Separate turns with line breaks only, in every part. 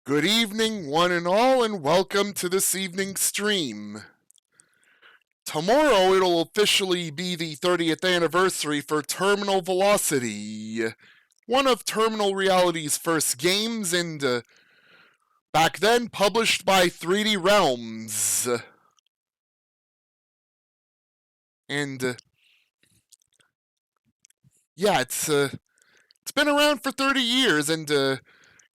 Good evening, one and all, and welcome to this evening's stream. Tomorrow it'll officially be the 30th anniversary for Terminal Velocity, one of Terminal Reality's first games, and back then published by 3D Realms. And yeah, it's been around for 30 years, and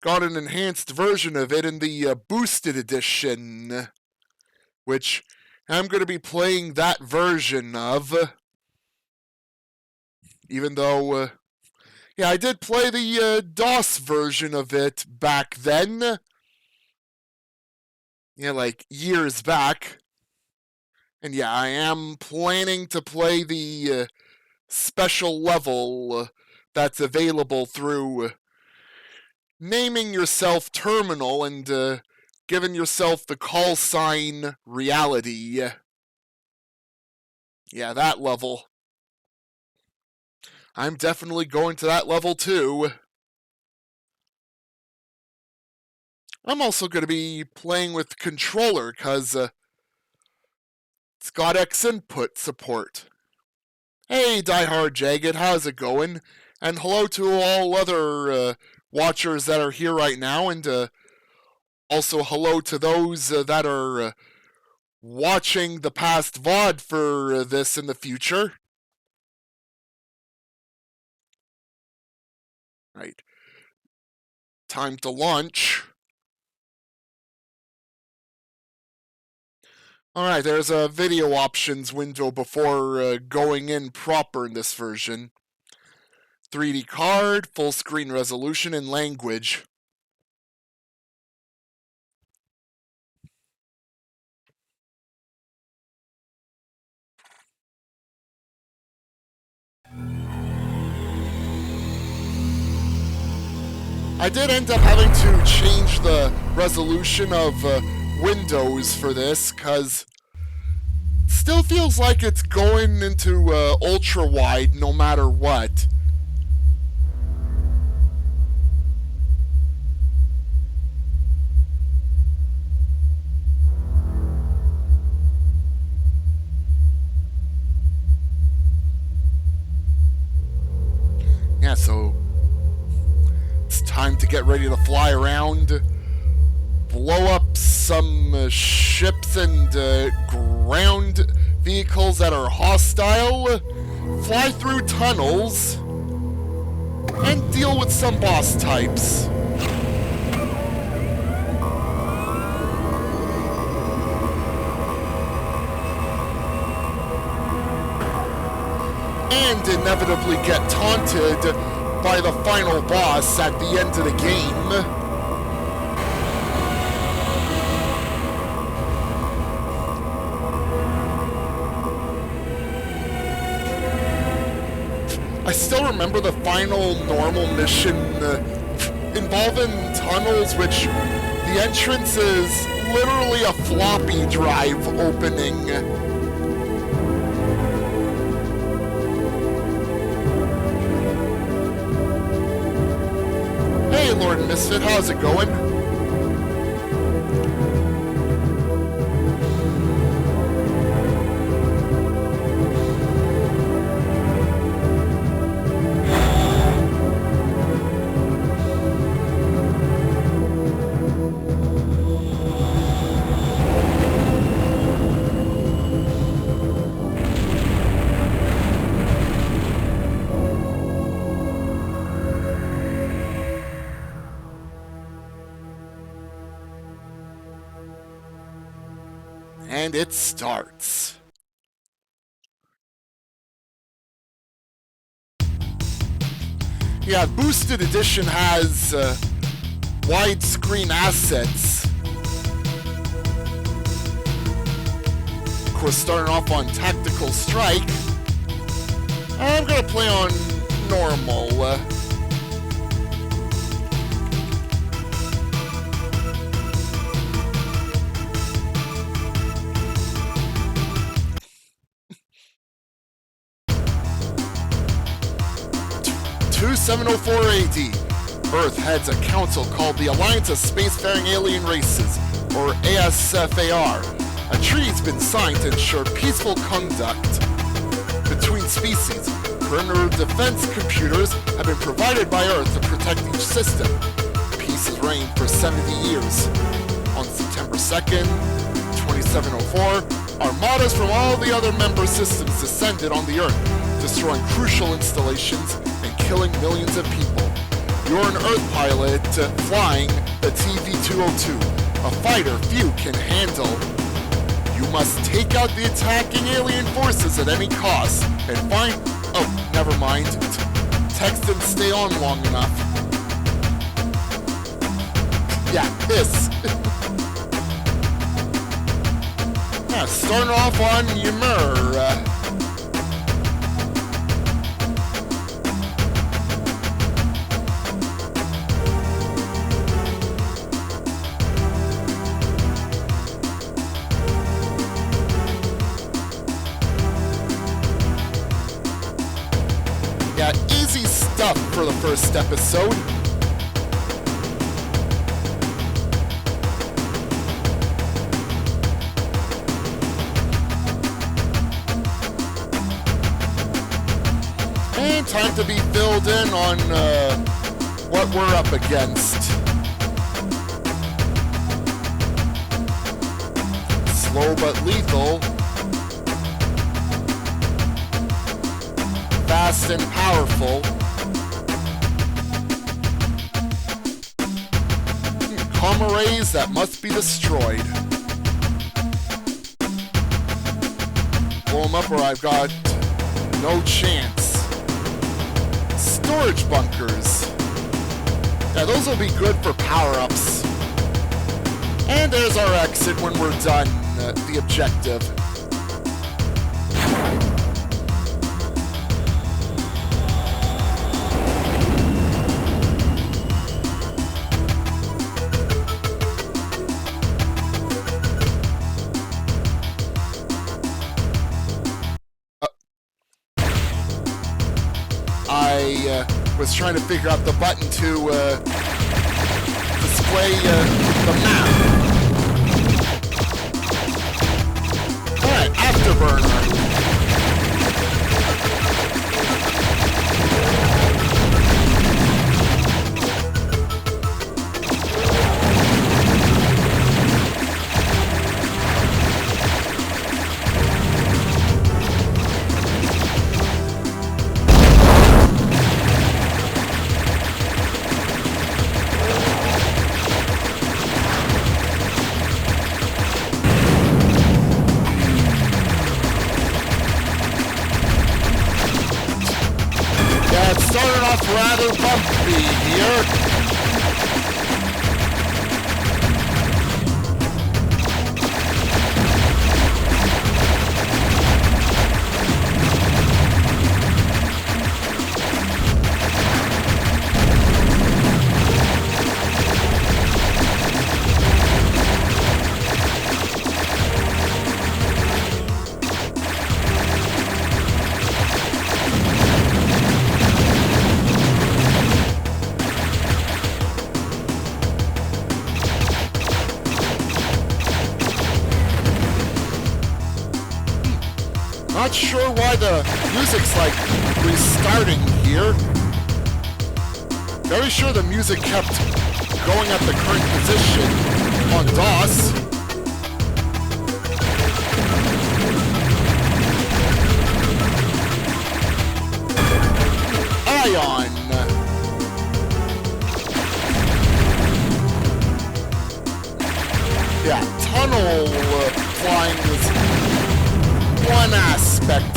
got an enhanced version of it in the Boosted Edition, which I'm going to be playing that version of, even though, I did play the DOS version of it back then, like years back, and yeah, I am planning to play the special level that's available through naming yourself Terminal and giving yourself the call sign Reality. Yeah, that level. I'm definitely going to that level too. I'm also going to be playing with controller because it's got X input support. Hey, Die Hard Jagged, how's it going? And hello to all other watchers that are here right now, and also hello to those that are watching the past VOD for this in the future. Right. Time to launch. Alright, there's a video options window before going in proper in this version. 3D card, full screen resolution, and language. I did end up having to change the resolution of Windows for this, because it still feels like it's going into ultra-wide no matter what. Yeah, so it's time to get ready to fly around, blow up some ships and ground vehicles that are hostile, fly through tunnels, and deal with some boss types. And inevitably get taunted by the final boss at the end of the game. I still remember the final normal mission involving tunnels, which the entrance is literally a floppy drive opening. Hey, Lord Misfit, how's it going? And it starts. Yeah, Boosted Edition has widescreen assets. Of course, starting off on Tactical Strike. I'm gonna play on normal. 704 AD. Earth heads a council called the Alliance of Spacefaring Alien Races, or ASFAR. A treaty's been signed to ensure peaceful conduct between species. Perimeter defense computers have been provided by Earth to protect each system. Peace has reigned for 70 years. On September 2nd, 2704, armadas from all the other member systems descended on the Earth, destroying crucial installations and killing millions of people. You're an Earth pilot flying the TV-202, a fighter few can handle. You must take out the attacking alien forces at any cost and find... Oh, never mind. Text didn't stay on long enough. Yeah, this. Yeah, starting off on Ymir. Yeah, easy stuff for the first episode. And time to be filled in on what we're up against. Slow but lethal. Fast and powerful. Comma rays that must be destroyed. Blow them up or I've got no chance. Storage bunkers. Yeah, those will be good for power-ups. And there's our exit when we're done the objective. I was trying to figure out the button to display the map. Alright, Afterburner. Yeah, it started off rather bumpy here. Not sure why the music's like restarting here. Very sure the music kept going at the current position on DOS. Ion. Yeah, tunnel flying is one aspect.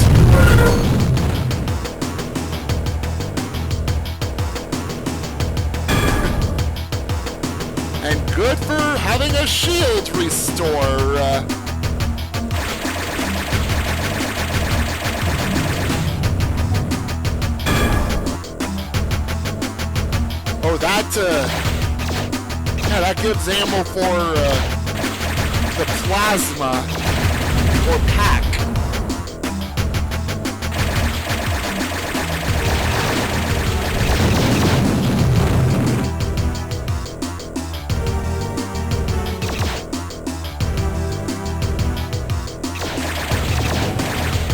And good for having a shield restore. Oh, that, yeah, that gives ammo for the plasma or pack.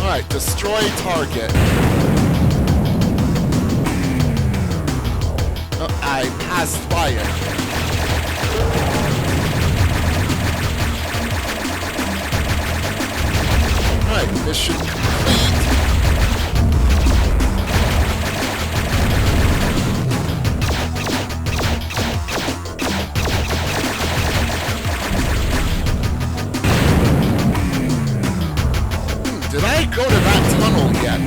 Alright, destroy target. Oh, I passed by it. Alright, mission complete. Did I go to that tunnel yet?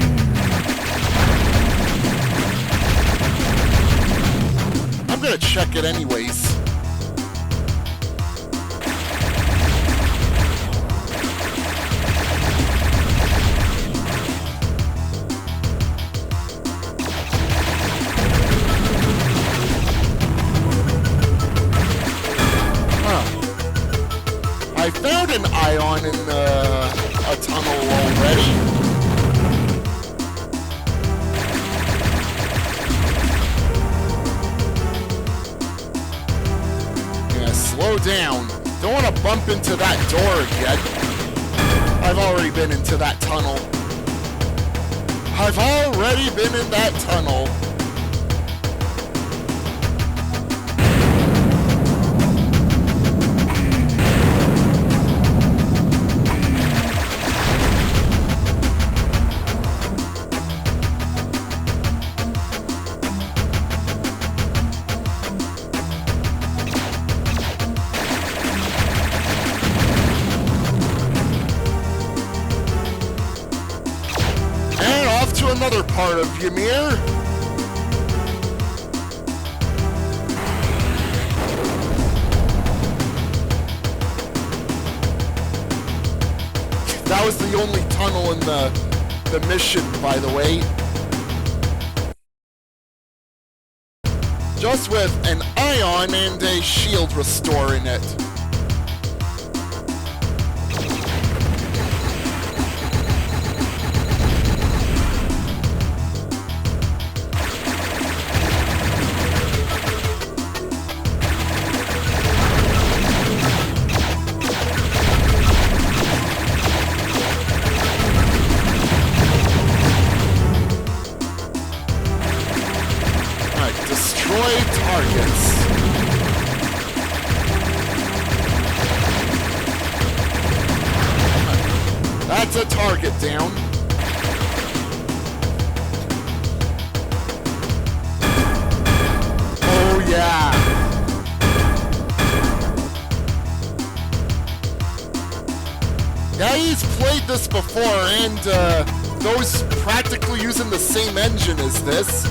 I'm gonna check it anyways. I found an ion in a tunnel already. Yeah, slow down. Don't want to bump into that door again. I've already been into that tunnel. I've already been in that tunnel. Another part of Ymir. That was the only tunnel in the mission, by the way. Just with an ion and a shield restore in it. Destroy targets. That's a target down. Oh yeah. Yeah, he's played this before, and those practically using the same engine as this.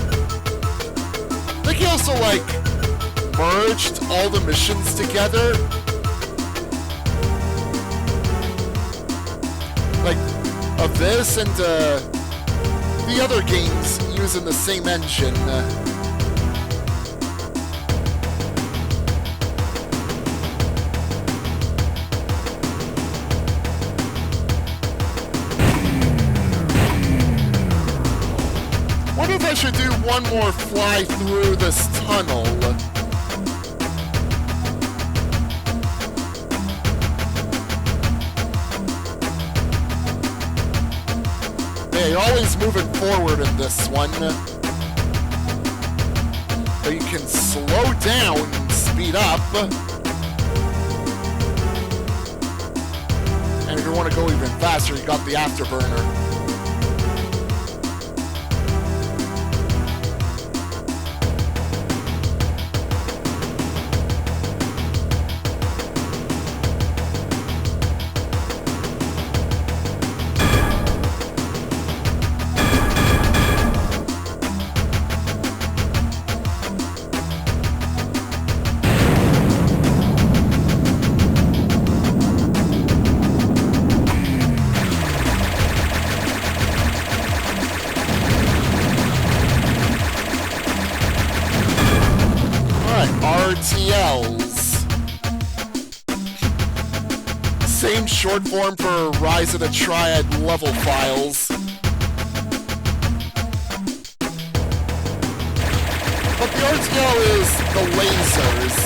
I think he also, like, merged all the missions together. Like, of this and, the other games using the same engine. What if I should do one more fly through this tunnel? Yeah, you're always moving forward in this one. But you can slow down and speed up. And if you want to go even faster, you got the afterburner. RTLs. Same short form for Rise of the Triad level files. But the RTL is the lasers.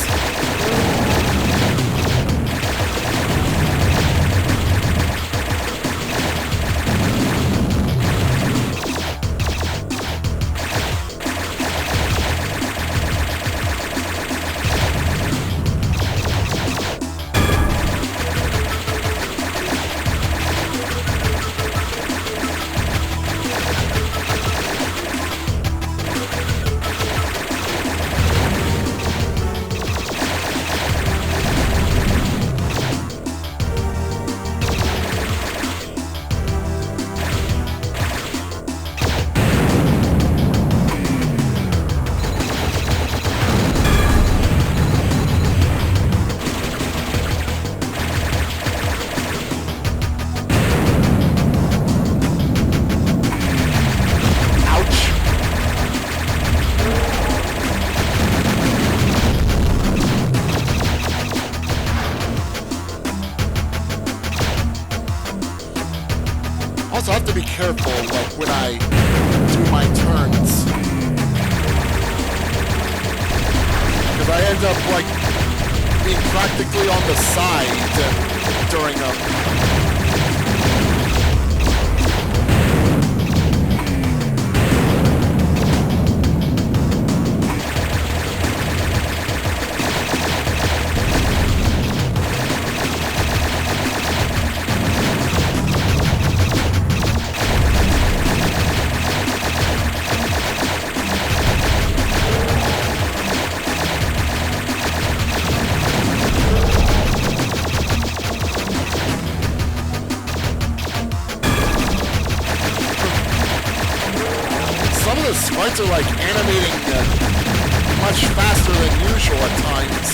Also, I have to be careful, like, when I do my turns. Because I end up, like, being practically on the side during them. Sprites are like animating much faster than usual at times.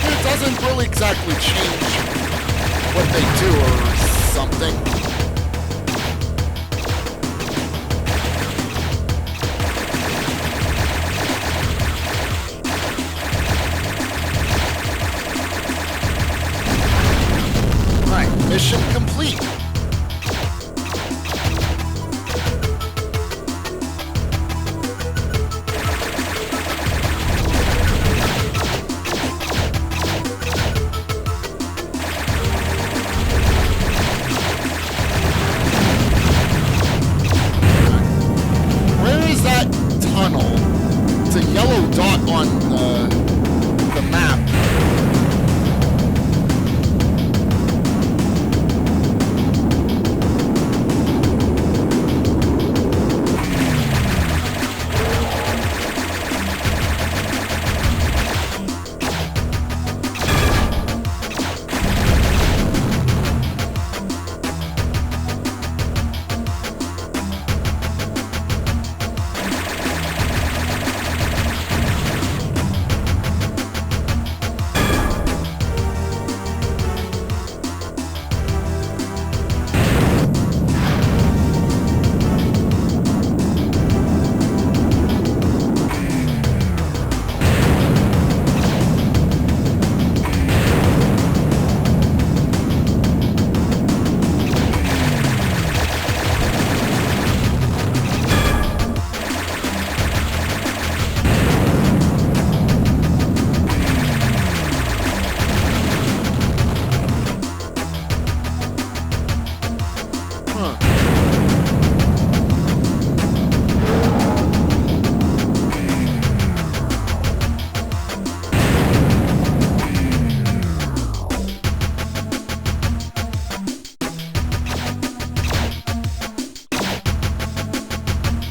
It doesn't really exactly change what they do or something. Right, mission complete. Yellow dot on the map.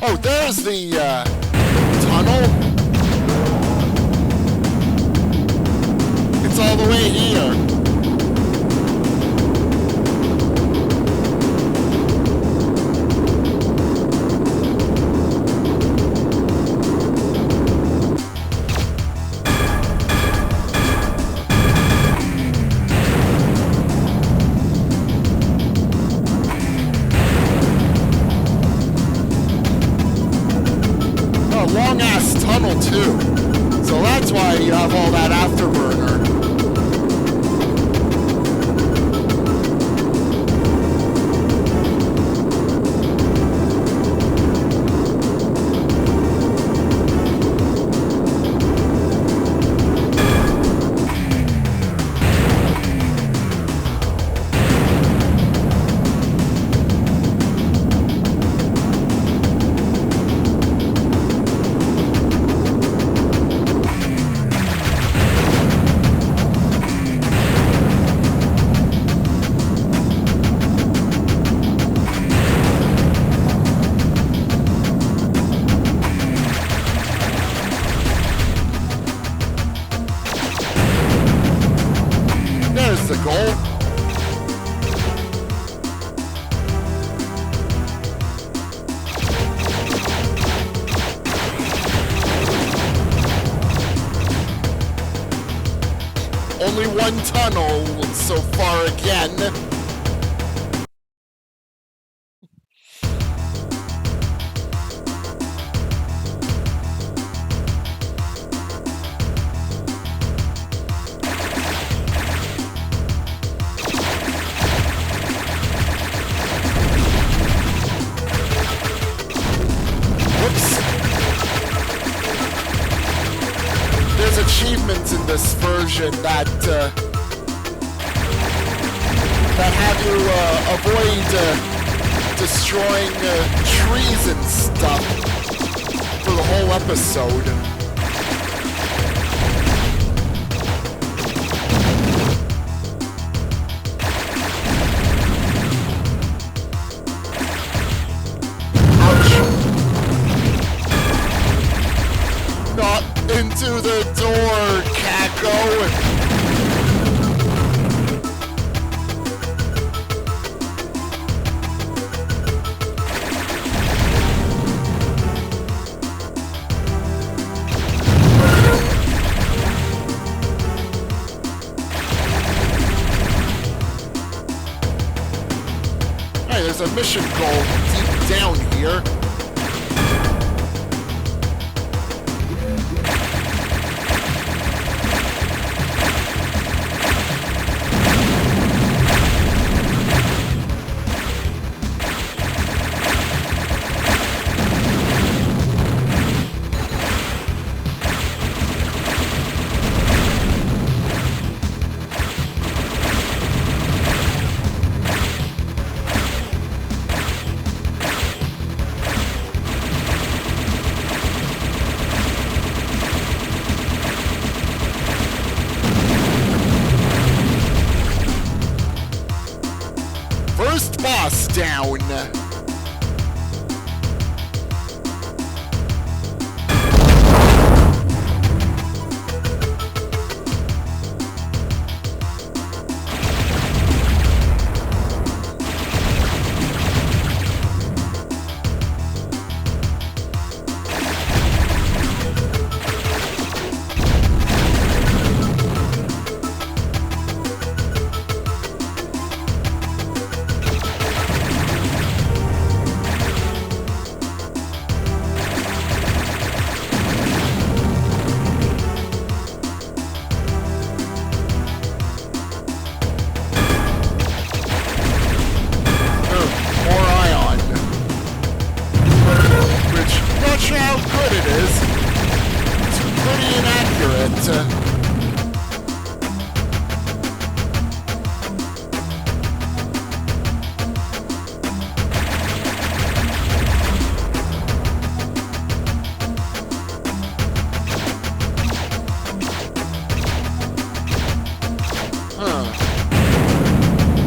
Oh, there's the tunnel. It's all the way here. Long-ass tunnel, too. So that's why you have all that afterburner. There's the goal. Only one tunnel so far again. explosion that have you avoid destroying trees and stuff for the whole episode. Not into the door, Kako! Hey, there's a mission goal deep down here. First boss down. Not sure how good it is. It's pretty inaccurate.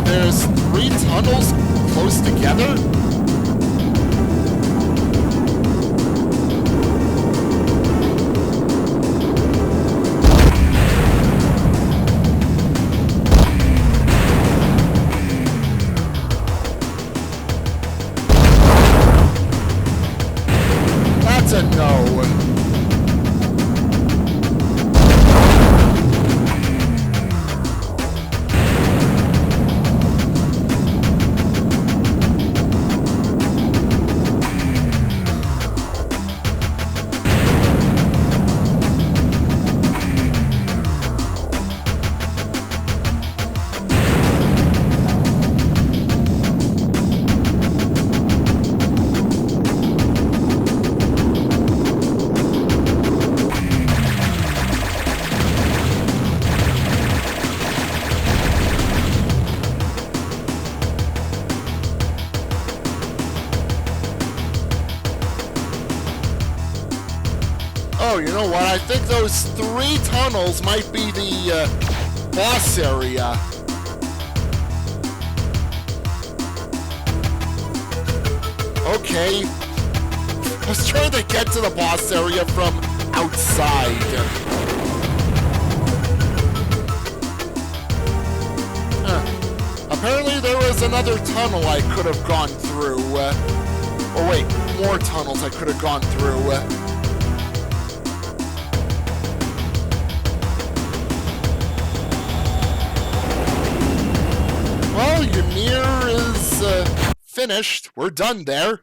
There's 3 tunnels close together? That's a no. Oh, you know what? I think those 3 tunnels might be the boss area. Okay. I was trying to get to the boss area from outside. Apparently there was another tunnel I could have gone through. Oh wait, more tunnels I could have gone through. Well, Ymir is finished. We're done there.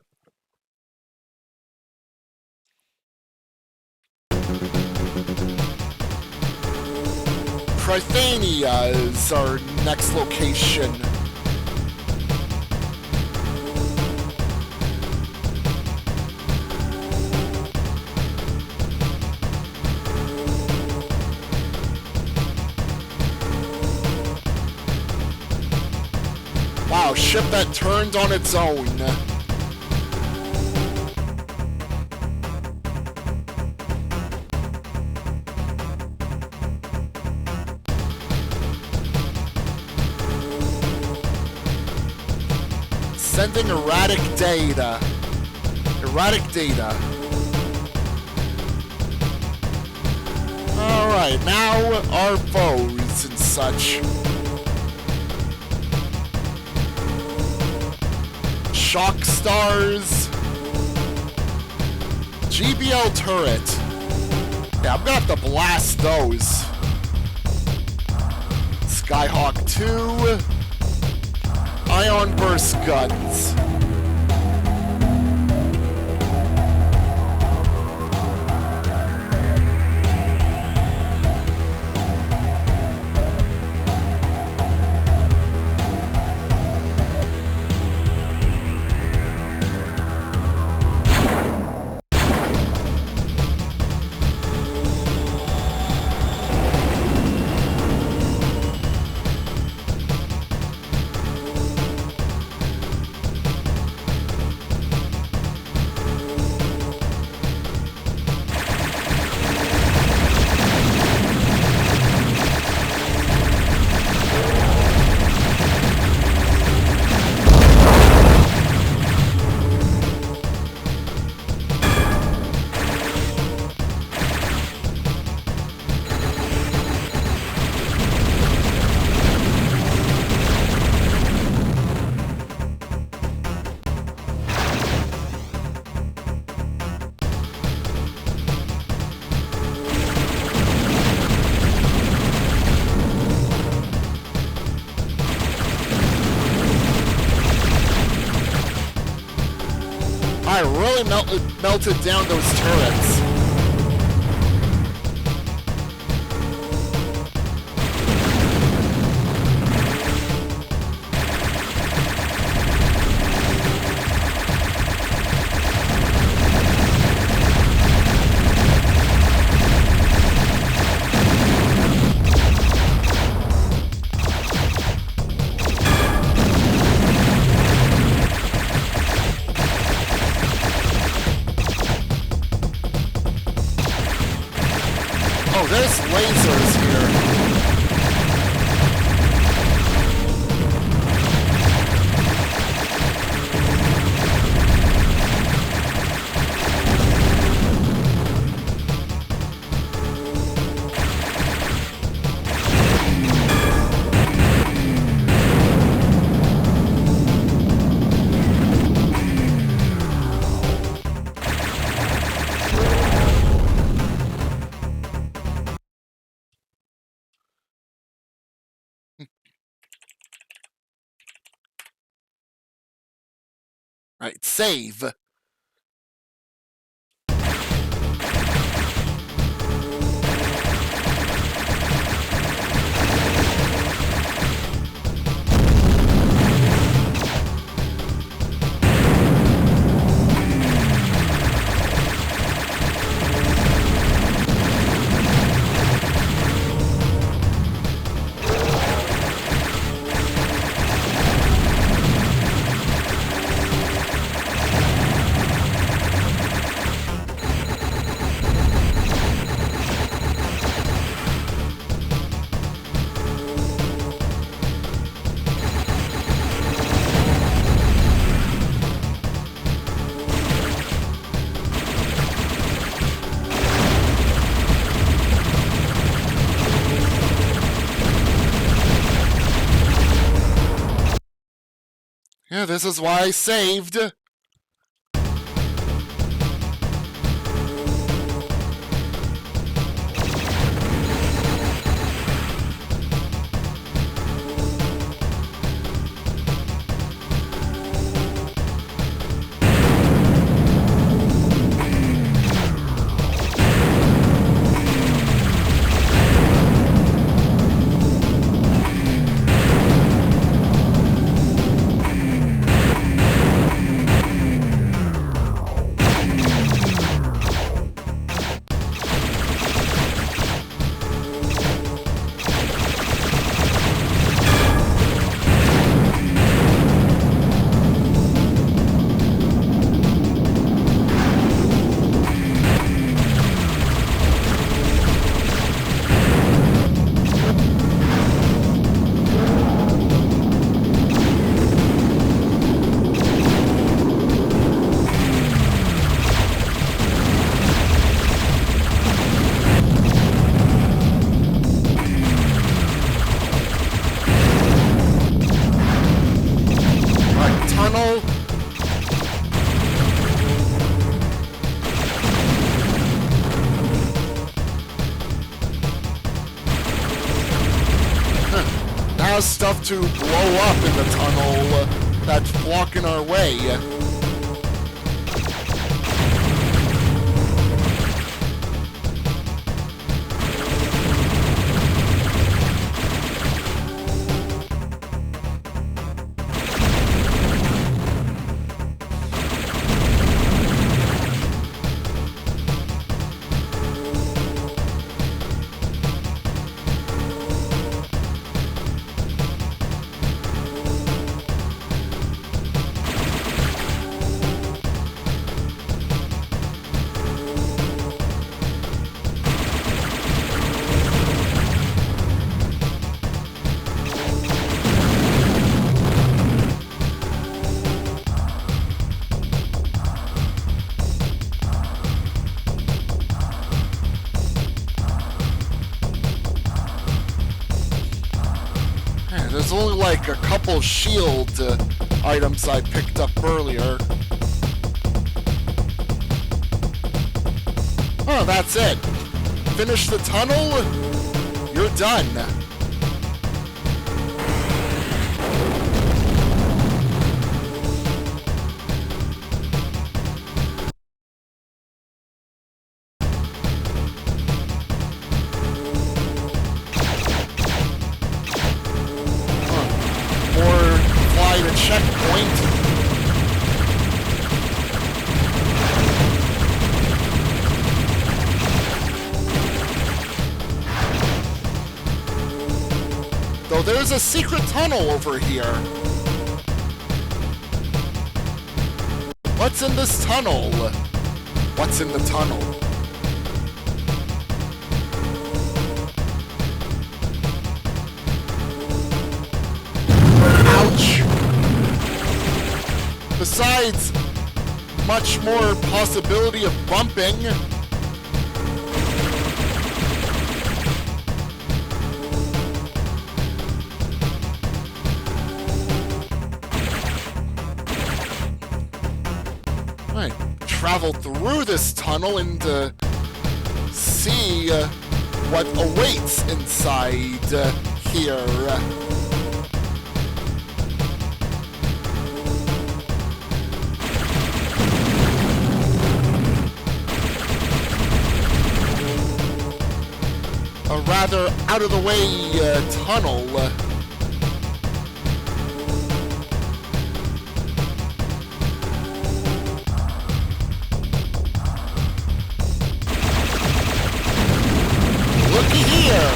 Prythania is our next location. Wow, ship that turned on its own. Sending erratic data. Erratic data. Alright, now our foes and such. Shock stars. GBL turret. Yeah, I'm gonna have to blast those. Skyhawk 2. Ion burst guns. I really melted down those turrets. Oh, there's lasers here. Right, save. Yeah, this is why I saved. has stuff to blow up in the tunnel that's blocking our way. There's only like a couple shield items I picked up earlier. Oh, that's it. Finish the tunnel, you're done. Checkpoint. Though there's a secret tunnel over here. What's in this tunnel? What's in the tunnel? Ouch! Besides, much more possibility of bumping. I traveled through this tunnel and see what awaits inside here. A rather out-of-the-way tunnel. Looky here!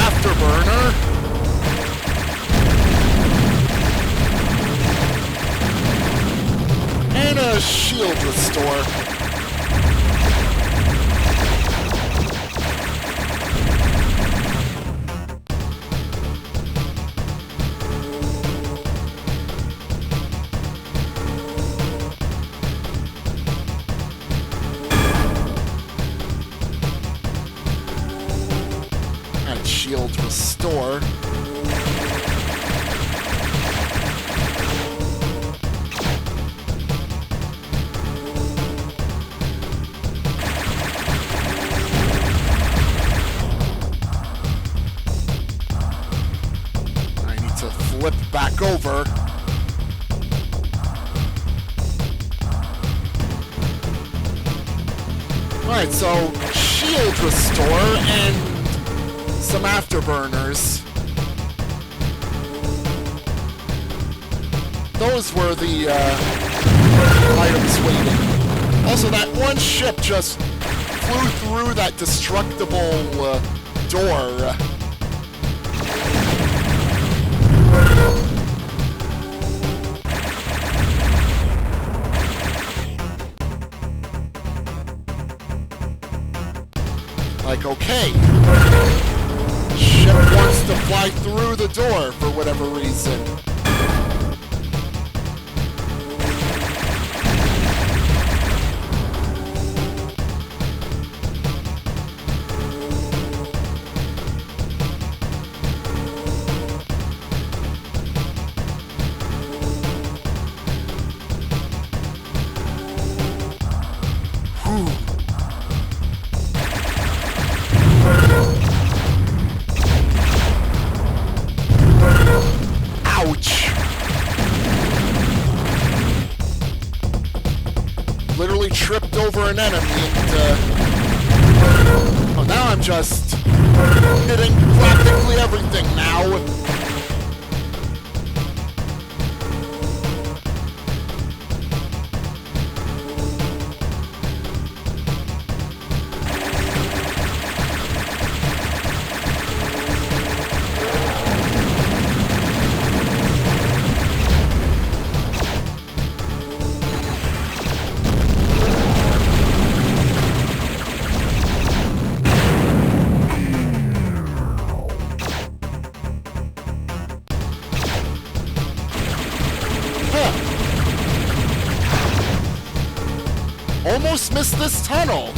Afterburner. And a shield restore. Shield restore. I need to flip back over. Alright, so shield restore and some afterburners. Those were the items waiting. Also, that one ship just flew through that destructible door. Like, okay. Ship wants to fly through the door for whatever reason. Ouch! Literally tripped over an enemy and, oh, now I'm just hitting practically everything now. Almost missed this tunnel.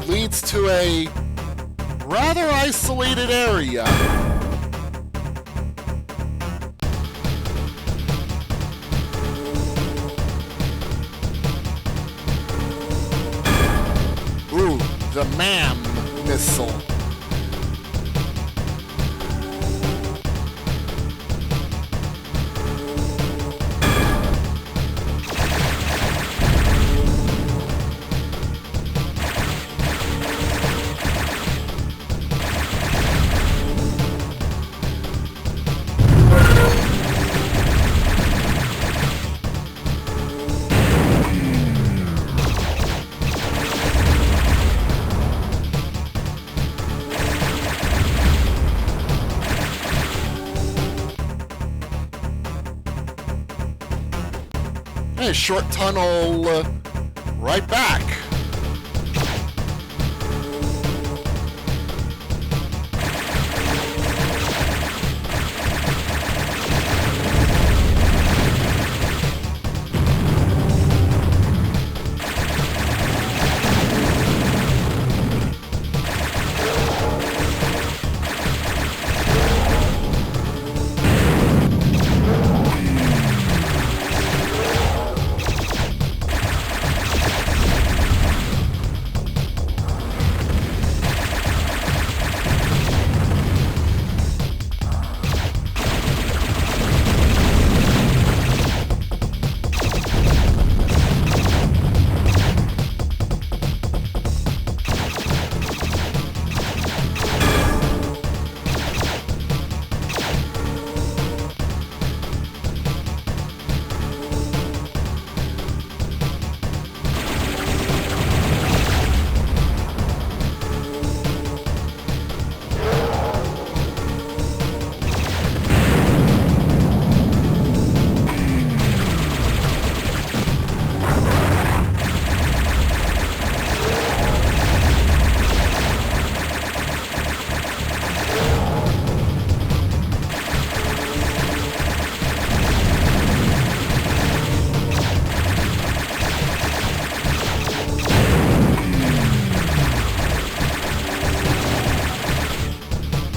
Leads to a rather isolated area. Ooh, the MAM missile. Hey, short tunnel, right back.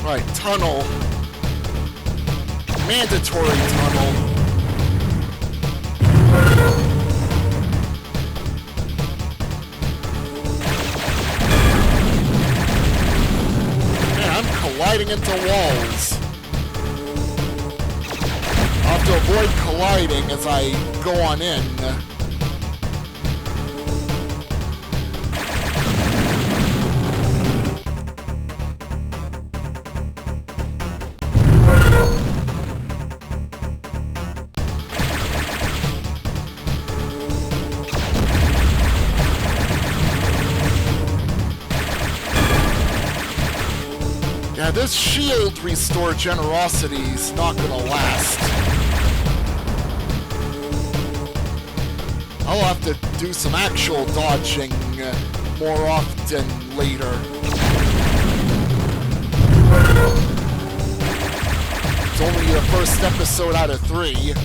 Right, tunnel. Mandatory tunnel. Man, I'm colliding into walls. I'll have to avoid colliding as I go on in. Yeah, this shield restore generosity's not gonna last. I'll have to do some actual dodging more often later. It's only the first episode out of 3.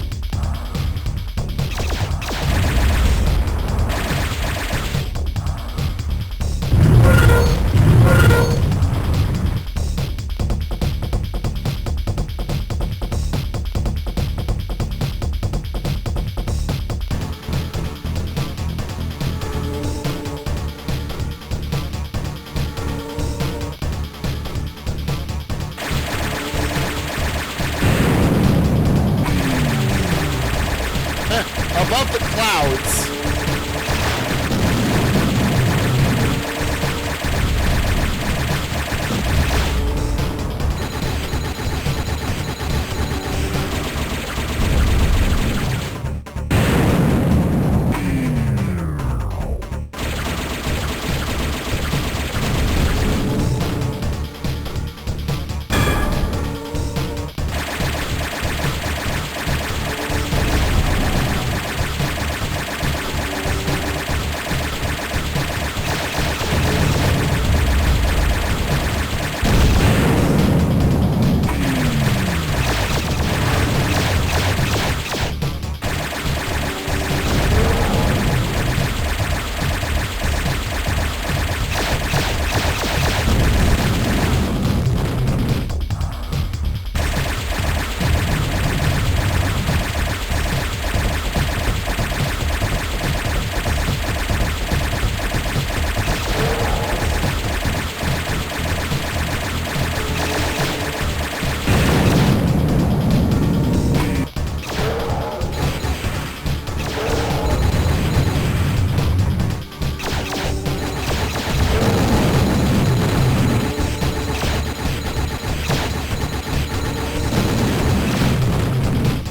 Above the clouds.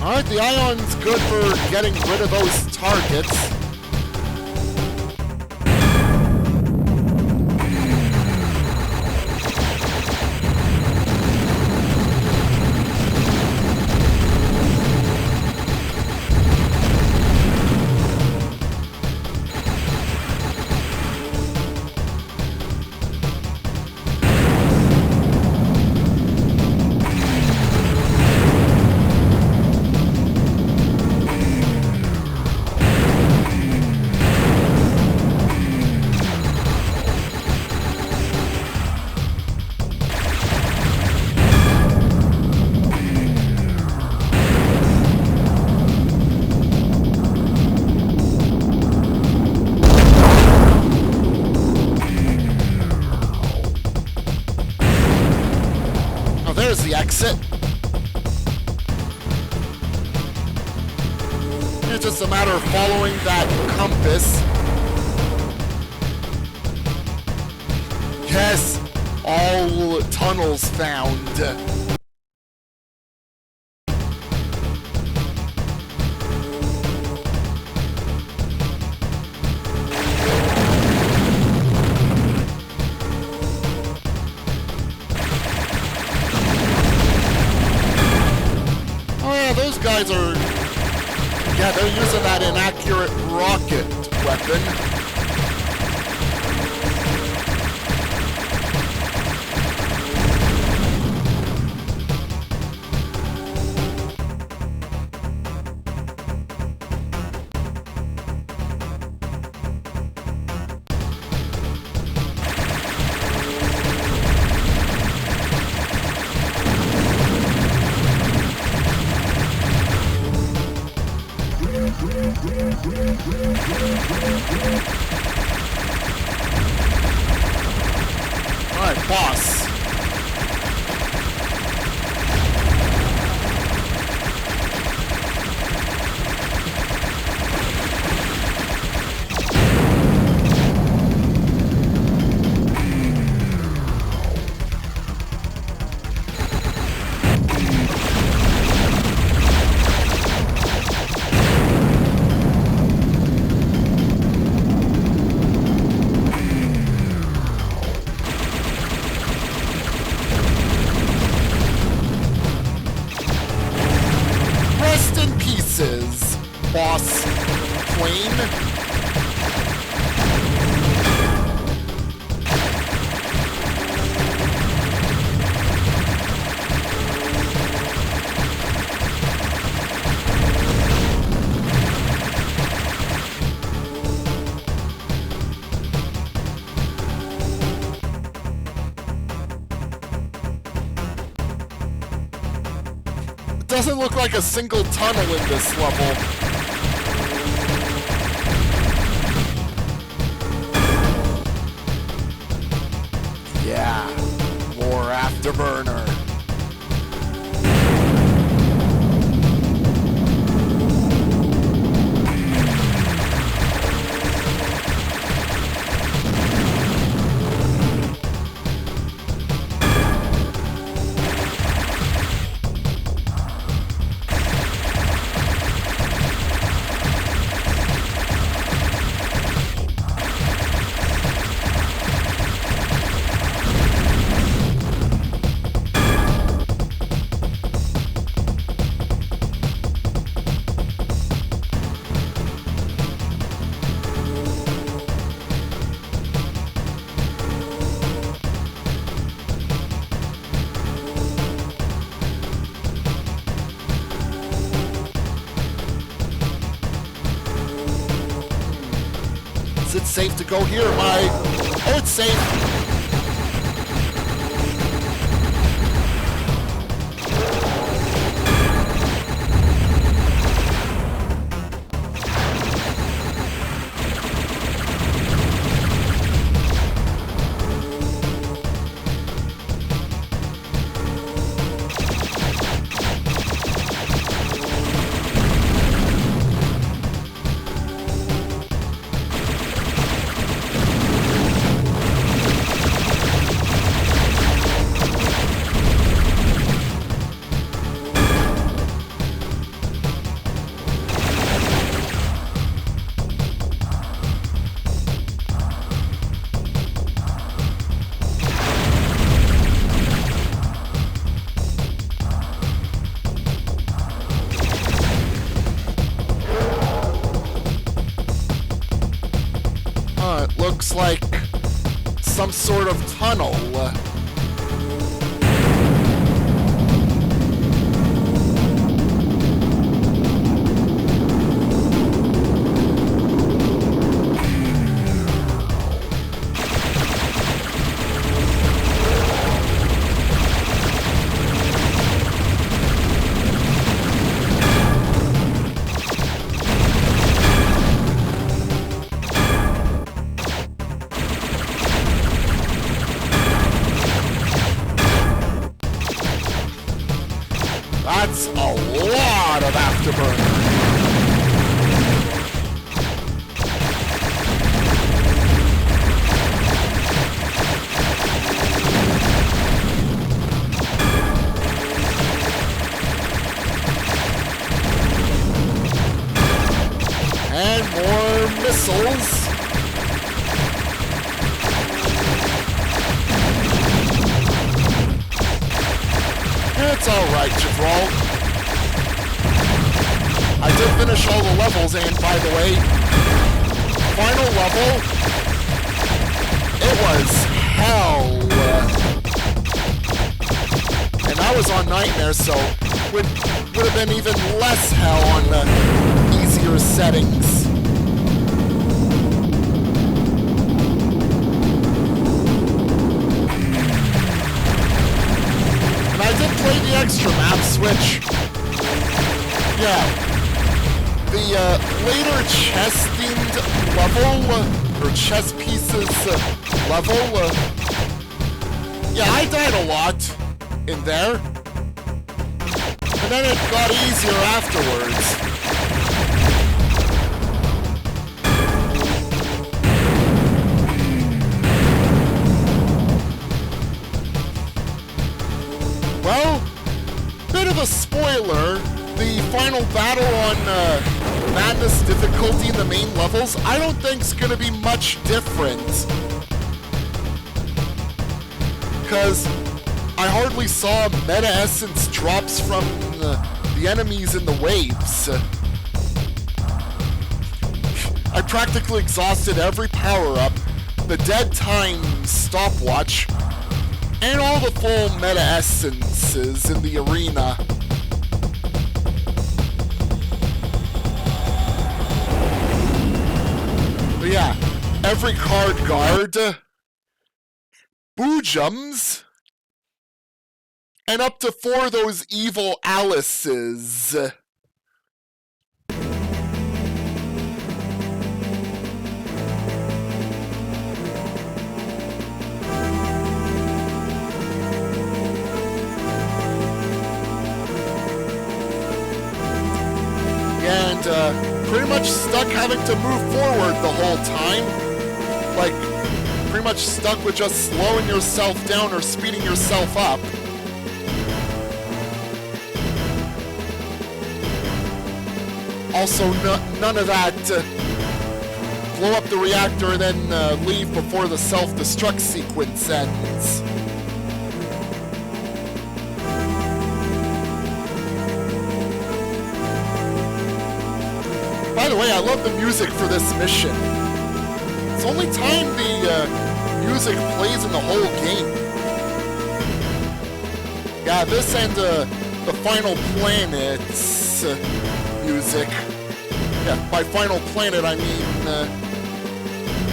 Alright, the ion's good for getting rid of those targets. There's the exit. It's just a matter of following that compass. Yes, all tunnels found. Those guys are... Yeah, they're using that inaccurate rocket weapon. Alright, boss. doesn't look like a single tunnel in this level. Yeah, more Afterburner. Is it safe to go here? Oh, it's safe. It looks like some sort of tunnel. That's a lot of Afterburner. And more missiles. It's alright, Chevrolet. I did finish all the levels, and by the way, final level, it was hell. And I was on Nightmare, so would have been even less hell on the easier settings. I did play the extra maps, which, yeah, the later chess-themed level, or chess pieces level, yeah, I died a lot in there, and then it got easier afterwards. Well, bit of a spoiler, the final battle on Madness difficulty in the main levels, I don't think is going to be much different. Because I hardly saw meta essence drops from the enemies in the waves. I practically exhausted every power-up, the dead time stopwatch, and all the full meta essences in the arena. But yeah, every card guard, Boojums, And up to 4 of those evil Alices. And pretty much stuck having to move forward the whole time. Like, pretty much stuck with just slowing yourself down or speeding yourself up. Also, none of that blow up the reactor and then leave before the self-destruct sequence ends. By the way, I love the music for this mission. It's the only time the music plays in the whole game. Yeah, this and the Final Planet's music. Yeah, by Final Planet, I mean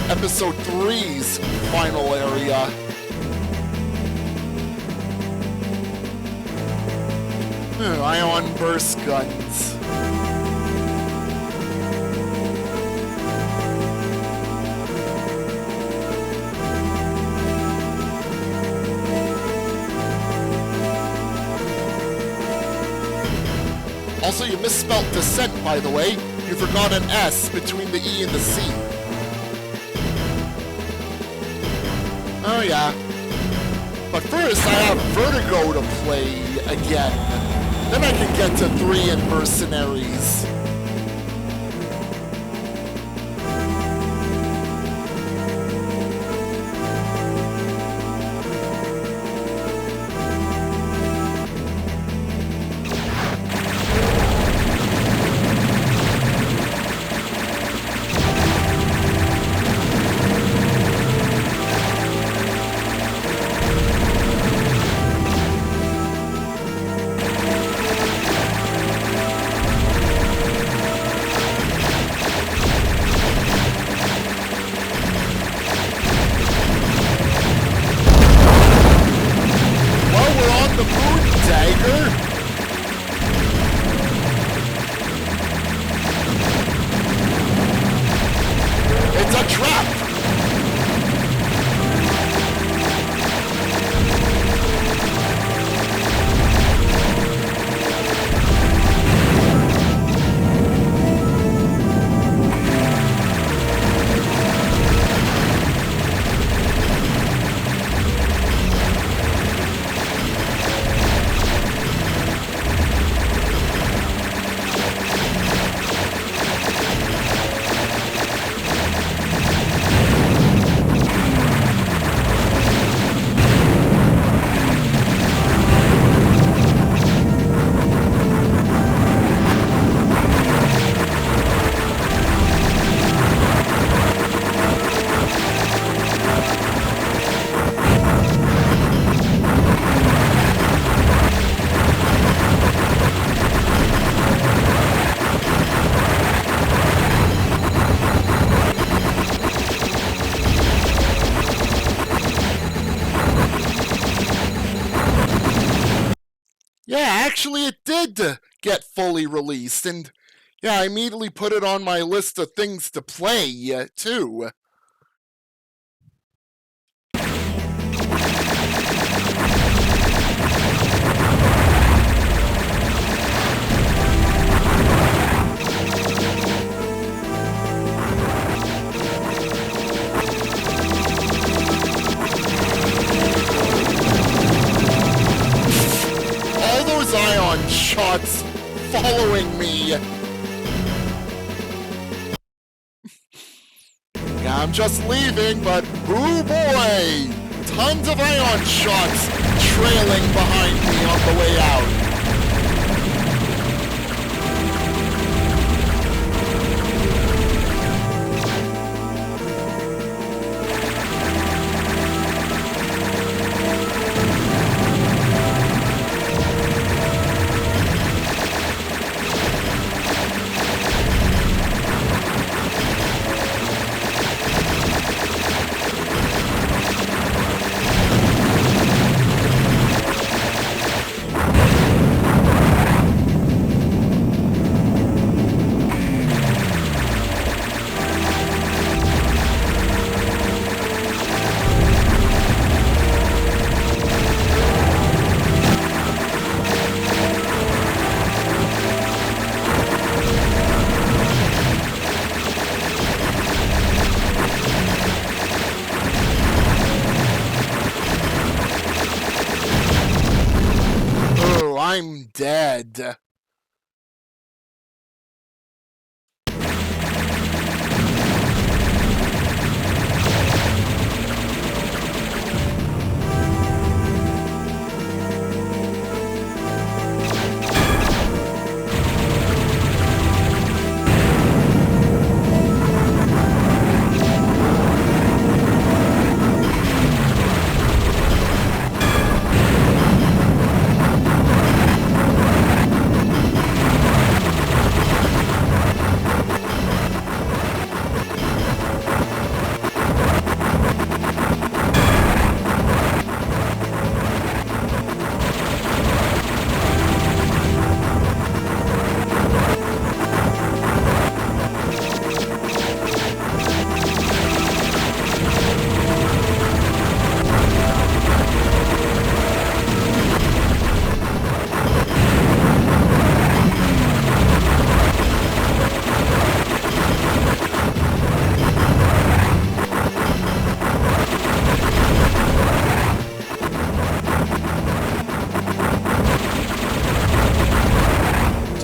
Episode 3's final area. Ion burst guns. Also, you misspelled descent, by the way. You forgot an S between the E and the C. Oh, yeah. But first, I have Vertigo to play again. Then I can get to 3 and Mercenaries. Actually, it did get fully released, and yeah, I immediately put it on my list of things to play, too. Ion shots following me. Yeah, I'm just leaving, but oh boy! Tons of ion shots trailing behind me on the way out. dead.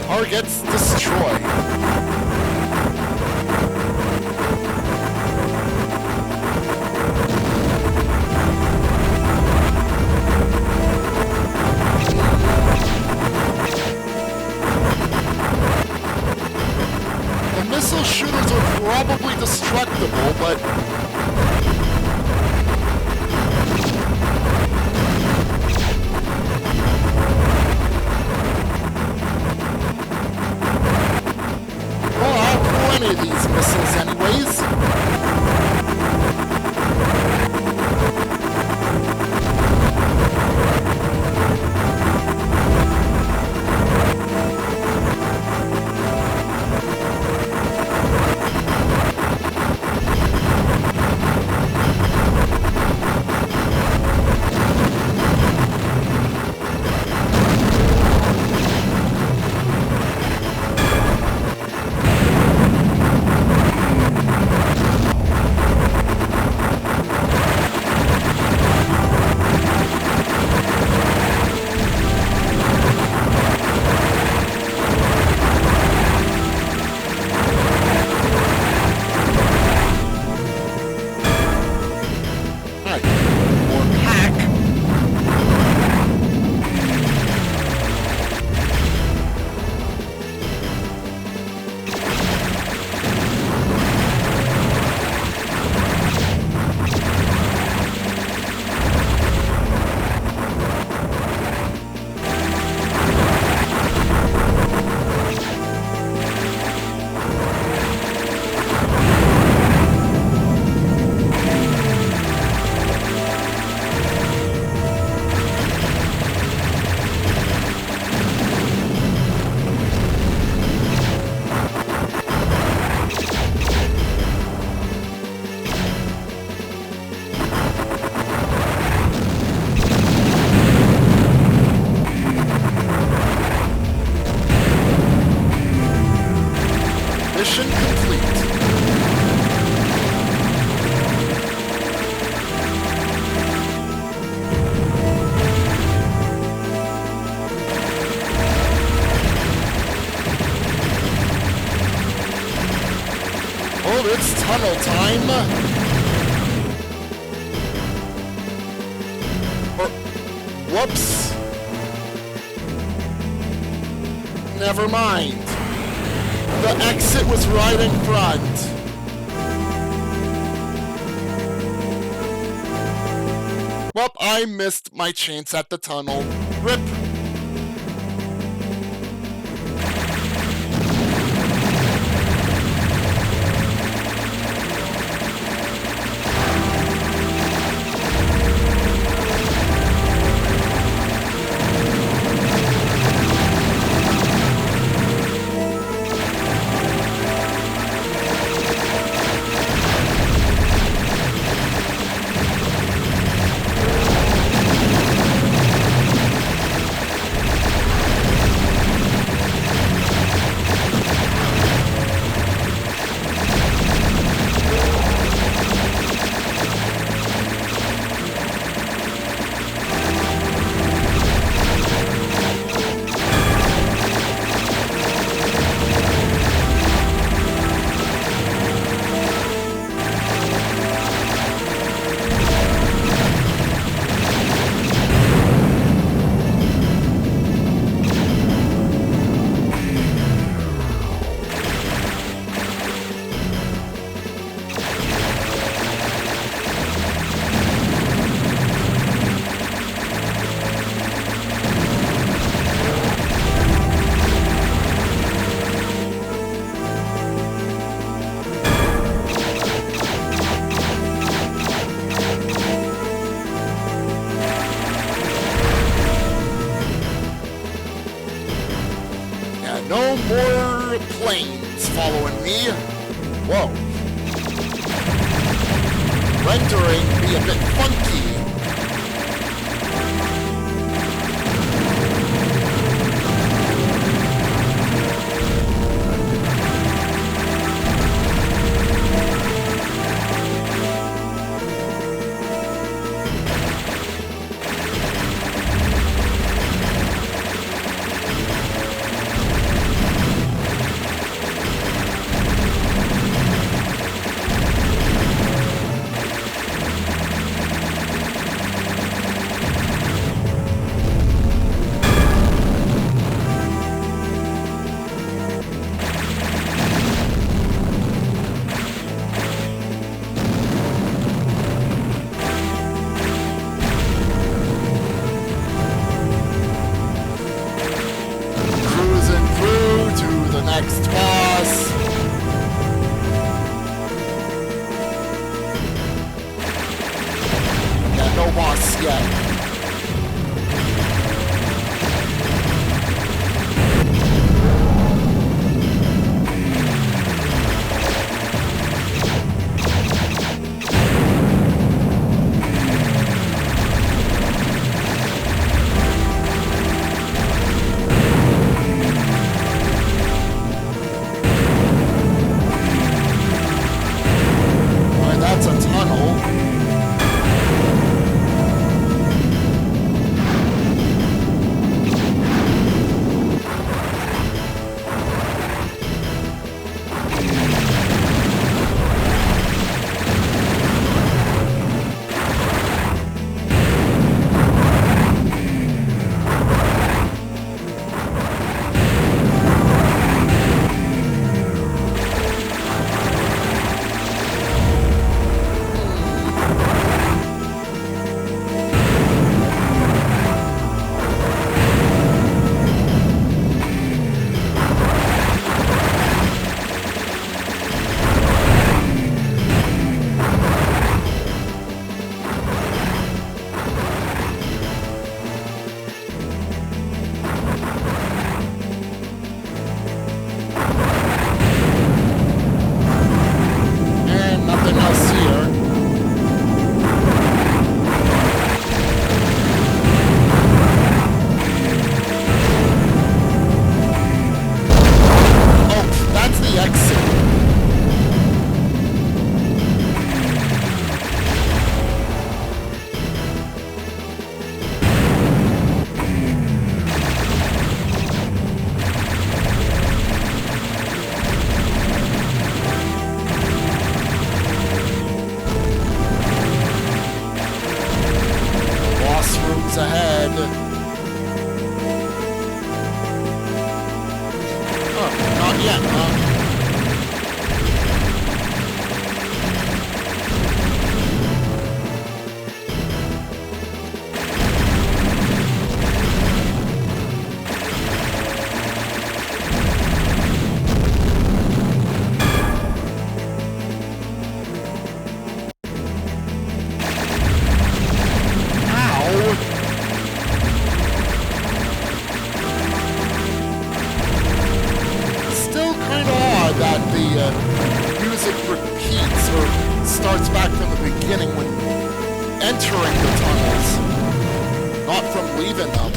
Targets destroyed. The missile shooters are probably destructible, but well, I have plenty of these missiles anyways. Alright, more pack. Mission complete. Oh, it's tunnel time. Whoops. Never mind. The exit was right in front. Well, I missed my chance at the tunnel. RIP. planes following me. Whoa. Rendering be a bit funky. Next boss. Yeah, no boss yet. That's a tunnel. Ahead. Oh, not yet, huh? That the music repeats or starts back from the beginning when entering the tunnels, not from leaving them.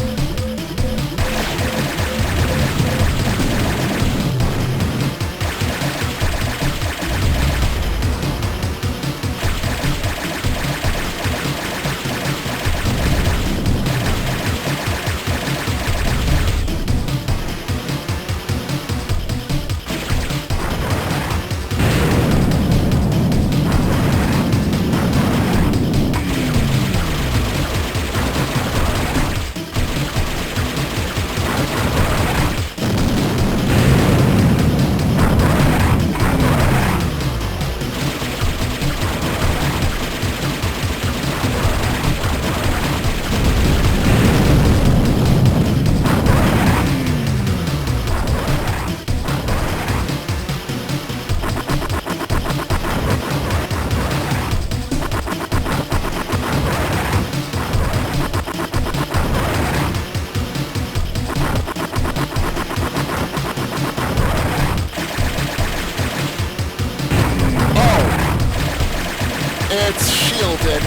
It's shielded.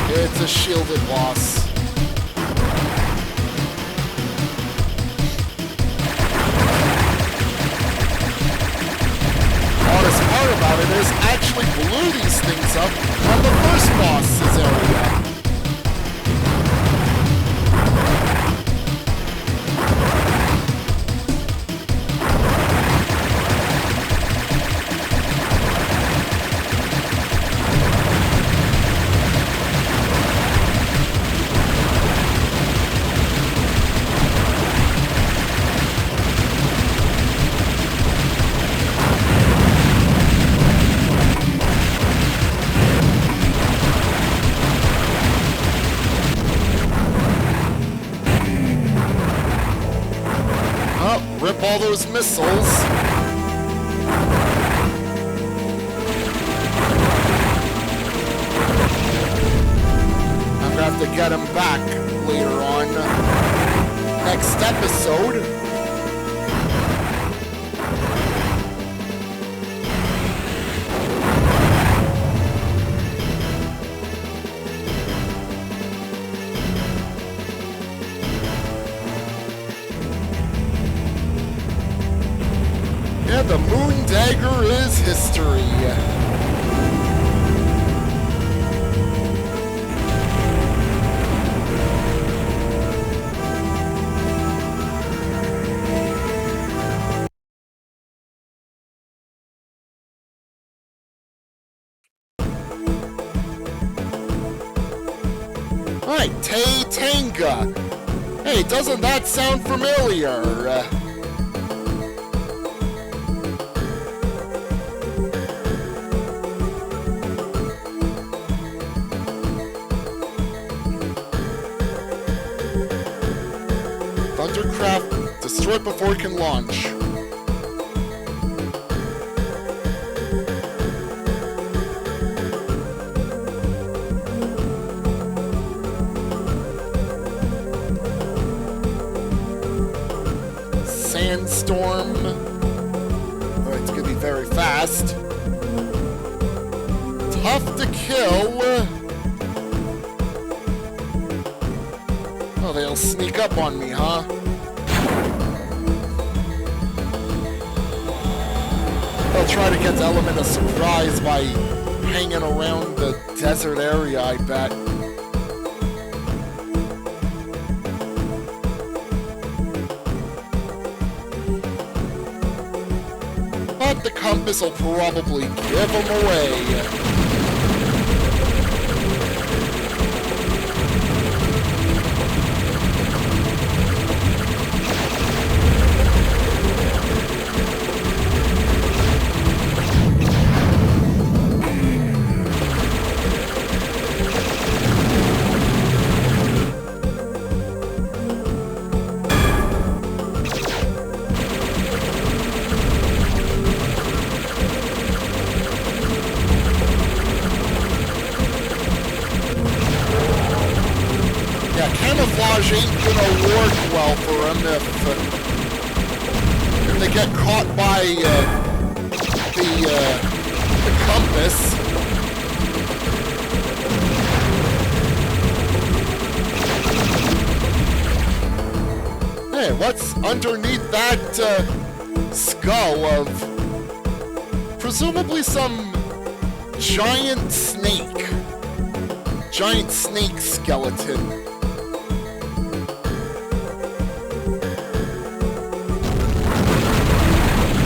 It's a shielded boss. Hardest part about it is actually blew these things up on the first boss's area. Rip all those missiles. I'm gonna have to get him back later on. Next episode. Yeah, the Moon Dagger is history. Alright, Tanga. Hey, doesn't that sound familiar? Thundercraft, destroy it before it can launch. Sandstorm. Oh, it's gonna be very fast. Tough to kill. Oh, they'll sneak up on me, huh? They'll try to get the element of surprise by hanging around the desert area, I bet. But the compass will probably give them away. Camouflage ain't gonna work well for them if they get caught by the compass. Hey, what's underneath that skull of presumably some giant snake? Giant snake skeleton.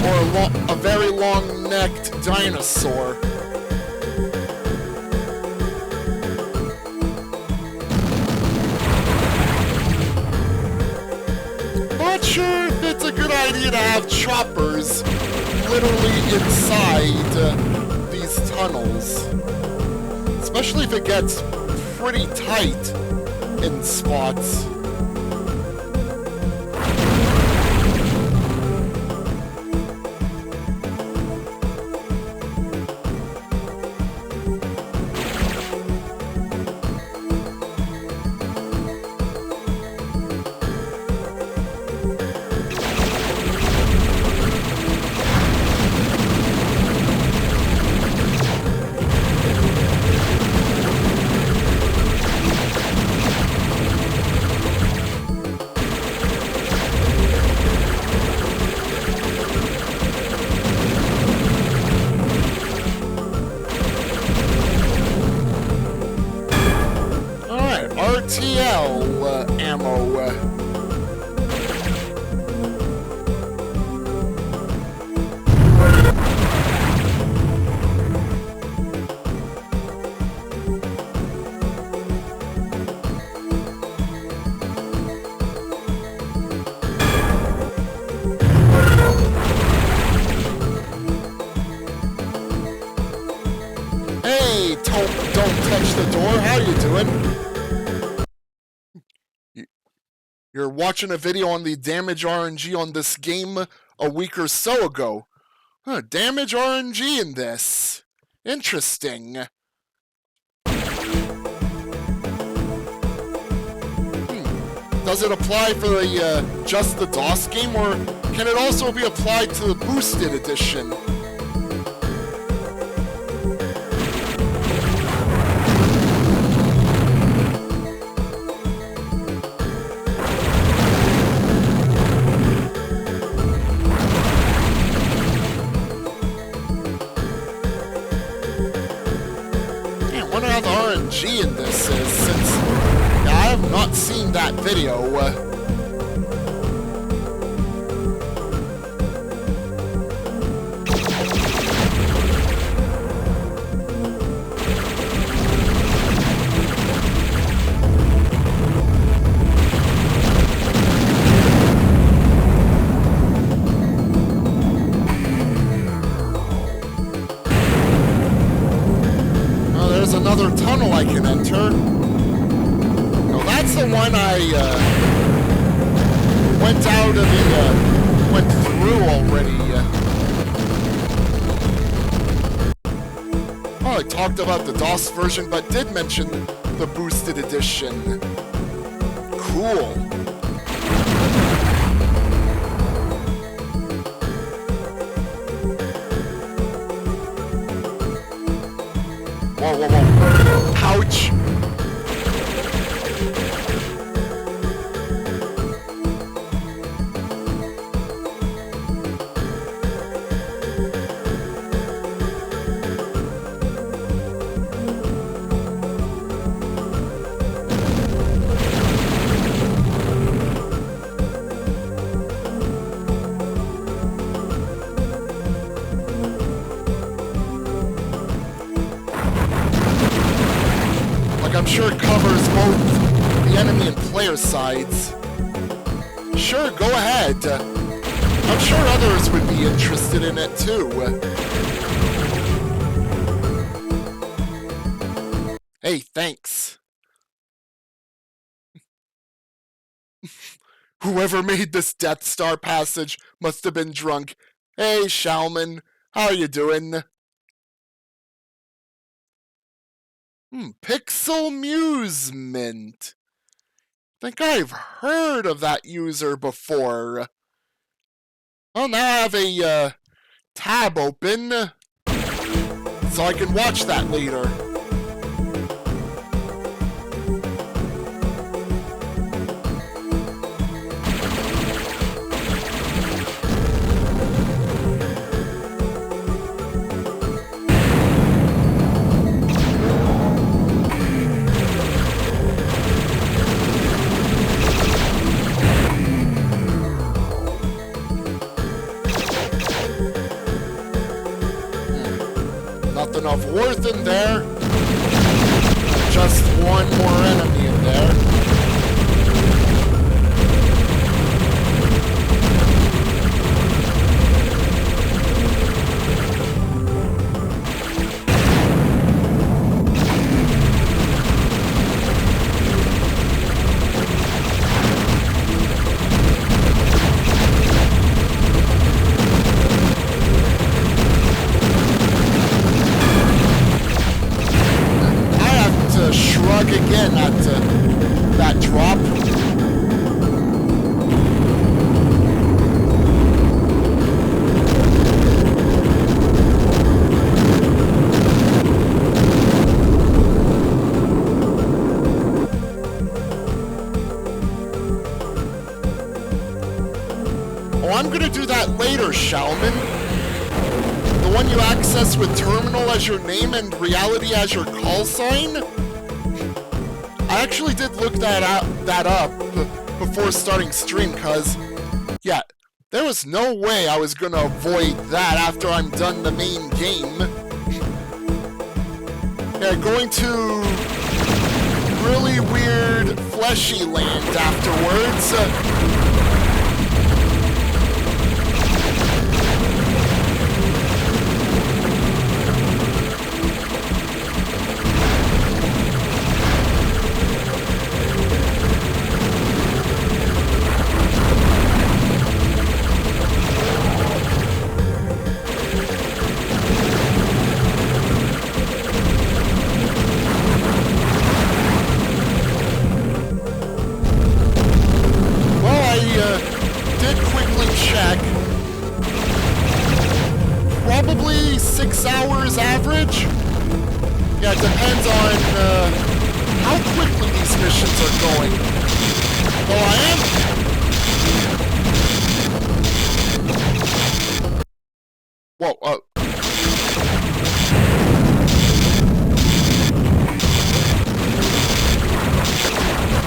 Or a very long-necked dinosaur. Not sure if it's a good idea to have choppers literally inside these tunnels. Especially if it gets pretty tight in spots. TL ammo. Hey, don't touch the door. How you doing? You're watching a video on the damage RNG on this game a week or so ago. Huh, damage RNG in this. Interesting. Does it apply for the just the DOS game, or can it also be applied to the boosted edition? I wonder how the RNG in this is, since I have not seen that video. Oh, there's another tunnel I can enter. That's the one I went out of the went through already. Oh, I talked about the DOS version, but did mention the boosted edition. Cool. Whoa, whoa, whoa. Ouch. I'm sure it covers both the enemy and player sides. Sure, go ahead. I'm sure others would be interested in it too. Hey, thanks. Whoever made this Death Star passage must have been drunk. Hey, Shalman, how are you doing? Pixel Musement. Think I've heard of that user before. Well, now I have a tab open, so I can watch that later. Nothing of worth in there. Just one more enemy in there. Again at that drop. Oh, I'm gonna do that later, Shalman. The one you access with terminal as your name and reality as your call sign? I I actually did look that up before starting stream, because, yeah, there was no way I was gonna avoid that after I'm done the main game. Yeah, going to really weird fleshy land afterwards. Probably 6 hours average. Yeah, it depends on how quickly these missions are going. Though I am... Whoa,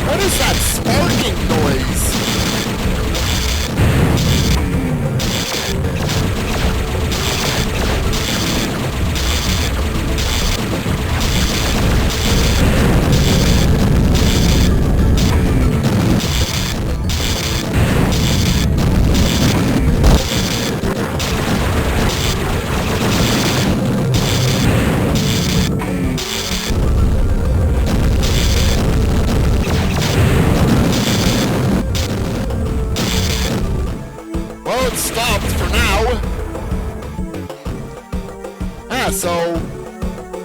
what is that sparking noise? Well, it stopped for now. So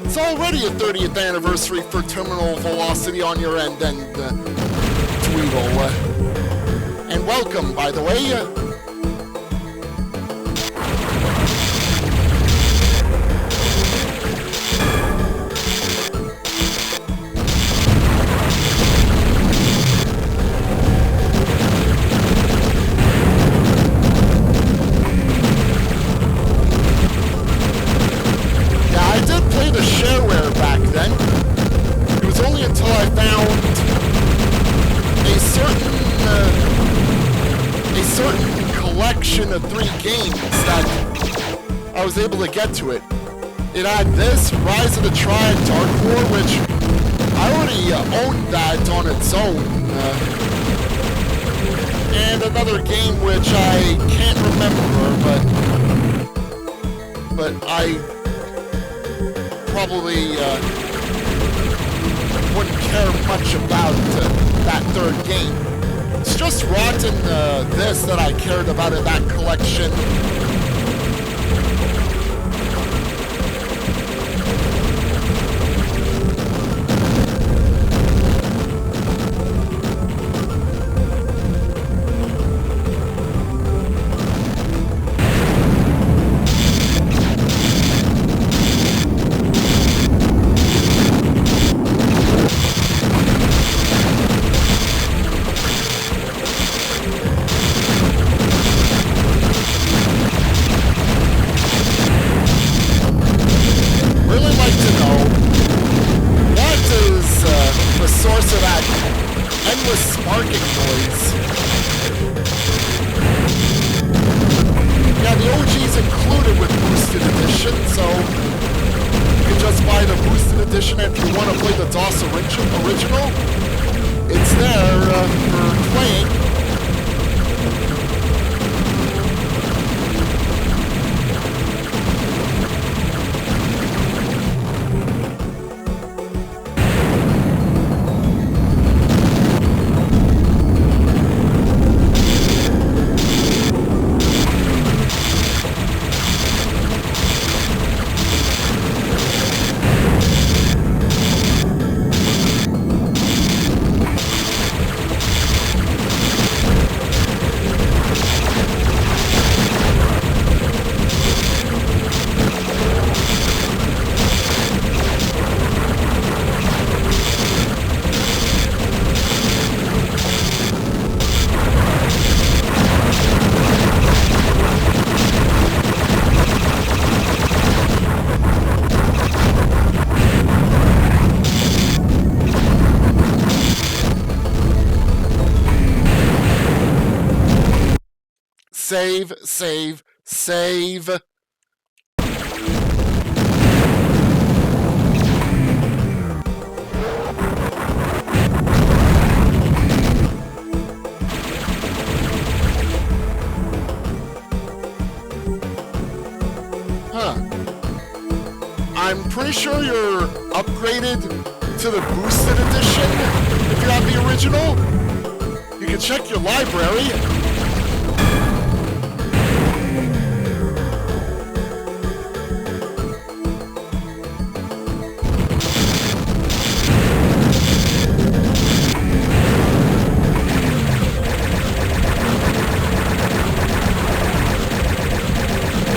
it's already a 30th anniversary for Terminal Velocity on your end, and Tweedle. And welcome, by the way. Of 3 games that I was able to get to it. It had this, Rise of the Triad Dark War, which I already owned that on its own. And another game which I can't remember, but I probably wouldn't care much about that 3rd game. It's just Rotten this that I cared about in that collection. Original, it's there for playing. Save, save, save. I'm pretty sure you're upgraded to the boosted edition if you have the original. You can check your library.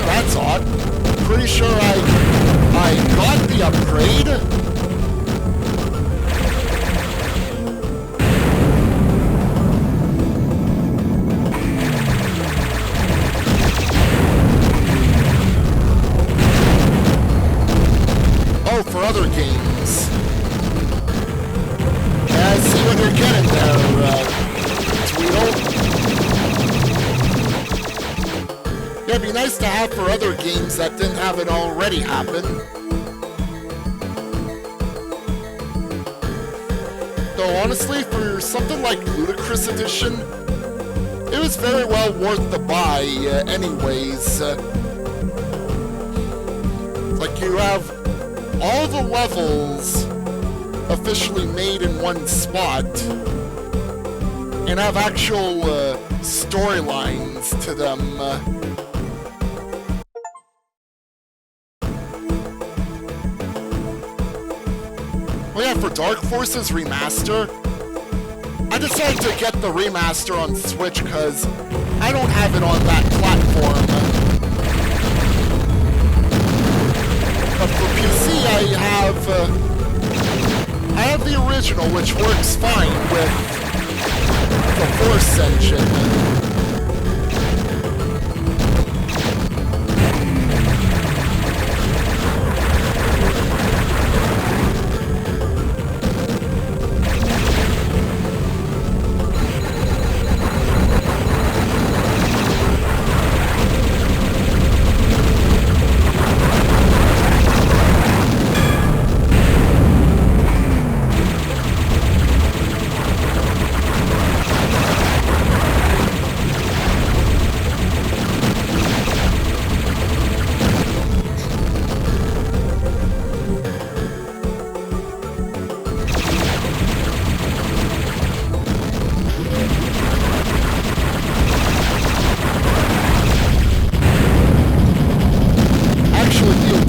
That's odd. Pretty sure I got the upgrade. Oh, for other games. Yeah, I see what you're getting there, Tweedle. Yeah, it'd be nice to have for other games that didn't have it already happen. Though honestly, for something like Ludicrous Edition, it was very well worth the buy anyways. Like you have all the levels officially made in one spot, and have actual storylines to them. Well, yeah, for Dark Forces Remaster, I decided to get the remaster on Switch because I don't have it on that platform. But for PC, I have the original, which works fine with the Force engine.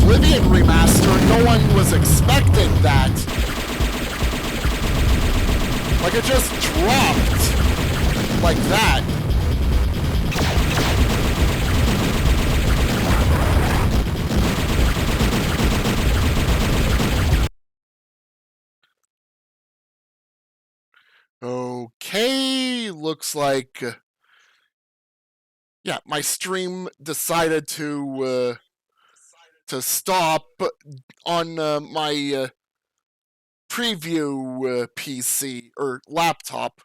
Oblivion remaster, no one was expecting that. Like, it just dropped like that. Okay, looks like... yeah, my stream decided to stop on my preview PC or laptop.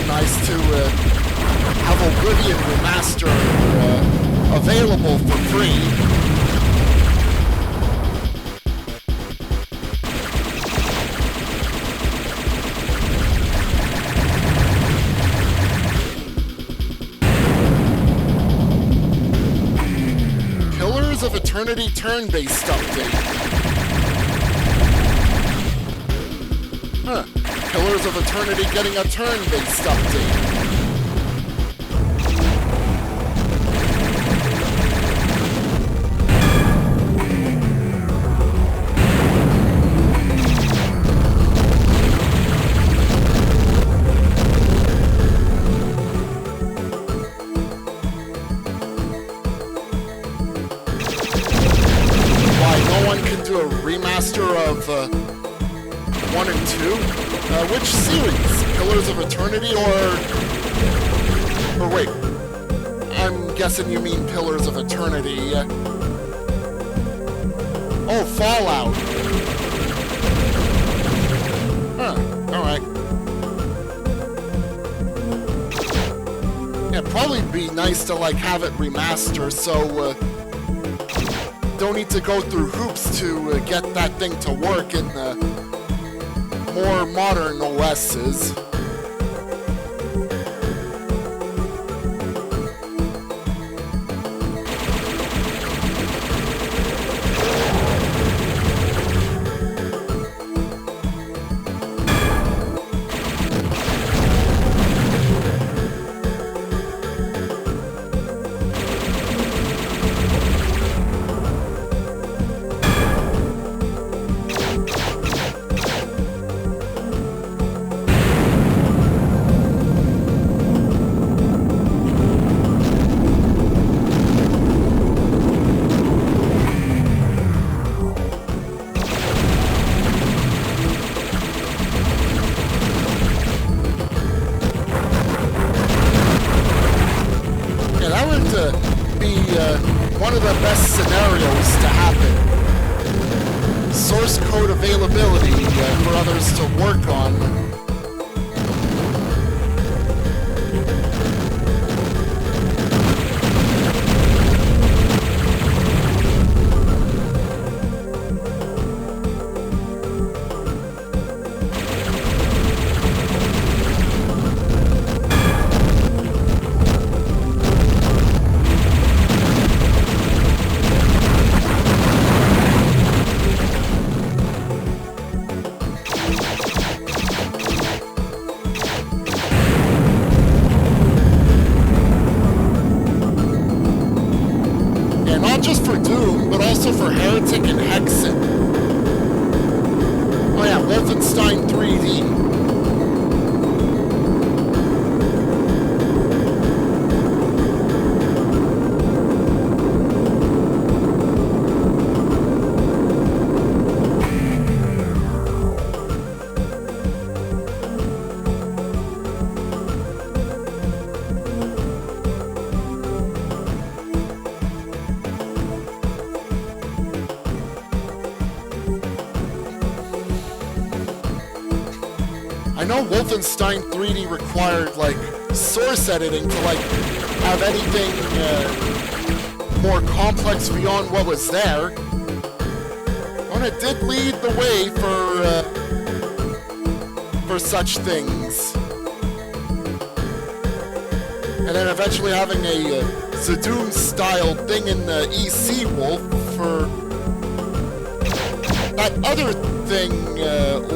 Nice to have Oblivion Remaster available for free. Pillars of Eternity turn-based update. Huh. Pillars of Eternity getting a turn-based update. do a remaster of 1 and 2? Which series? Pillars of Eternity or wait, I'm guessing you mean Pillars of Eternity. Oh, Fallout. Huh, alright. Yeah, it'd probably be nice to, like, have it remaster, so, don't need to go through hoops to get that thing to work in the more modern OSs. One of the best scenarios to happen. Source code availability for others to work on. Not just for Doom, but also for Heretic and Hexen. Oh yeah, Wolfenstein 3D. I know Wolfenstein 3D required, like, source editing to, like, have anything more complex beyond what was there. And it did lead the way for such things. And then eventually having a Zadoom-style thing in the EC Wolf for that other thing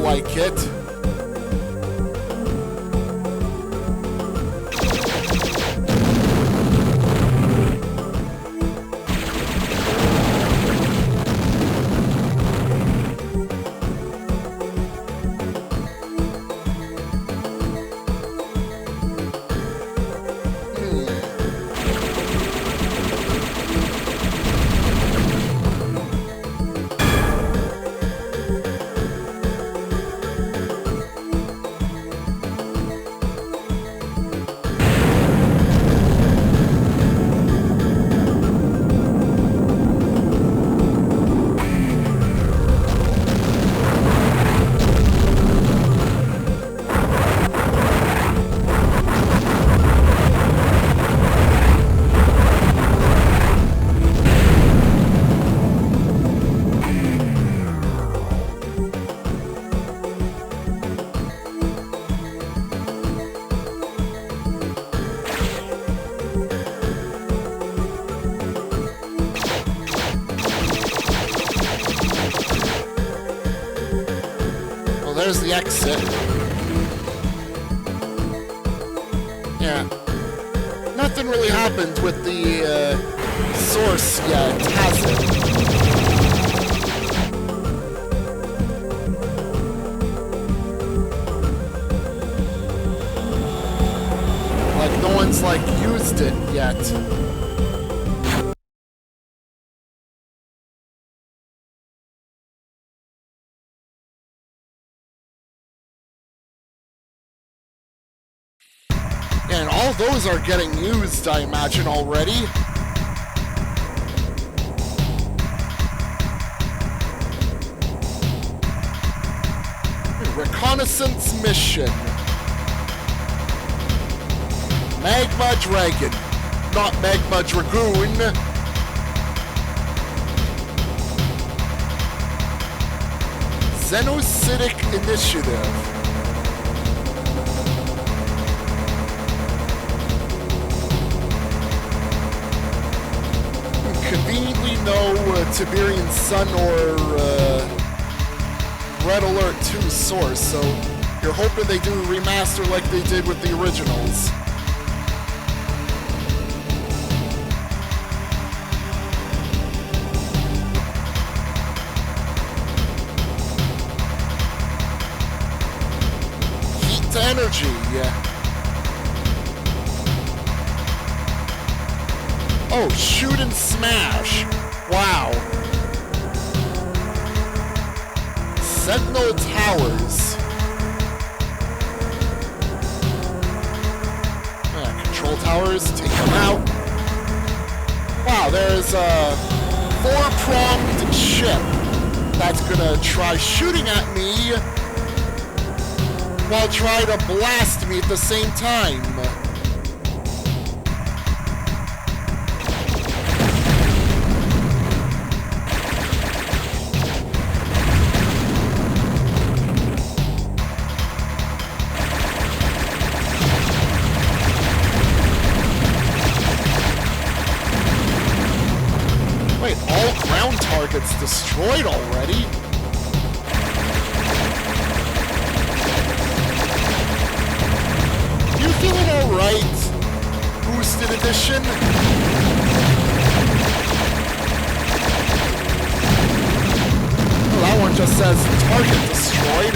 like it. There's the exit. Yeah. Nothing really happened with the source yet, has it? Like, no one's, like, used it yet. of those are getting used, I imagine, already. Reconnaissance mission. Magma Dragon, not Magma Dragoon. Xenocytic Initiative. Conveniently no Tiberian Sun or Red Alert 2 source, so you're hoping they do a remaster like they did with the originals. Heat to energy, yeah. Oh, shoot and smash. Wow. Sentinel Towers. Control towers, take them out. Wow, there's a four-pronged ship that's gonna try shooting at me while trying to blast me at the same time. Targets destroyed already. You feeling alright? Boosted edition? Well, that one just says target destroyed.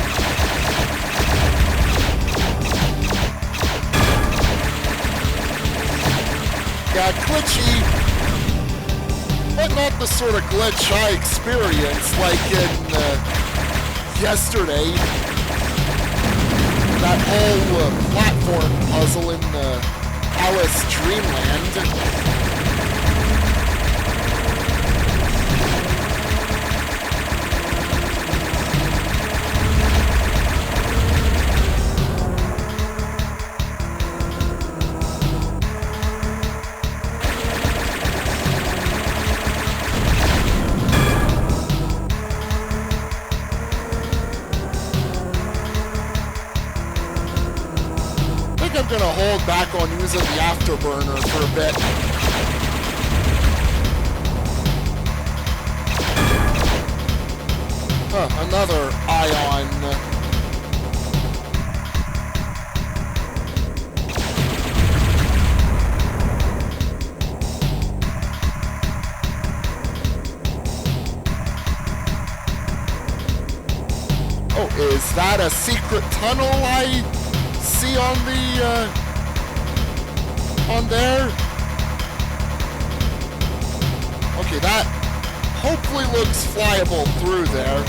Yeah, glitchy. But not the sort of glitch I experienced like in yesterday. That whole platform puzzle in Alice Dreamland. I'm gonna hold back on using the afterburner for a bit. Another ion. Oh, is that a secret tunnel I see on the on there? Okay, that hopefully looks flyable through there.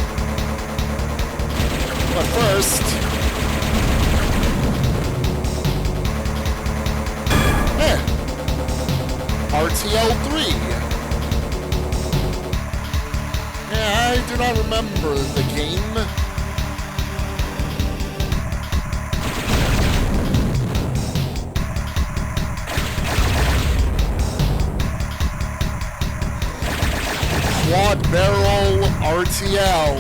But first, RTL3. Yeah, I do not remember the game. Quad barrel RTL.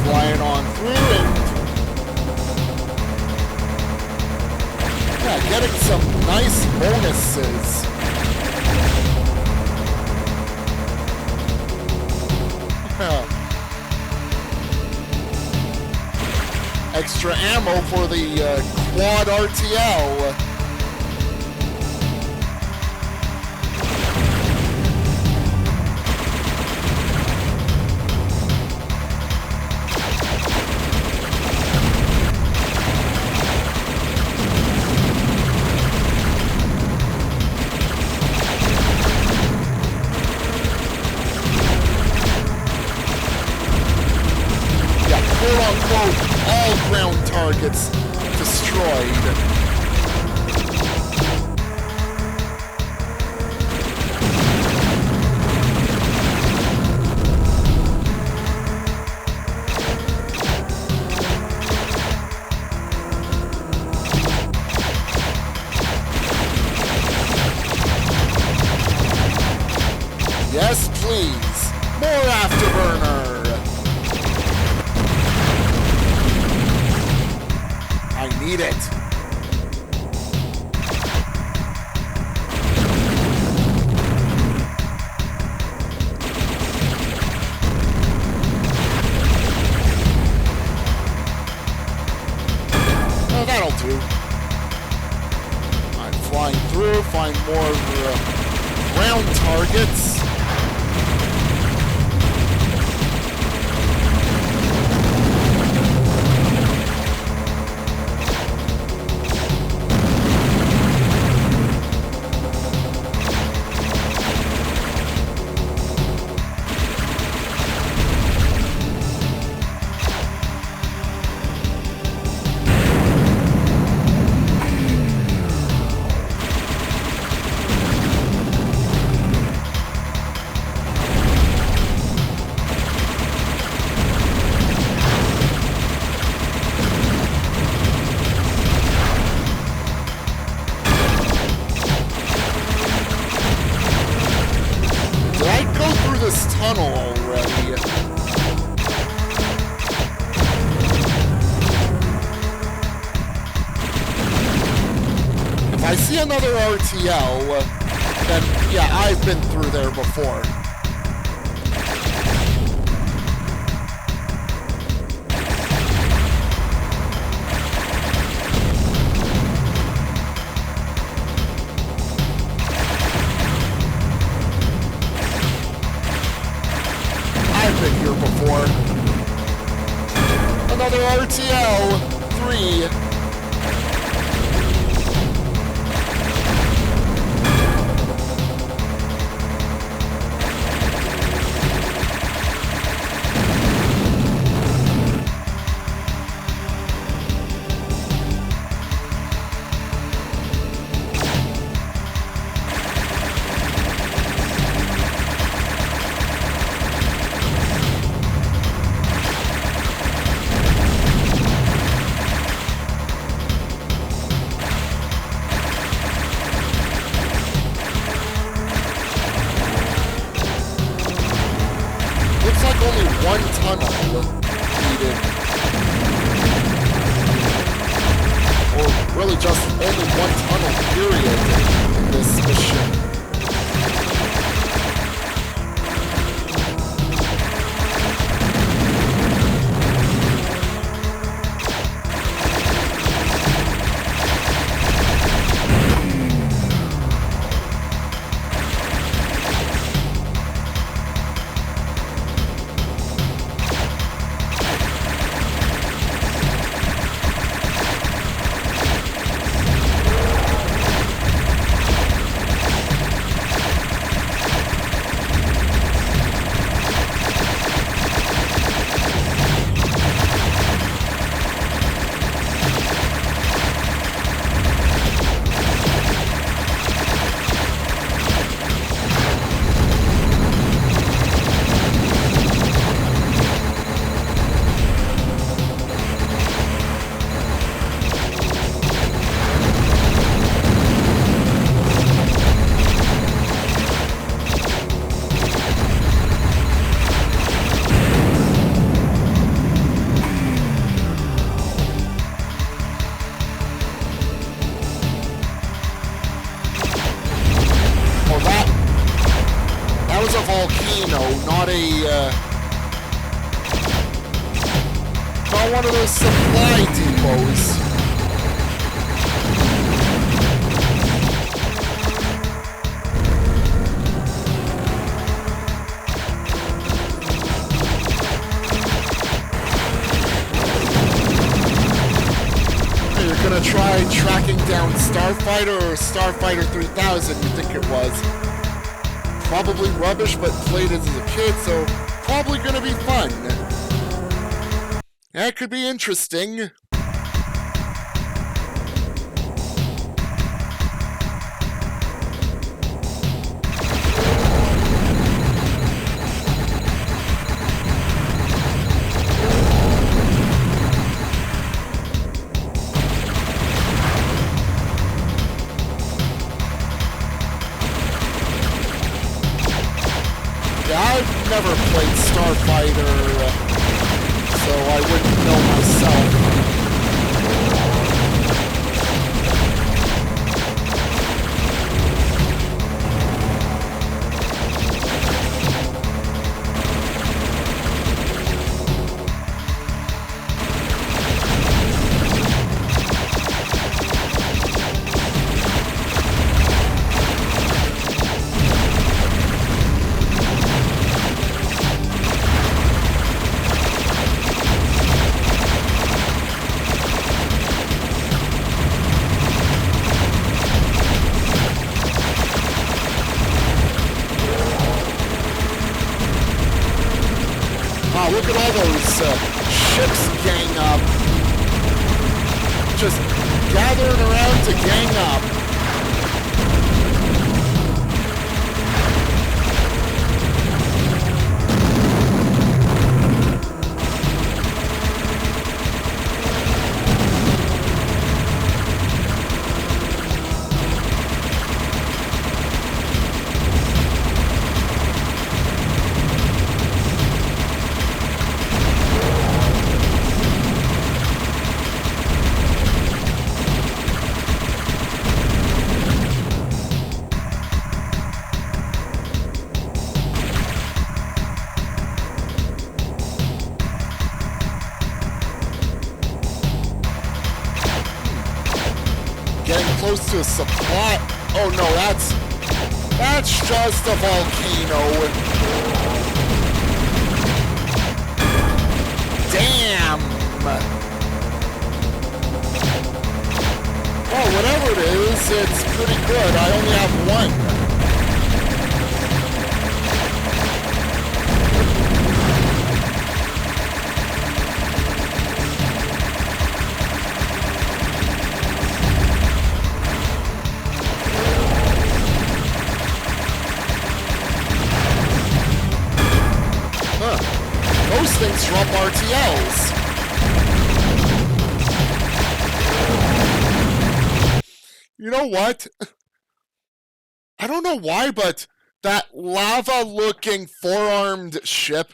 Flying on through and yeah, getting some nice bonuses. Extra ammo for the quad RTL. targets destroyed. Yes, please. More Afterburner. I need it. Oh, that'll do. I'm flying through, find more ground targets. This tunnel already. If I see another RTL, then yeah, I've been through there before. Been here before. Another RTL 3. Looks like only one tunnel needed. Or really just only one tunnel period in this mission. That was a volcano, not one of those supply depots. You're gonna try tracking down Starfighter or Starfighter 3000, you think it was. Probably rubbish, but played it as a kid, so probably gonna be fun. That could be interesting. Yeah, I've never played Starfighter, so I wouldn't know myself. Wow, look at all those ships gang up. Just gathering around to gang up. Getting close to a supply. Oh no, that's just a volcano. Damn. Well, whatever it is, it's pretty good. I only have one. Those things drop RTLs. You know what? I don't know why, but that lava-looking four-armed ship,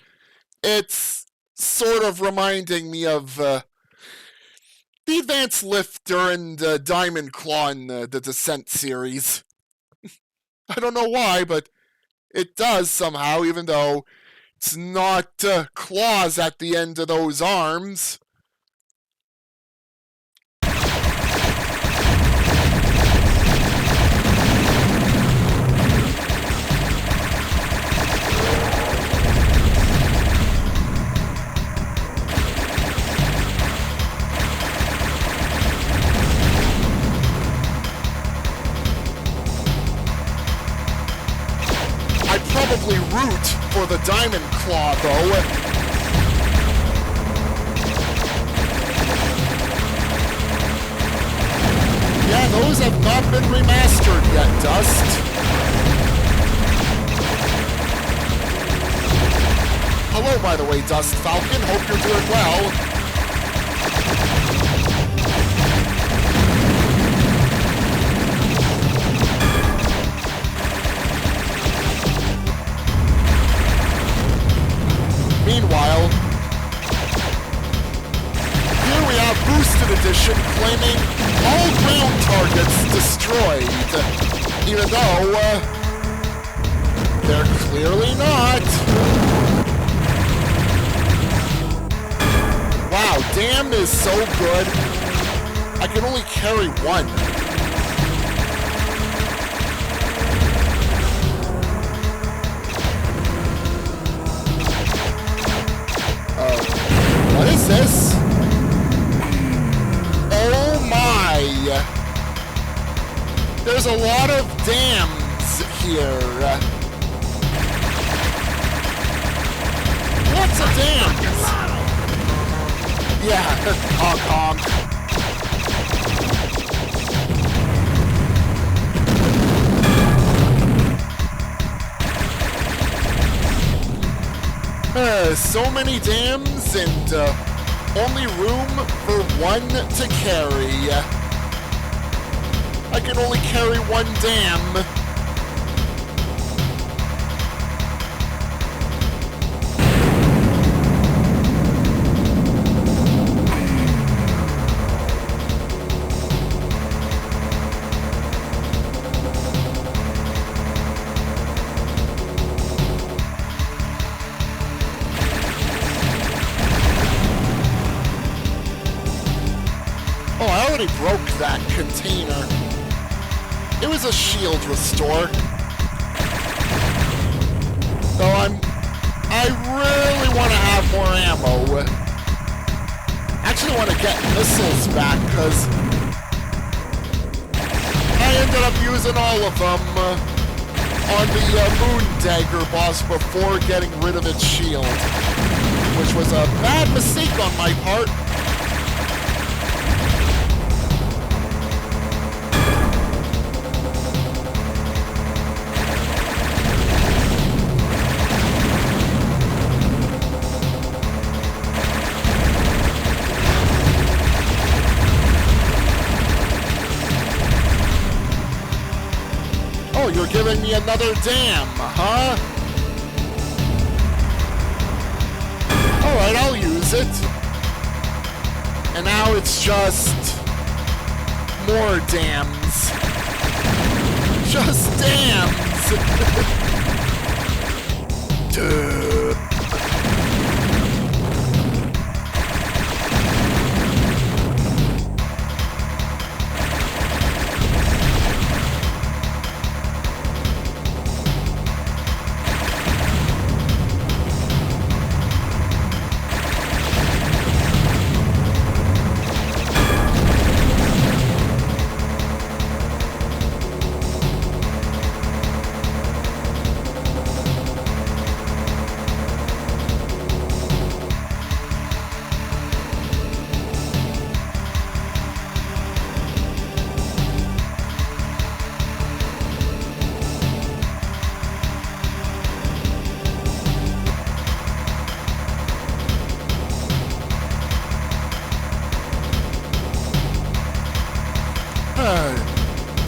it's sort of reminding me of the Advanced Lifter and Diamond Claw in the Descent series. I don't know why, but it does somehow, even though it's not claws at the end of those arms. I'd probably root for the Diamond Claw, though. Yeah, those have not been remastered yet, Dust. Hello, by the way, Dust Falcon. Hope you're doing well. Meanwhile, here we have Boosted Edition claiming all ground targets destroyed, even though they're clearly not. Wow, Dam is so good. I can only carry one. What is this? Oh my! There's a lot of dams here. Lots of dams! Yeah, honk honk. So many dams and only room for one to carry. I can only carry one dam. already broke that container. It was a shield restore. Though I really want to have more ammo. I actually want to get missiles back, because I ended up using all of them on the Moondagger boss before getting rid of its shield, which was a bad mistake on my part. Oh, you're giving me another dam, huh? Alright, I'll use it. And now it's just more dams. Just dams! Duh.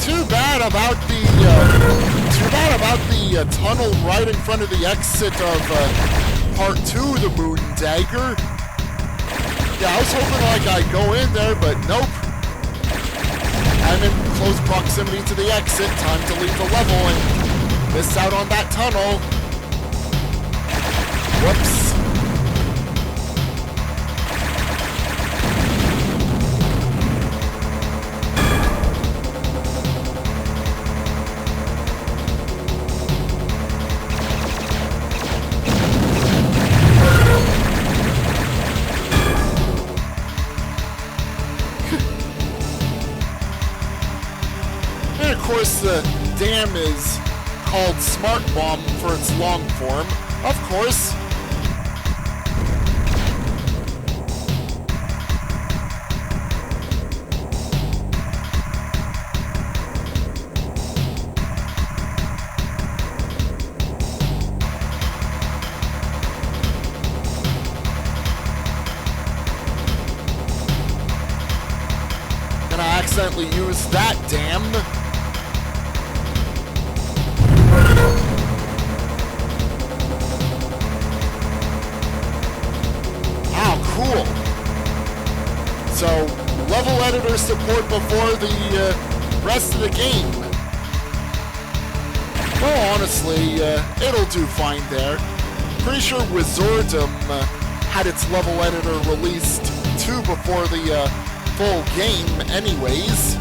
Too bad about the tunnel right in front of the exit of Part 2, the Moondagger. Yeah, I was hoping like I'd go in there, but nope. I'm in close proximity to the exit. Time to leave the level and miss out on that tunnel. Whoops. And of course, the dam is called Smart Bomb for its long form. Of course. And I accidentally used that dam. Cool. So, level editor support before the rest of the game. Well, honestly, it'll do fine there. Pretty sure Wizardom had its level editor released too before the full game anyways.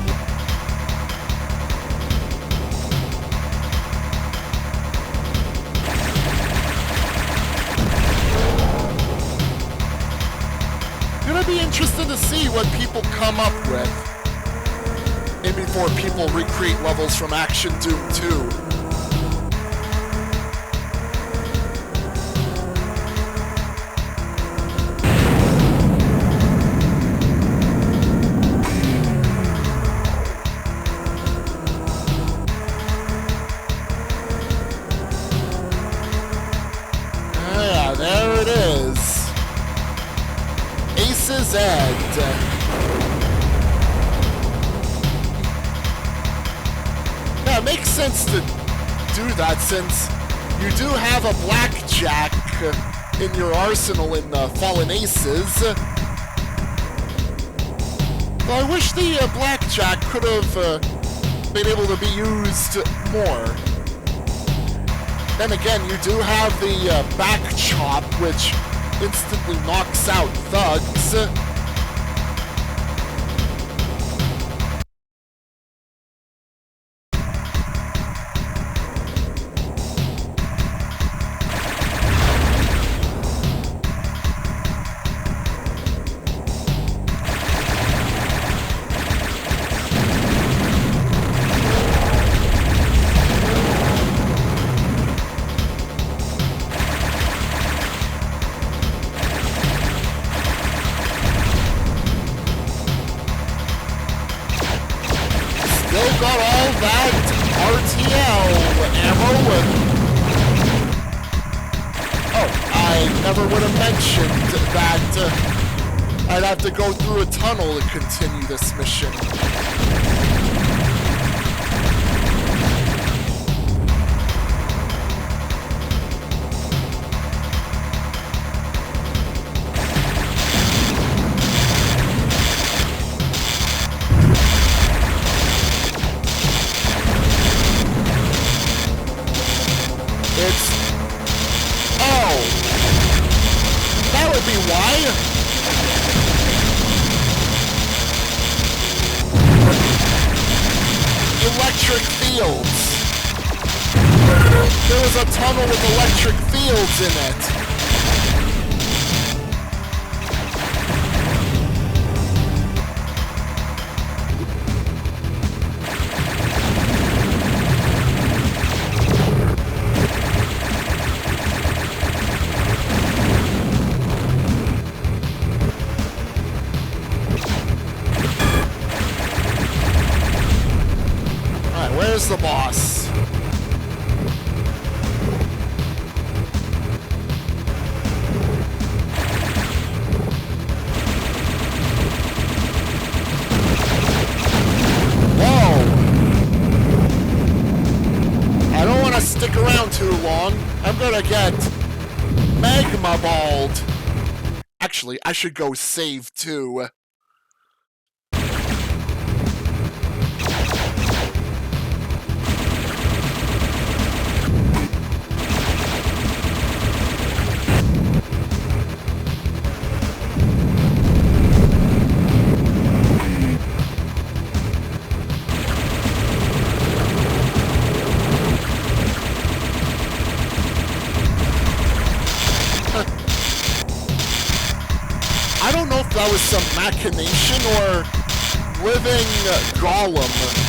Gonna be interested to see what people come up with. Maybe before people recreate levels from Action Doom 2. Yeah, there it is. Ace's End. Yeah, it makes sense to do that since you do have a blackjack in your arsenal in Fallen Aces. Well, I wish the blackjack could have been able to be used more. Then again, you do have the back chop, which instantly knocks out thugs. Oh, I never would have mentioned that I'd have to go through a tunnel to continue this mission. That would be why. Electric fields. There was a tunnel with electric fields in it. Where's the boss? Whoa! I don't want to stick around too long. I'm gonna get magma balled. Actually, I should go save too. I don't know if that was some machination or living golem.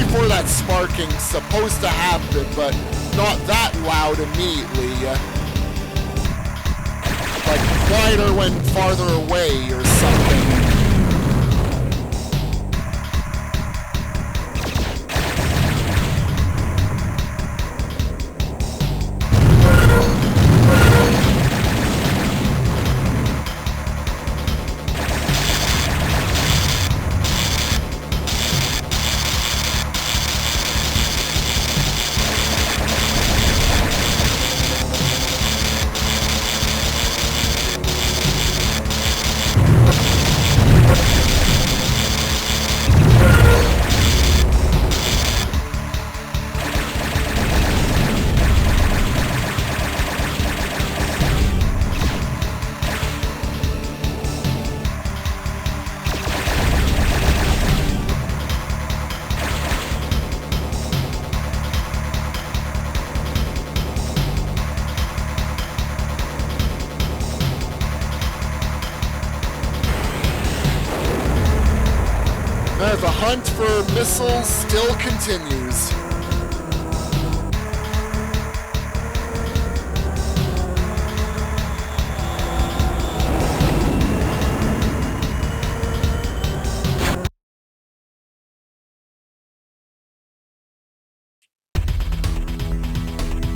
Before that sparking's supposed to happen, but not that loud immediately. Like quieter when farther away or something. The hunt for missiles still continues.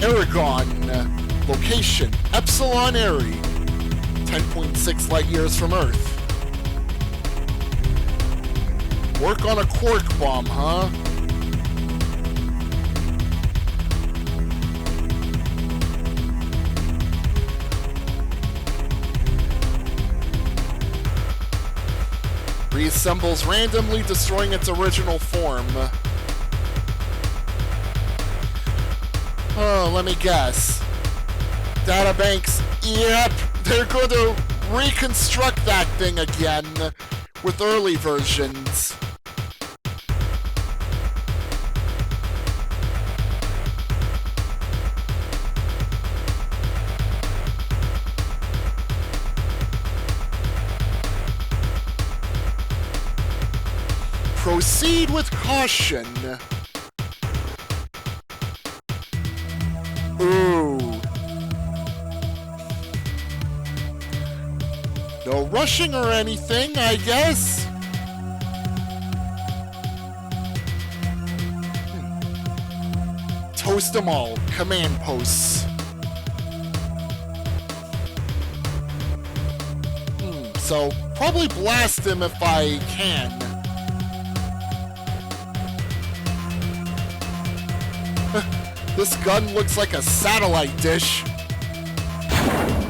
Aragon. Location, Epsilon Ari. 10.6 light years from Earth. Work on a quark bomb, huh? Reassembles randomly, destroying its original form. Oh, let me guess. Databanks, yep, they're going to reconstruct that thing again with early versions. Proceed with caution. Ooh. No rushing or anything, I guess. Toast them all. Command posts. So, probably blast him if I can. This gun looks like a satellite dish.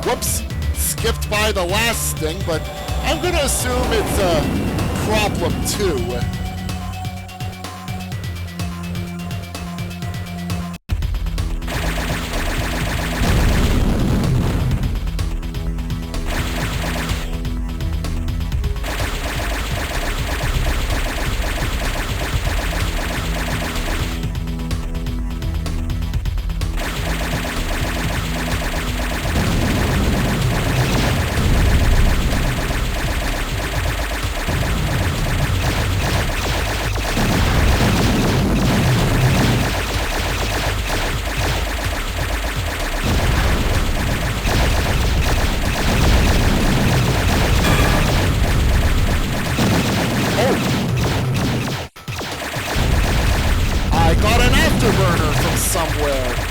Whoops. Skipped by the last thing, but I'm gonna assume it's a problem too. Afterburner from somewhere.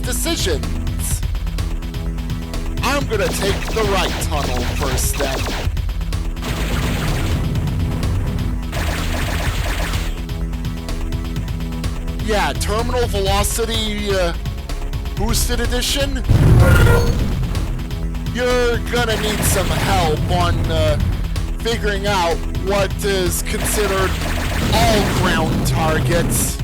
Decisions. I'm gonna take the right tunnel first then. Yeah, terminal velocity boosted edition. You're gonna need some help on figuring out what is considered all ground targets.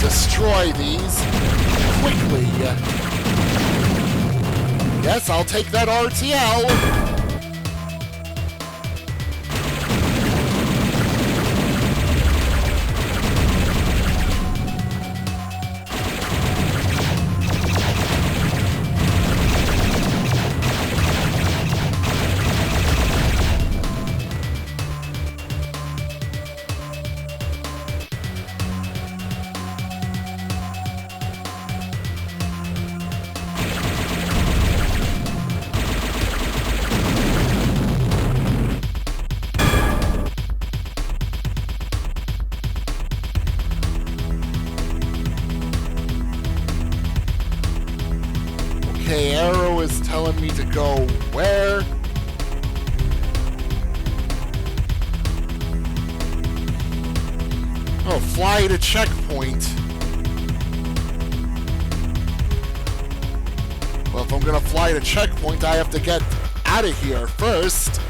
Destroy these quickly. Yes, I'll take that RTL. Okay, arrow is telling me to go where? Oh, fly to checkpoint. Well, if I'm gonna fly to checkpoint, I have to get out of here first.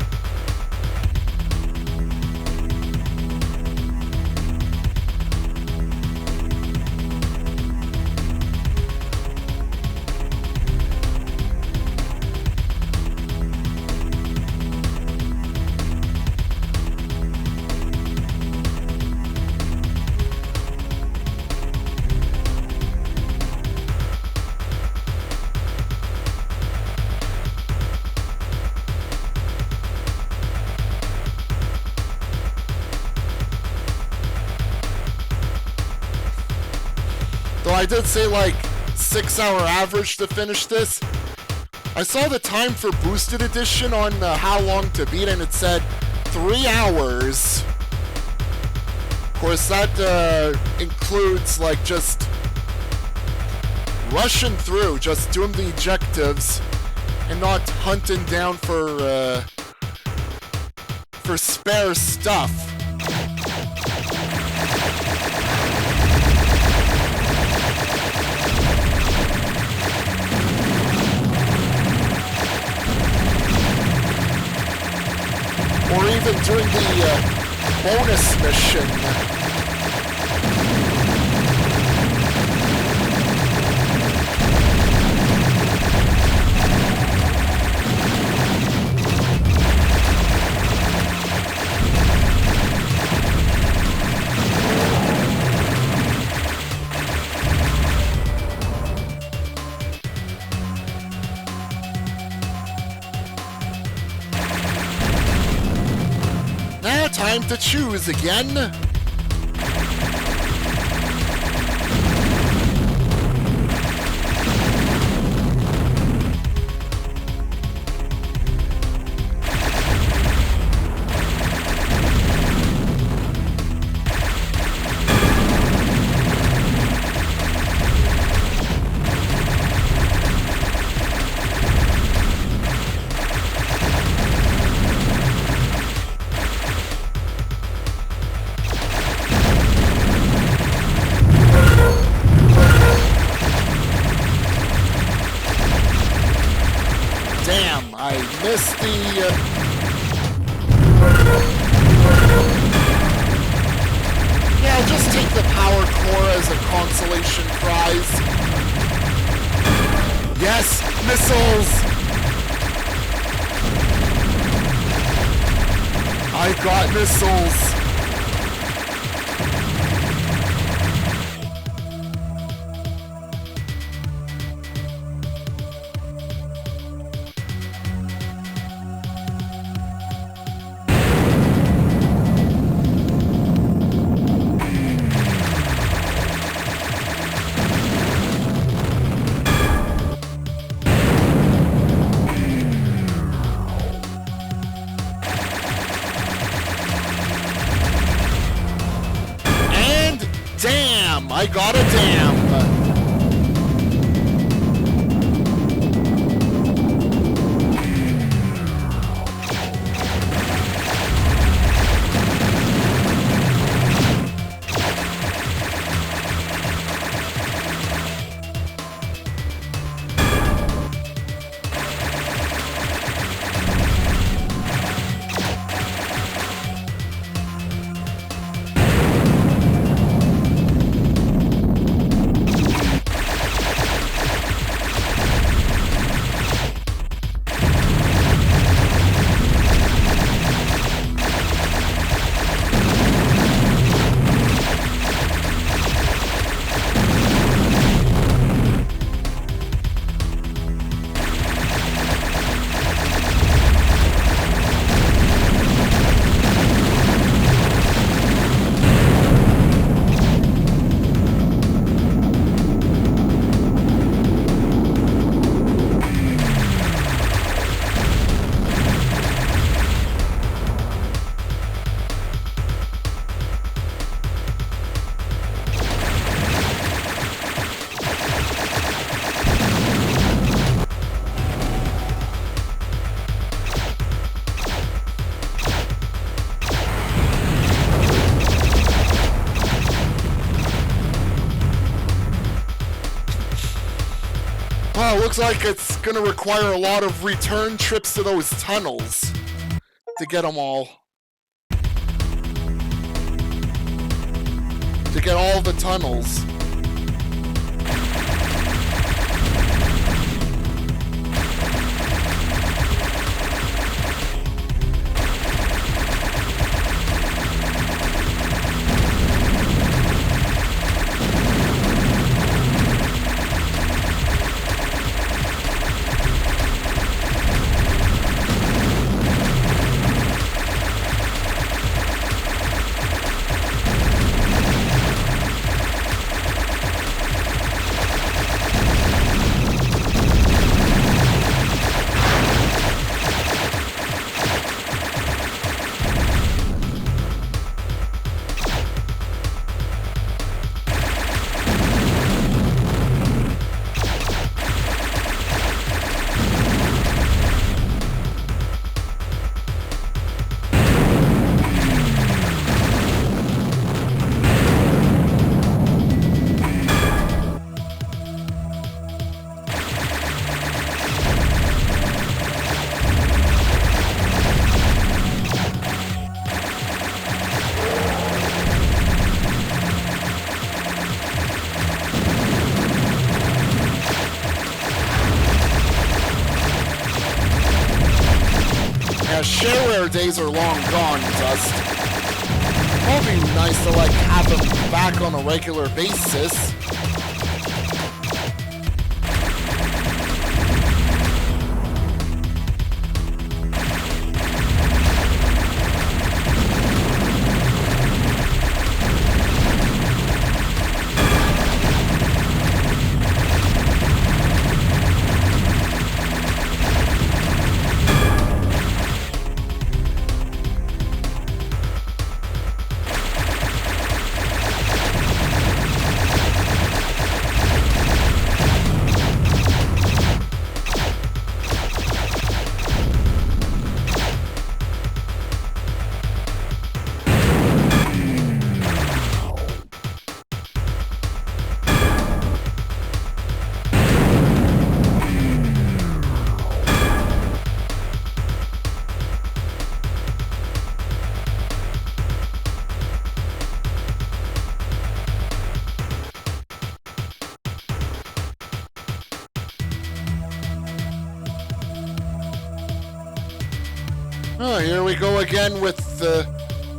Though I did say like 6-hour average to finish this. I saw the time for Boosted Edition on How Long to Beat, and it said 3 hours. Of course, that includes like just rushing through, just doing the objectives, and not hunting down for spare stuff. Or even doing the bonus mission. Now time to choose again. Damn, I missed the... Yeah, I'll just take the Power Core as a consolation prize. Yes, missiles! I got missiles! Damn! I got a damn! Oh, looks like it's gonna require a lot of return trips to those tunnels to get them all. To get all the tunnels. Shareware days are long gone, Dust. It'll be nice to, like, have them back on a regular basis. Oh, here we go again with the...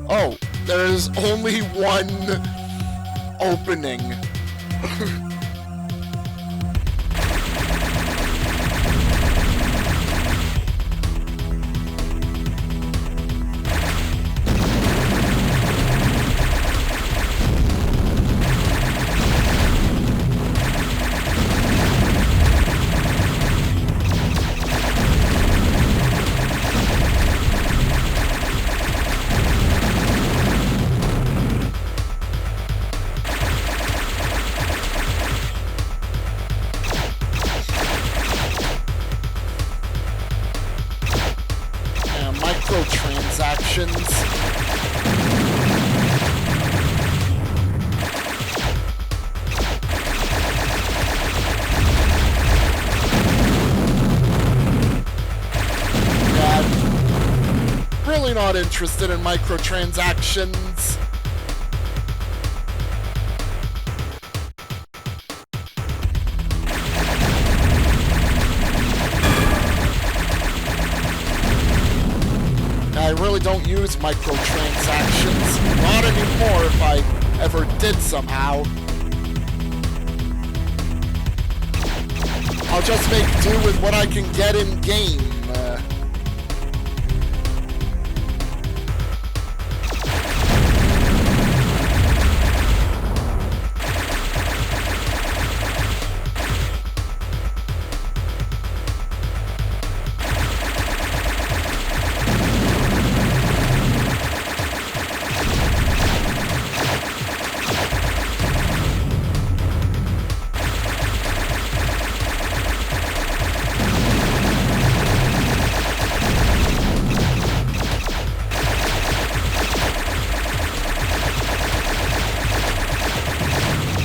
Oh, there's only one opening. Microtransactions. Yeah, really not interested in microtransactions. I really don't use microtransactions. Not anymore if I ever did somehow. I'll just make do with what I can get in game.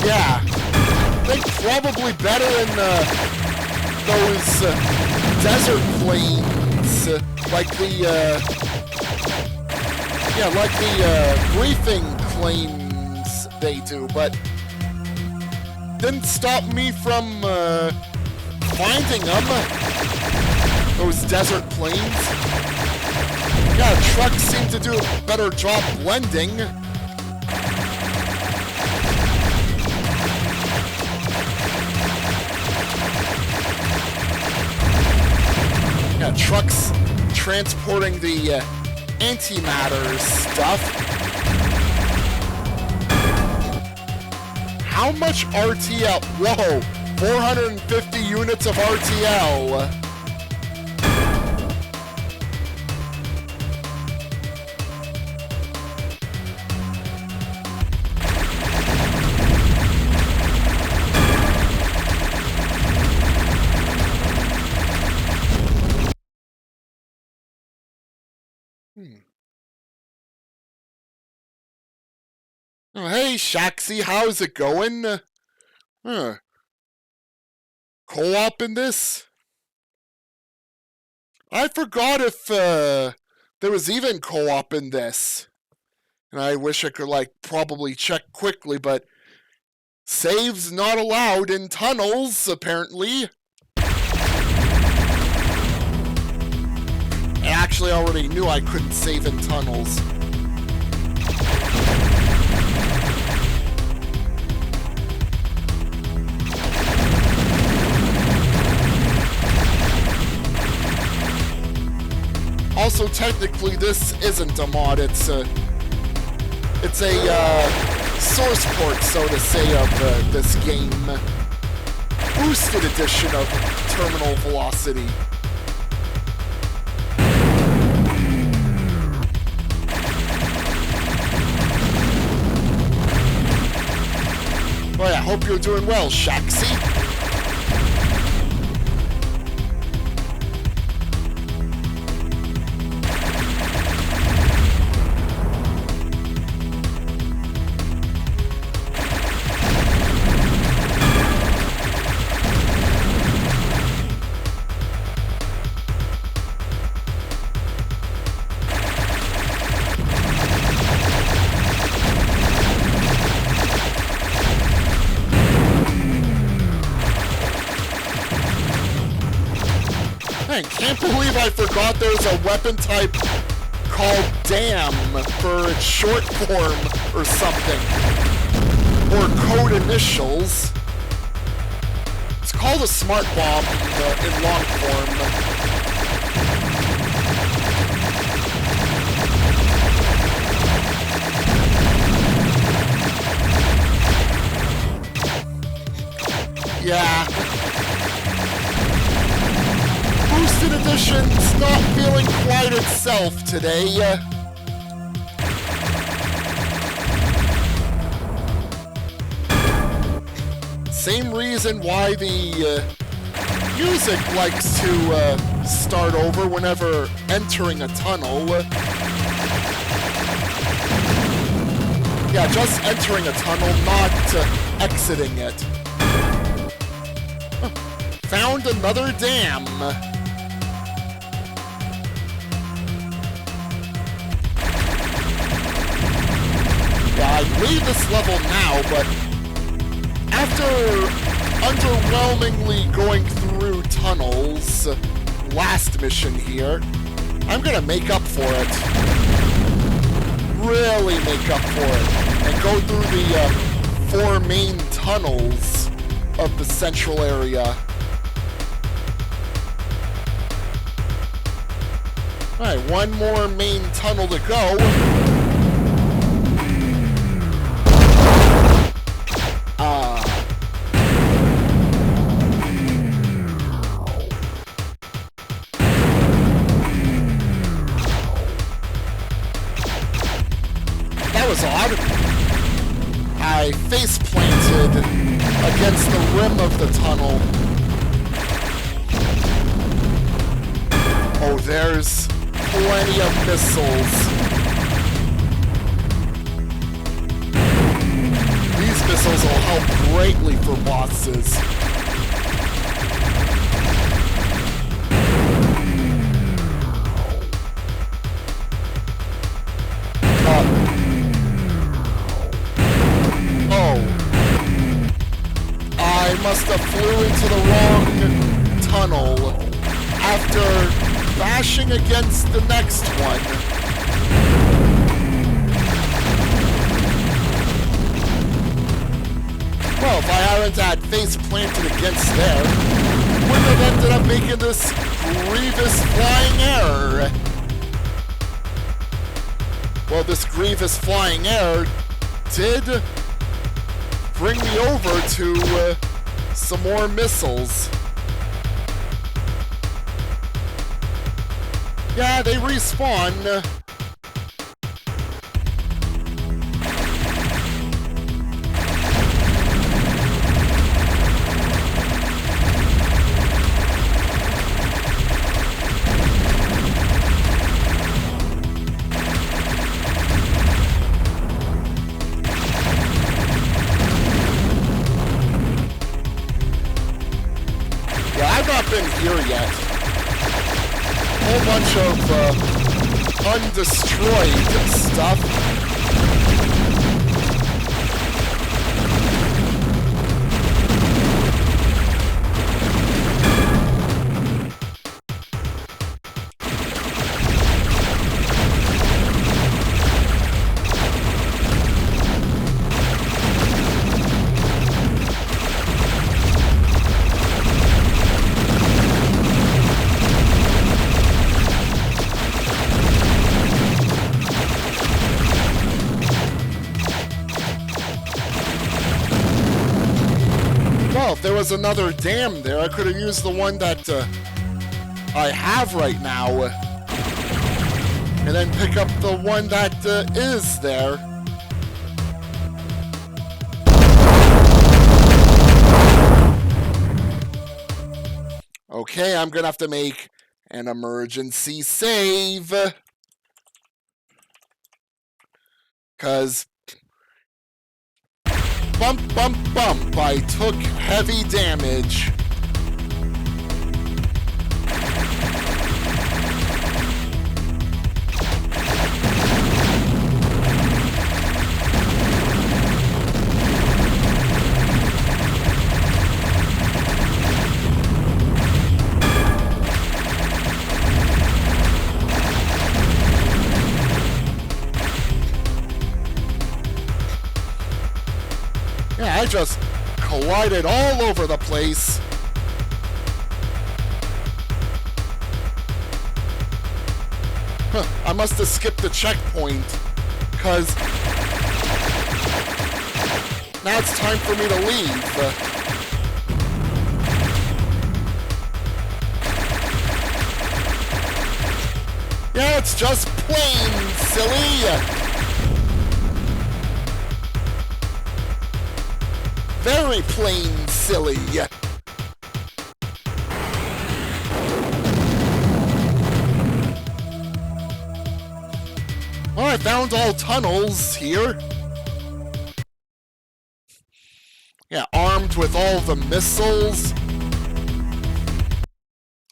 Yeah, I think probably better in the those desert plains, like the briefing claims they do, but didn't stop me from finding them. Those desert plains. Yeah, trucks seem to do a better job blending. Yeah, trucks transporting the antimatter stuff. How much RTL? Whoa, 450 units of RTL. Oh, hey, Shaxi, how's it going? Co-op in this? I forgot if there was even co-op in this. And I wish I could, probably check quickly, but saves not allowed in tunnels, apparently. I actually already knew I couldn't save in tunnels. Also, technically, this isn't a mod. It's a source port, so to say, of this game. Boosted edition of Terminal Velocity. Well, I hope you're doing well, Shaxi. I can't believe I forgot there's a weapon type called DAM for its short form or something. Or code initials. It's called a smart bomb in long form. Yeah. Boosted Edition's not feeling quite itself today. Same reason why the music likes to start over whenever entering a tunnel. Yeah, just entering a tunnel, not exiting it. Found another dam. Yeah, I leave this level now, but after underwhelmingly going through tunnels, last mission here, I'm gonna make up for it. Really make up for it. And go through the 4 main tunnels of the central area. Alright, one more main tunnel to go. That was odd. I face planted against the rim of the tunnel. Oh, there's plenty of missiles. These missiles will help greatly for bosses. crashing against the next one. Well, if I hadn't had face planted against there, wouldn't have ended up making this grievous flying error. Well, this grievous flying error did bring me over to some more missiles. Yeah, they respawn. I've not been here yet. Whole bunch of undestroyed stuff. Well, if there was another dam there, I could have used the one that I have right now. And then pick up the one that is there. Okay, I'm gonna have to make an emergency save. 'Cause bump, bump, bump, I took heavy damage. Yeah, I just collided all over the place. Huh, I must have skipped the checkpoint, 'cause now it's time for me to leave. Yeah, it's just plain silly. Very plain silly. Well, I found all tunnels here. Yeah, armed with all the missiles.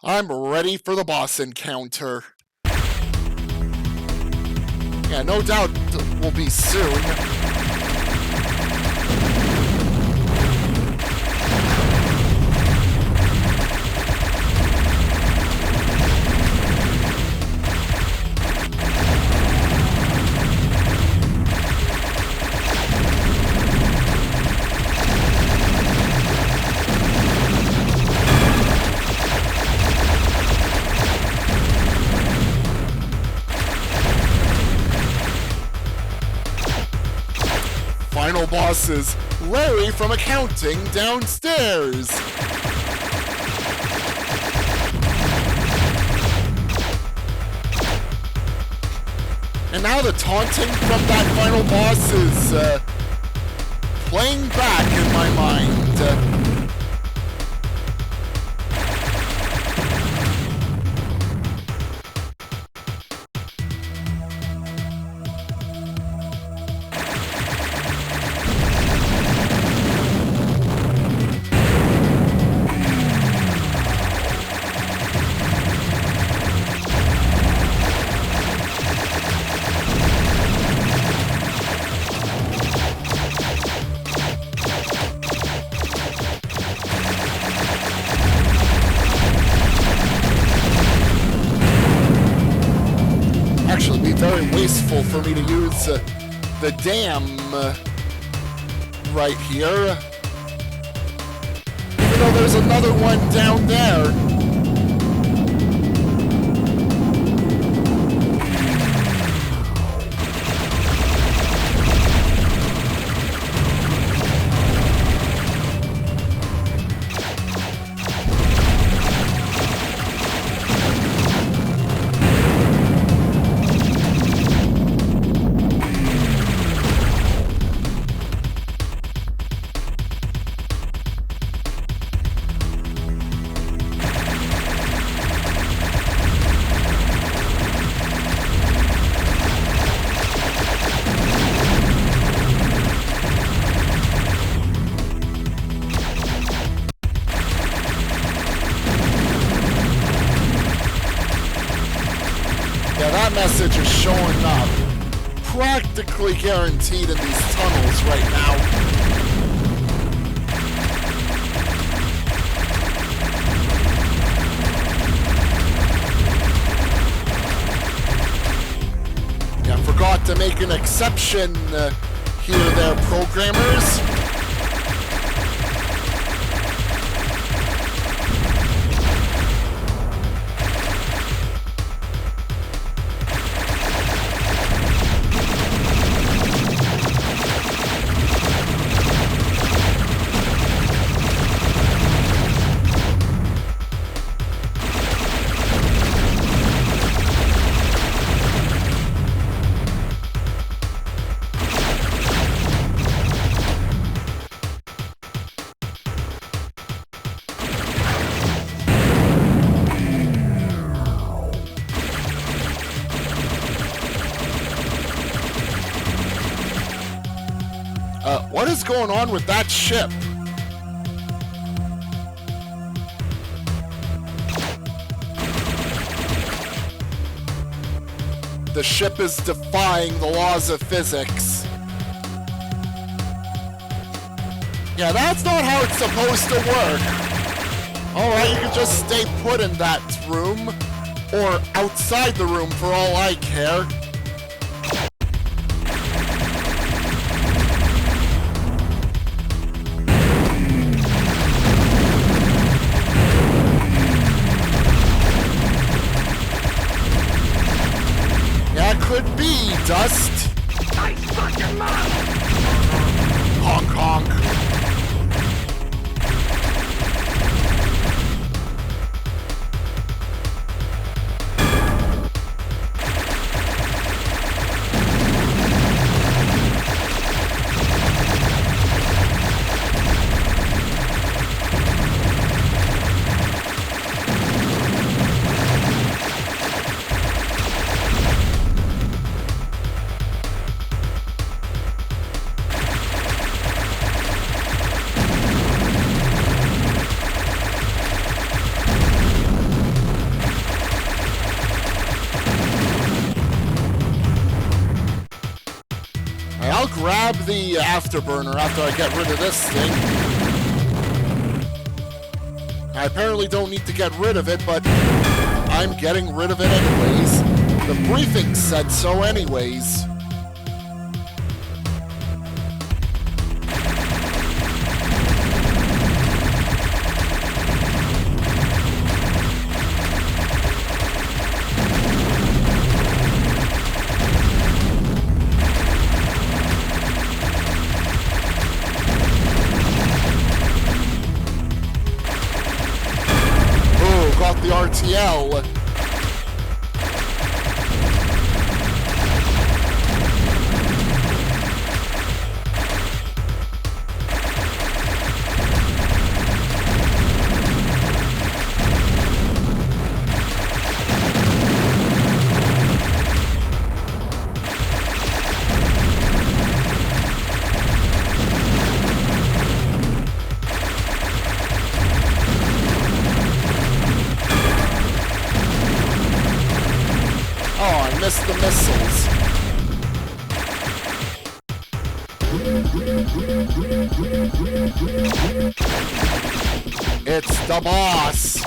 I'm ready for the boss encounter. Yeah, no doubt we'll be soon. Final boss is Larry from accounting downstairs. And now the taunting from that final boss is playing back in my mind. very wasteful for me to use the dam right here. Even though there's another one down there. Yeah, that message is showing up. Practically guaranteed in these tunnels right now. Yeah, forgot to make an exception here there, programmers. What is going on with that ship? The ship is defying the laws of physics. Yeah, that's not how it's supposed to work. Alright, you can just stay put in that room, or outside the room for all I care. Could be, Dust.
Nice fucking model!
Honk honk. I'll grab the afterburner after I get rid of this thing. I apparently don't need to get rid of it, but I'm getting rid of it anyways. The briefing said so anyways. Got the RTL. Missed the missiles. It's the boss.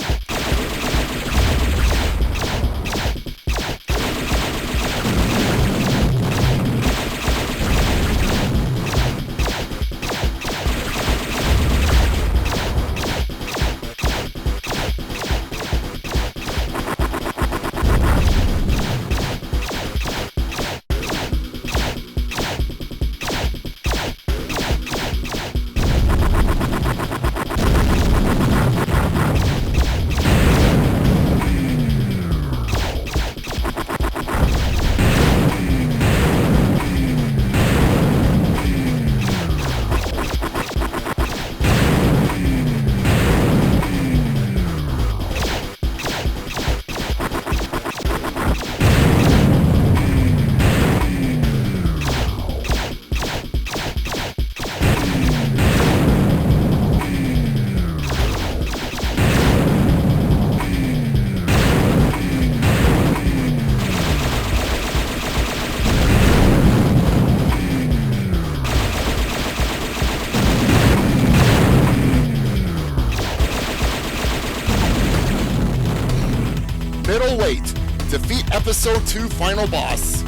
middleweight. Defeat Episode 2 final boss.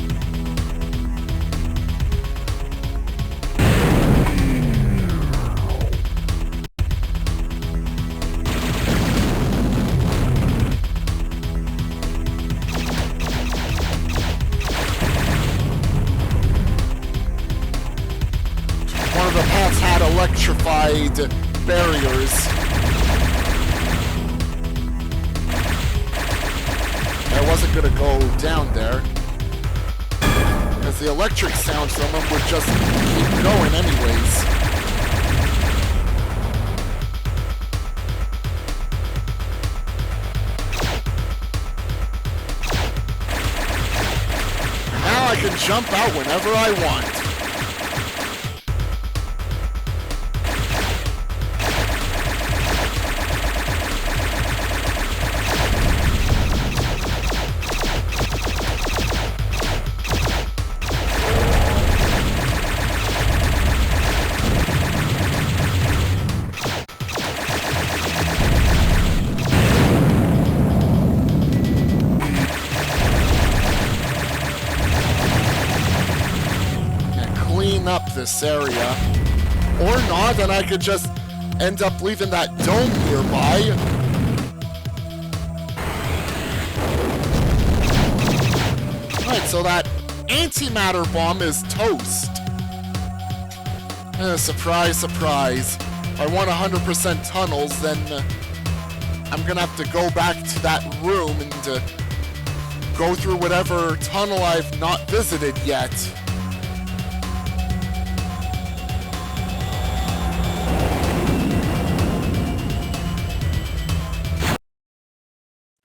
One of the paths had electrified barriers. I wasn't gonna go down there, because the electric sound from them would just keep going anyways. Now I can jump out whenever I want. Up this area, or not, and I could just end up leaving that dome nearby. Right, so that antimatter bomb is toast. Surprise, surprise. If I want 100% tunnels, then I'm gonna have to go back to that room and go through whatever tunnel I've not visited yet.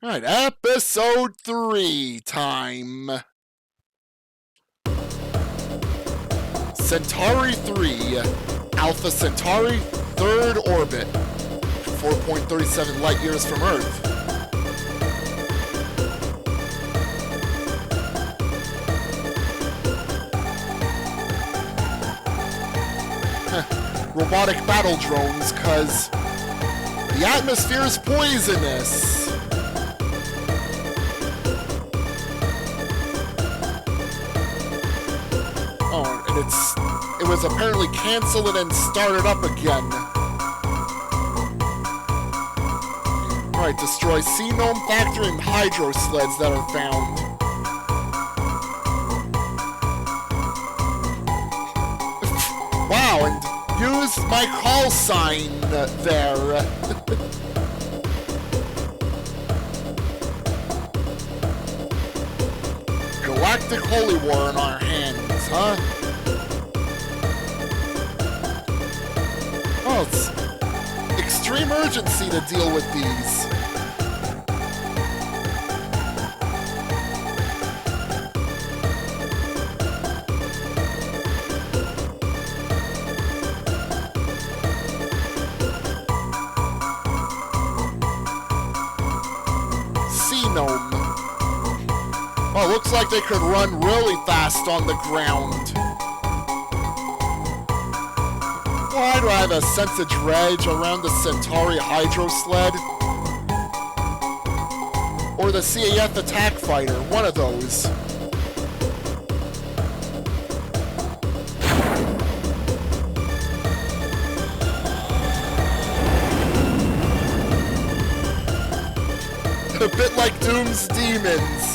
Alright, Episode 3 time. Centauri 3, Alpha Centauri, third orbit, 4.37 light years from Earth. Robotic battle drones, cause the atmosphere is poisonous. It was apparently canceled and then started up again. Alright, destroy Xenome Factory and Hydro Sleds that are found. Wow, and use my call sign there. Galactic Holy War in our hands, huh? Oh, it's extreme urgency to deal with these. Xenome. Oh, looks like they could run really fast on the ground. Why do I have a sense of dread around the Centauri Hydro Sled? Or the CAF Attack Fighter, one of those. A bit like Doom's Demons.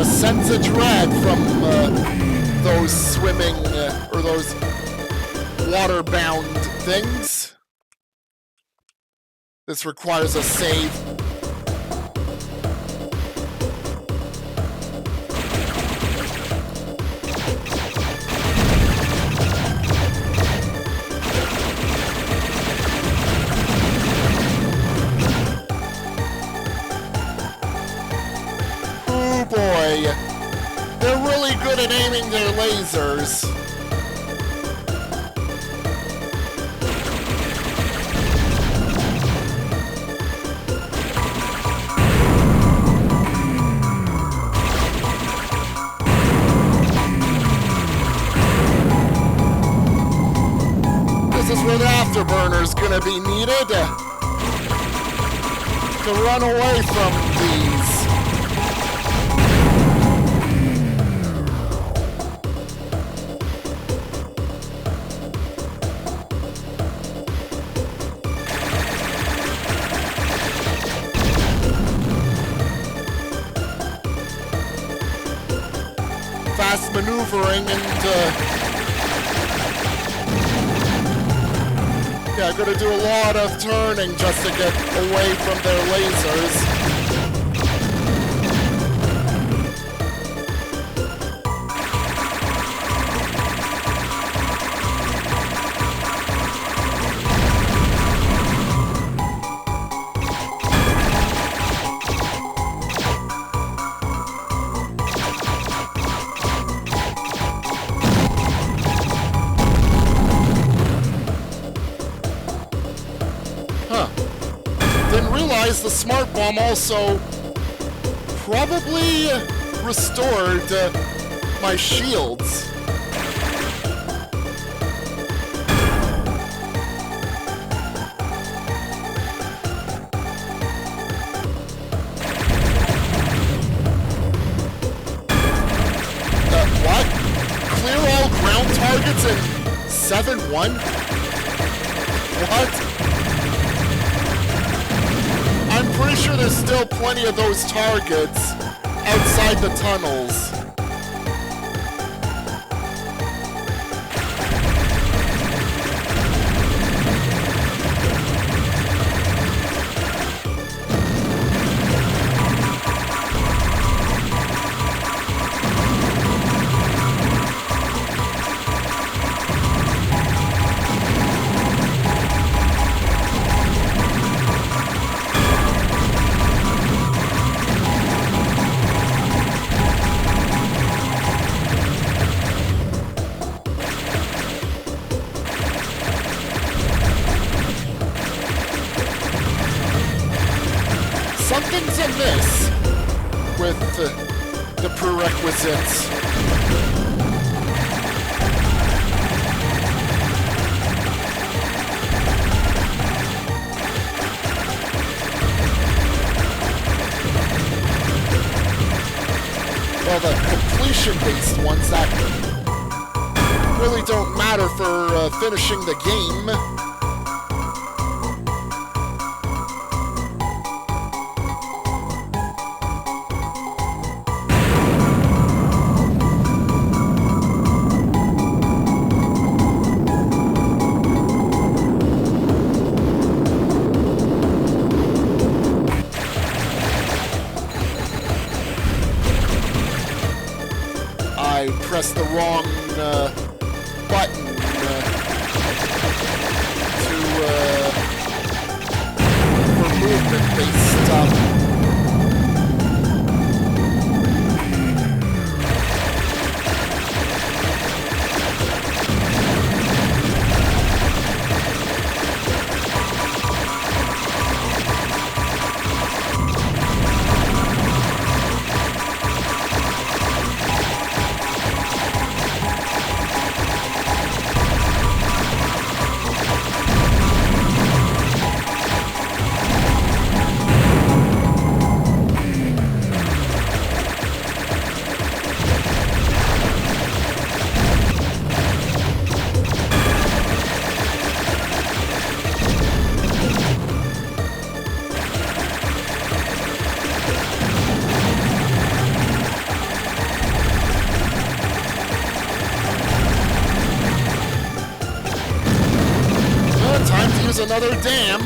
Sense of dread from those swimming or those water-bound things. This requires a save. Boy, they're really good at aiming their lasers. This is where the afterburner's gonna be needed to run away from these. Fast maneuvering and yeah, I'm gonna do a lot of turning just to get away from their lasers. Didn't realize the smart bomb also probably restored my shields. What? Clear all ground targets in 7-1? What? I'm pretty sure there's still plenty of those targets outside the tunnels. Something's amiss with the prerequisites. Well, the completion-based ones that really don't matter for finishing the game. I pressed the wrong button for movement-based stuff. Time to use another dam.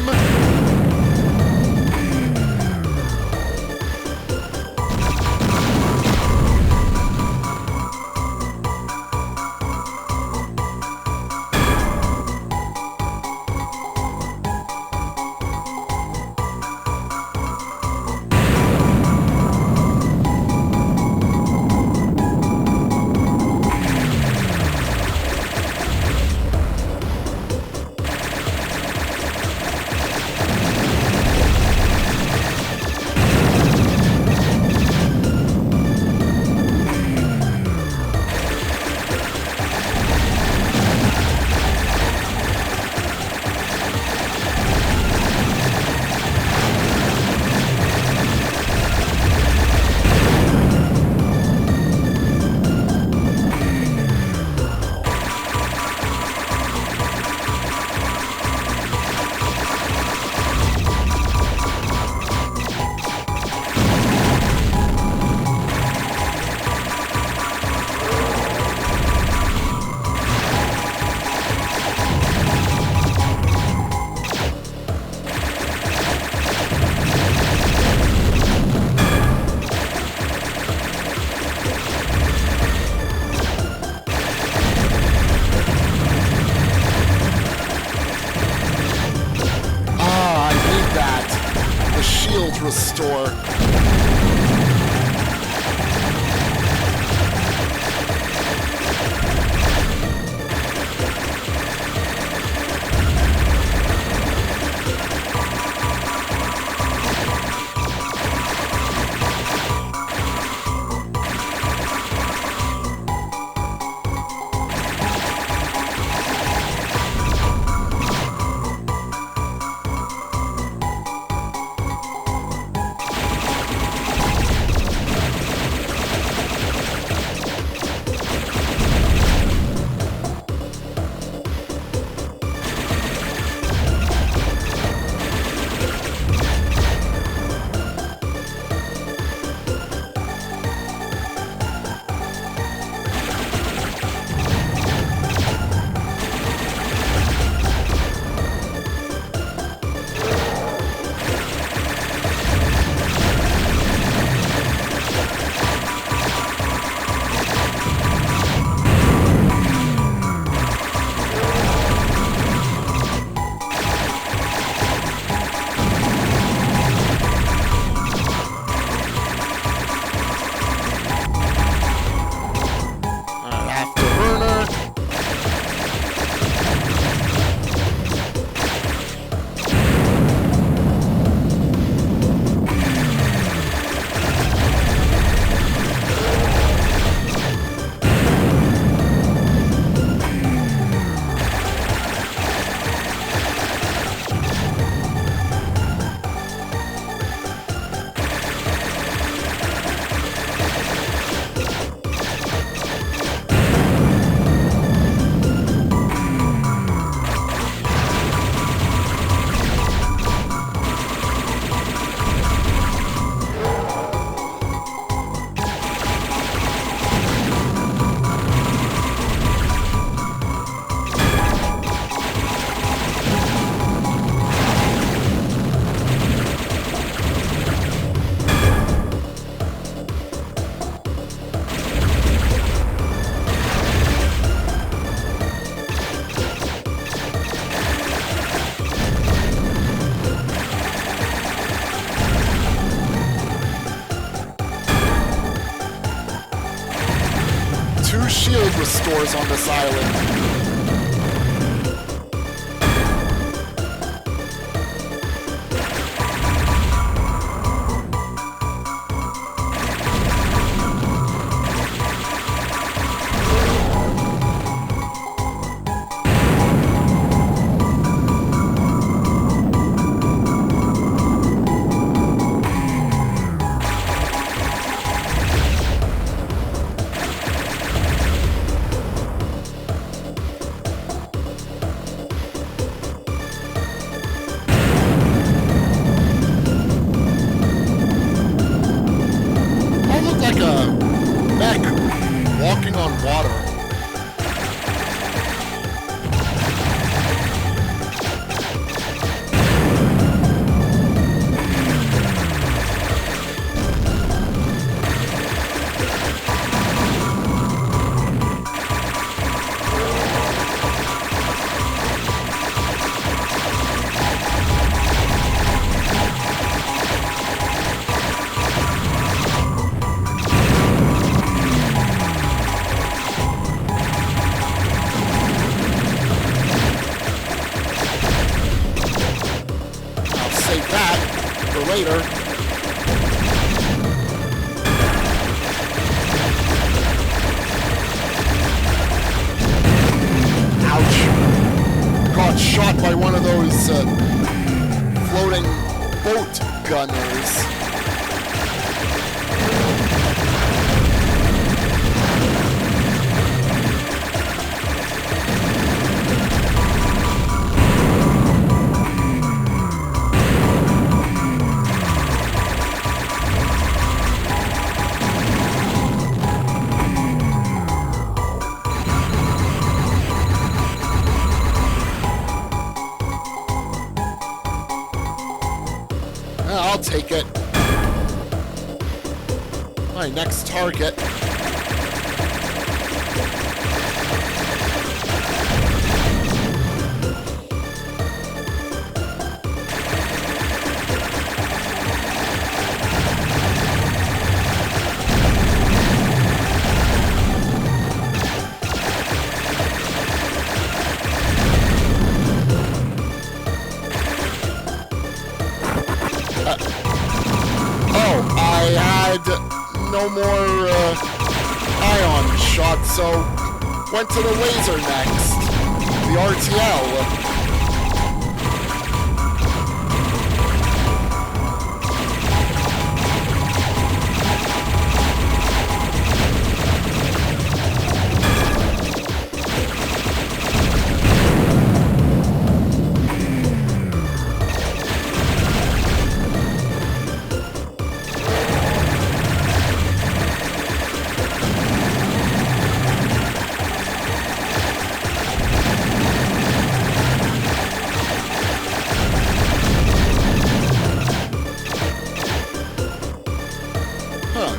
restore. Shield restores on this island. Walking on water. Later. Ouch. Got shot by one of those floating boat gunners. I'll take it. My next target. no more ion shots, so went to the laser next. The RTL.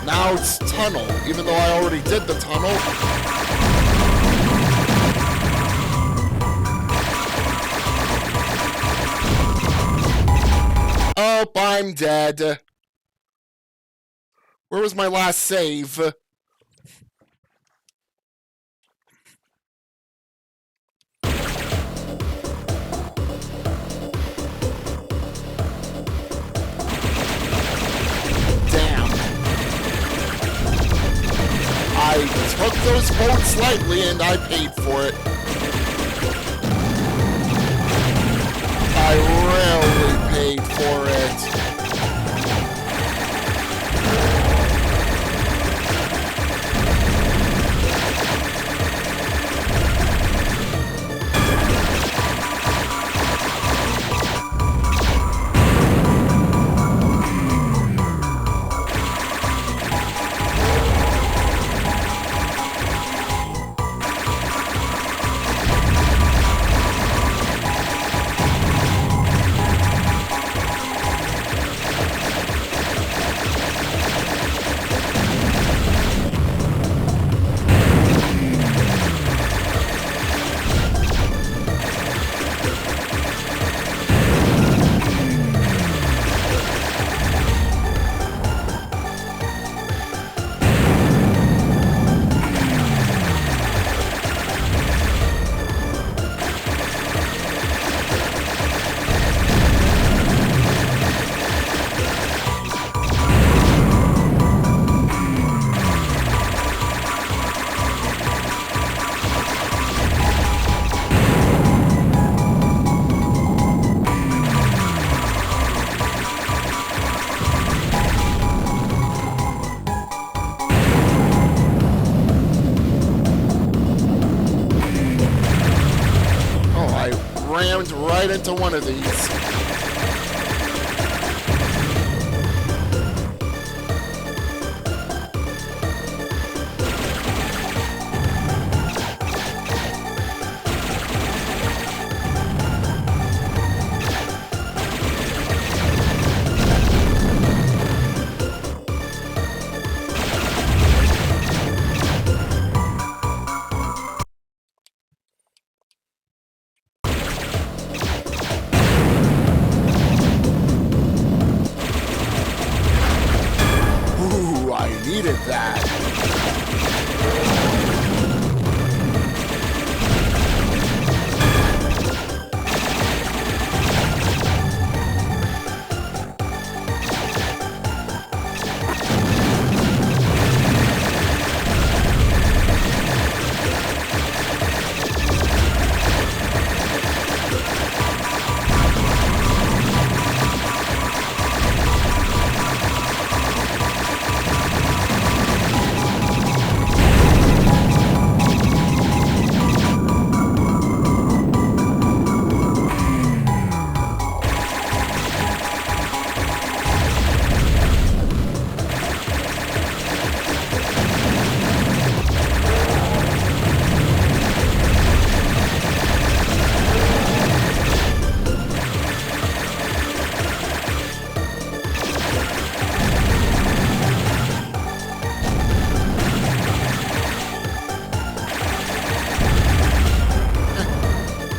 Now it's tunnel, even though I already did the tunnel. Oh, I'm dead. Where was my last save? I took those votes lightly and I paid for it. I really paid for it. Rammed right into one of these. Needed that.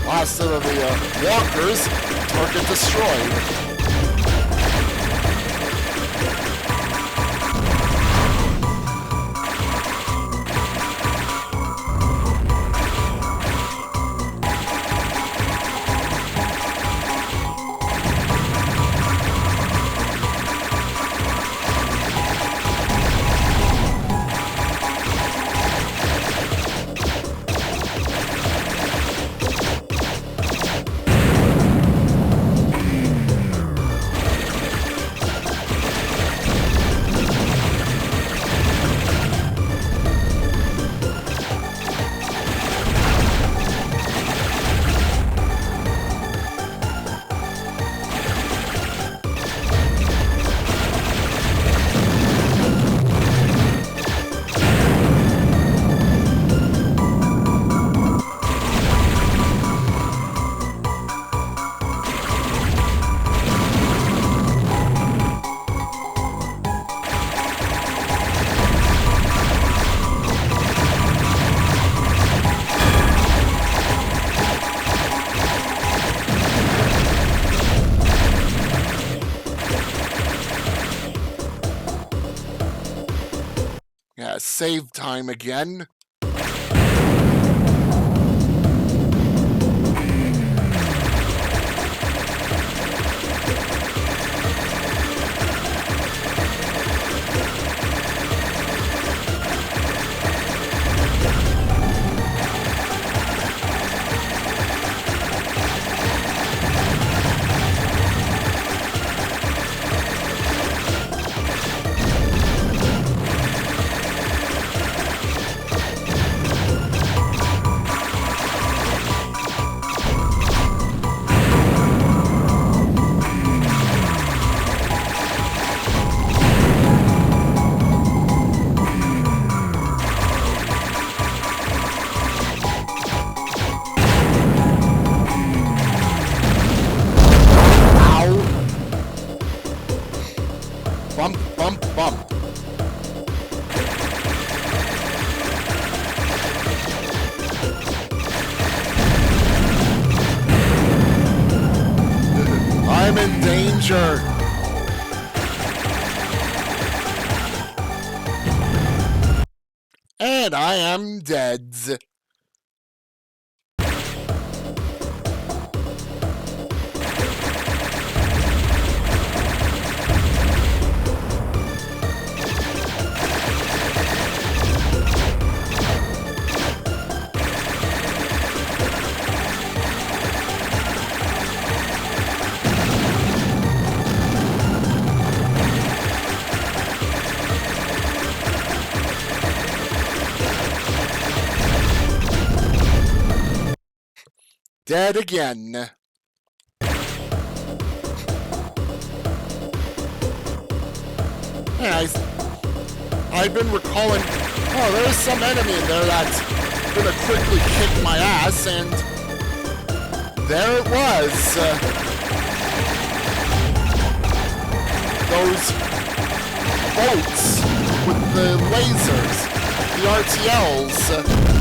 Last of the walkers, target destroyed. save time again. Bump, bump, bump. I'm in danger. And I am dead. Dead again. Hey, I've been recalling, oh, there's some enemy in there that's gonna quickly kick my ass, and there it was. Those boats with the lasers, the RTLs.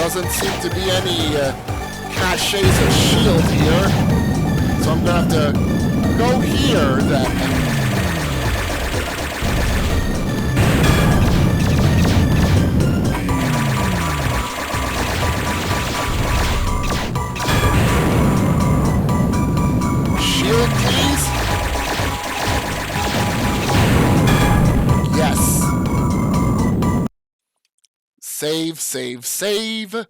doesn't seem to be any caches of shield here. So I'm gonna have to go here then. Shield keys? Yes. Save, save, save.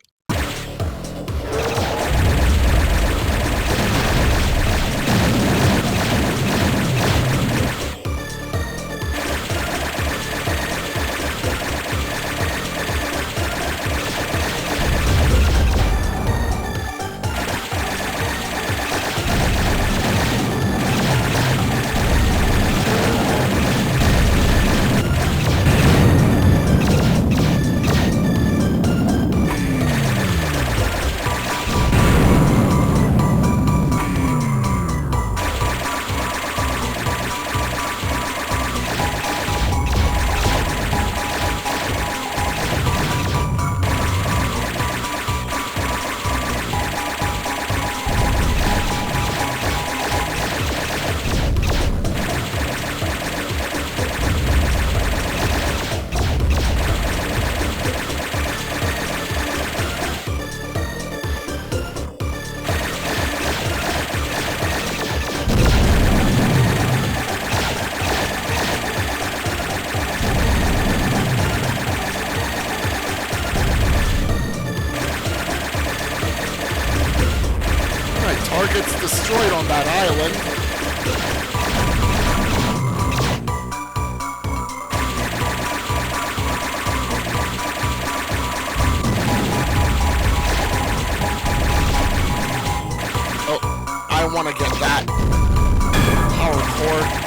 Targets destroyed on that island. Oh, I want to get that power core.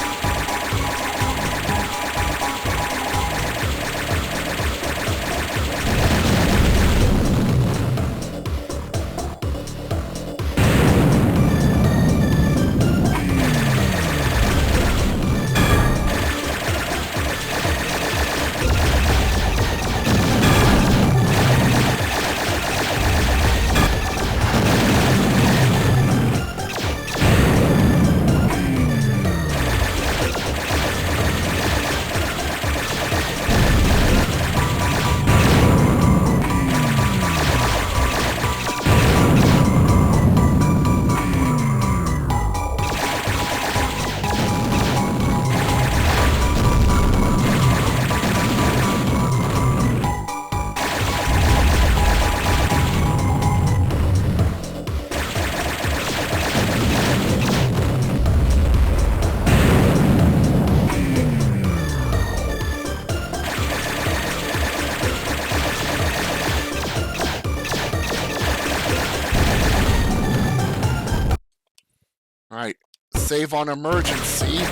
Alright, save on emergency.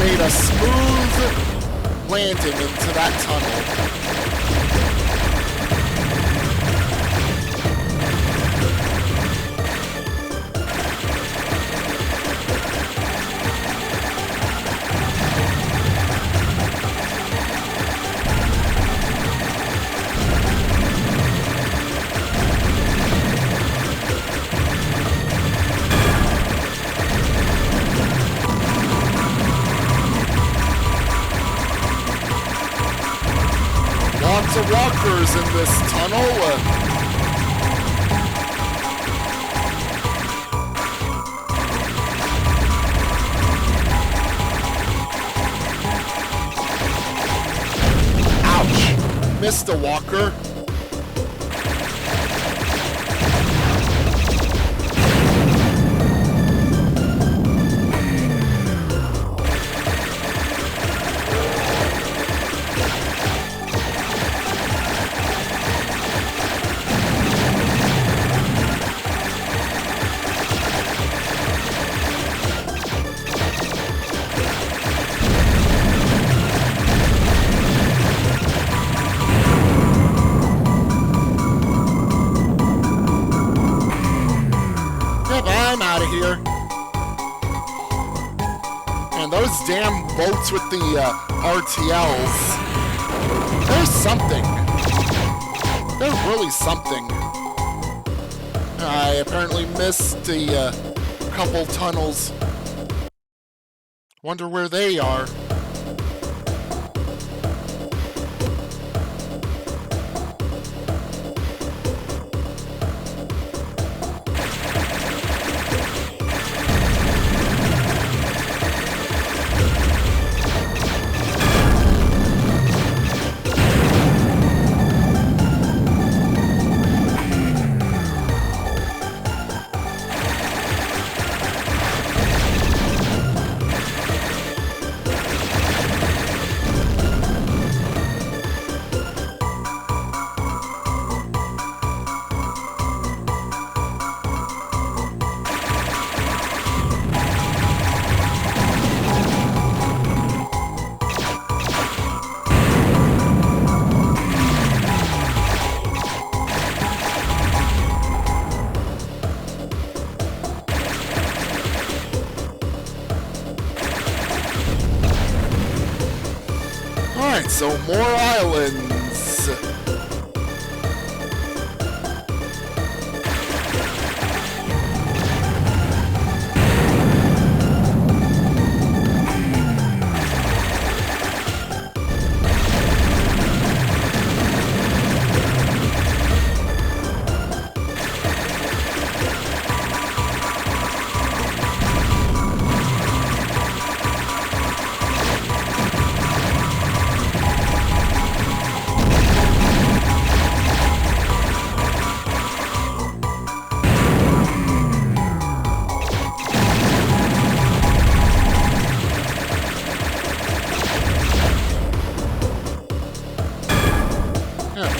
Made a smooth landing into that tunnel. Lots of walkers in this tunnel. Ouch! Missed a walker. Man, those damn boats with the RTLs. There's something. They're really something. I apparently missed the couple tunnels. Wonder where they are. Alright, so more islands.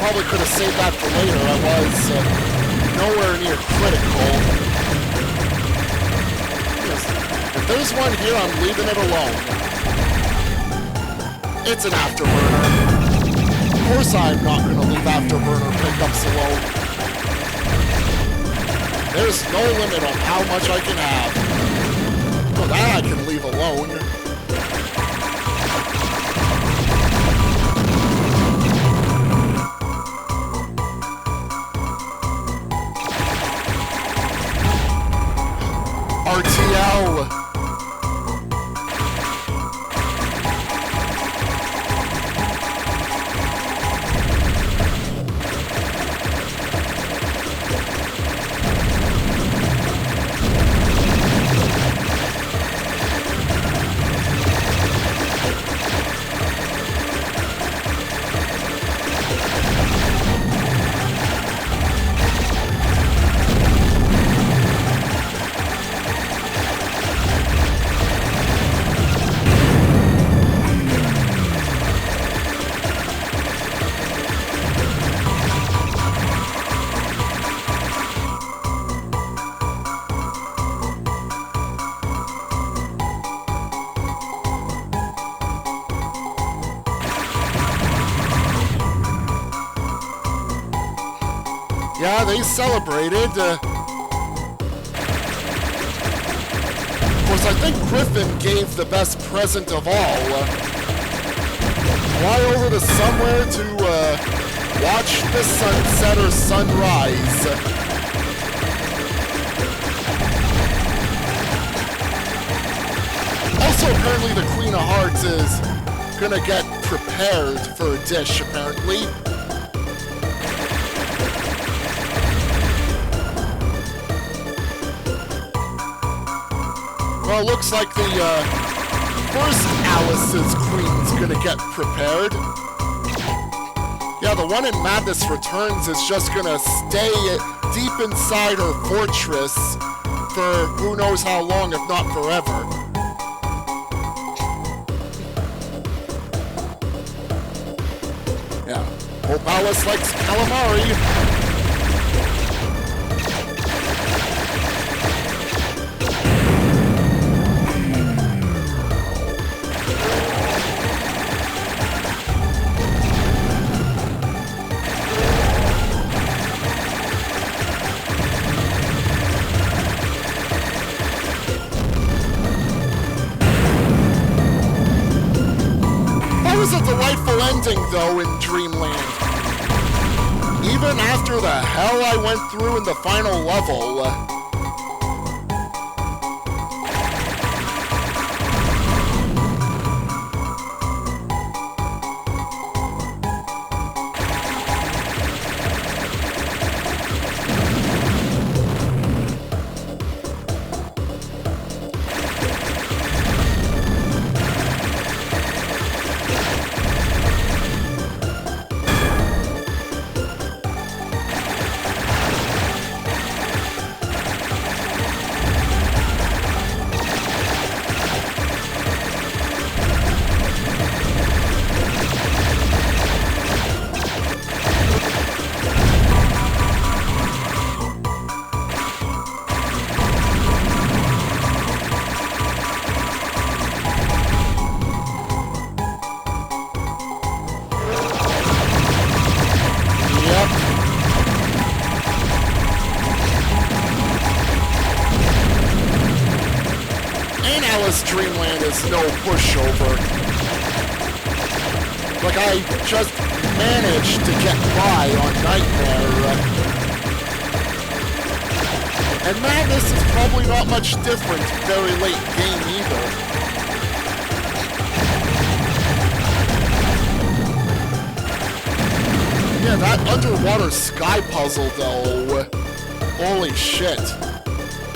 Probably could have saved that for later. I was nowhere near critical. If there's one here, I'm leaving it alone. It's an afterburner. Of course I'm not going to leave afterburner pickups alone. There's no limit on how much I can have. Oh, that I can leave alone. RTL. Yeah, they celebrated. Of course, I think Griffin gave the best present of all. Fly over to somewhere to watch the sunset or sunrise. Also, apparently the Queen of Hearts is gonna get prepared for a dish, apparently. Well, it looks like the first Alice's queen's gonna get prepared. Yeah, the one in Madness Returns is just gonna stay deep inside her fortress for who knows how long, if not forever. Yeah, hope Alice likes calamari. was a delightful ending, though, in Dreamland. Even after the hell I went through in the final level. Dreamland is no pushover. Like, I just managed to get by on Nightmare. And Madness is probably not much different very late game either. Yeah, that underwater sky puzzle though, holy shit.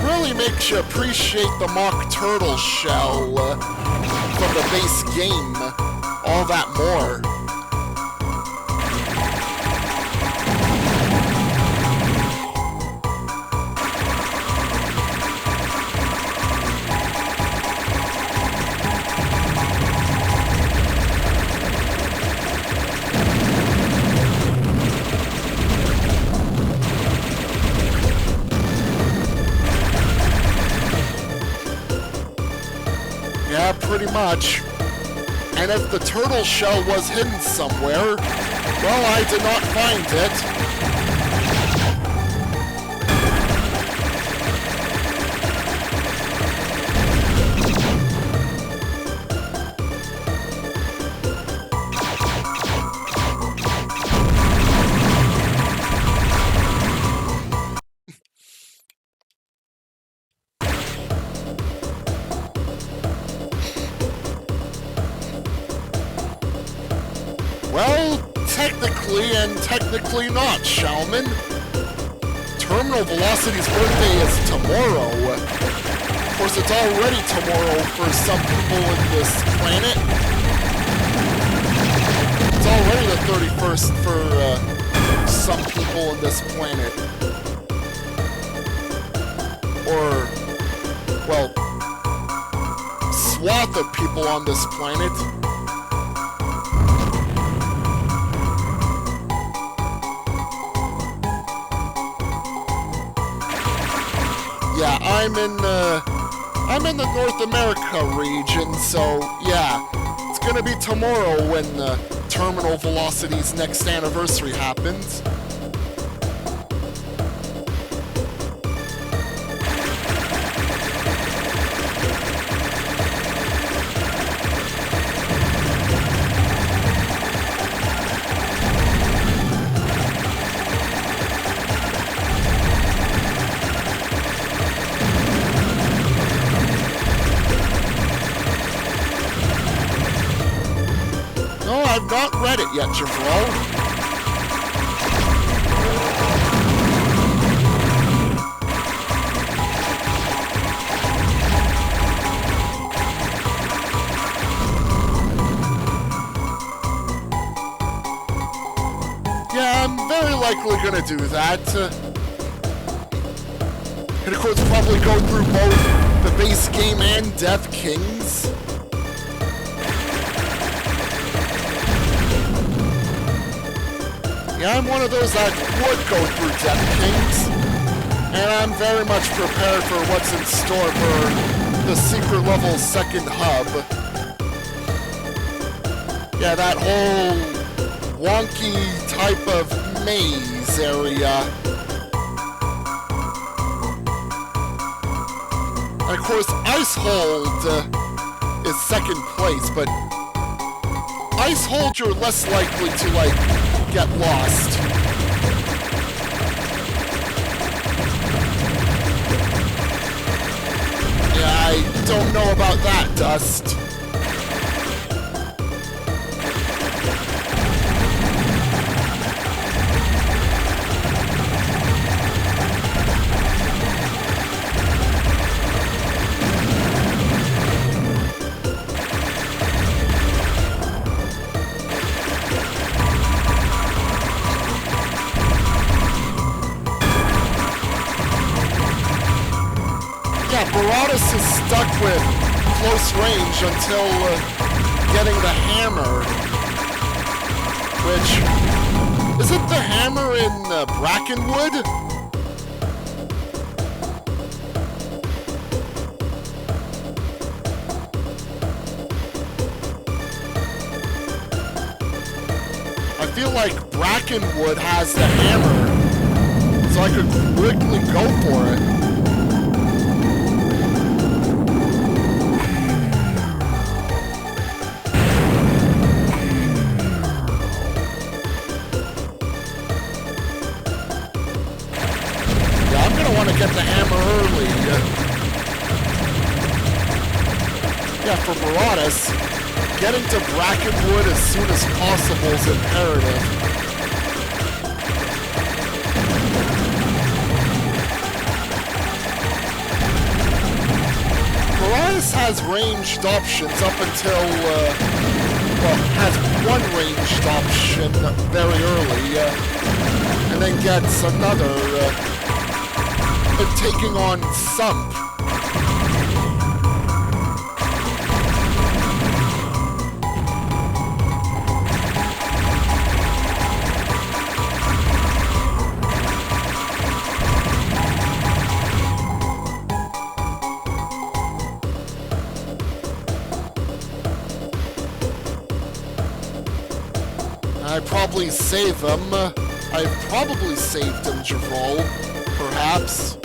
Really makes you appreciate the mock turtle shell from the base game all that more. Yeah, pretty much. And if the turtle shell was hidden somewhere, well, I did not find it. Well, technically and technically not, Shalman. Terminal Velocity's birthday is tomorrow. Of course, it's already tomorrow for some people in this planet. It's already the 31st for some people in this planet. Or, well, swath of people on this planet. Yeah, I'm in the North America region, so yeah, it's gonna be tomorrow when Terminal Velocity's next anniversary happens. No, I've not read it yet, Javro. Yeah, I'm very likely gonna do that. And of course, probably go through both the base game and Death Kings. Yeah, I'm one of those that would go through Death Kings, and I'm very much prepared for what's in store for the secret level second hub. Yeah, that whole wonky type of maze area. And of course, Icehold is second place, but ice hold, you're less likely to, like, get lost. Yeah, I don't know about that, Dust. Yeah, Baratus is stuck with close range until getting the hammer. Which, isn't the hammer in Brackenwood? I feel like Brackenwood has the hammer, so I could quickly go for it. Get the hammer early. Yeah, for Baratus, getting to Brackenwood as soon as possible is imperative. Baratus has ranged options up until, well, has one ranged option very early, and then gets another, taking on Sump. I'd probably save him. I've probably saved him, Javol, perhaps.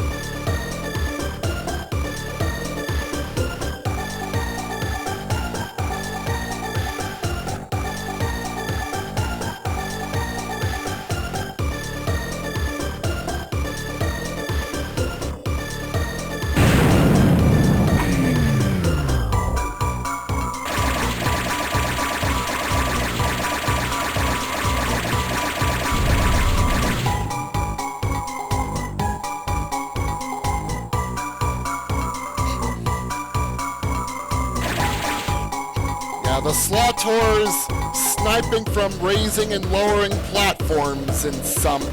The Slaughtors sniping from raising and lowering platforms in Sump.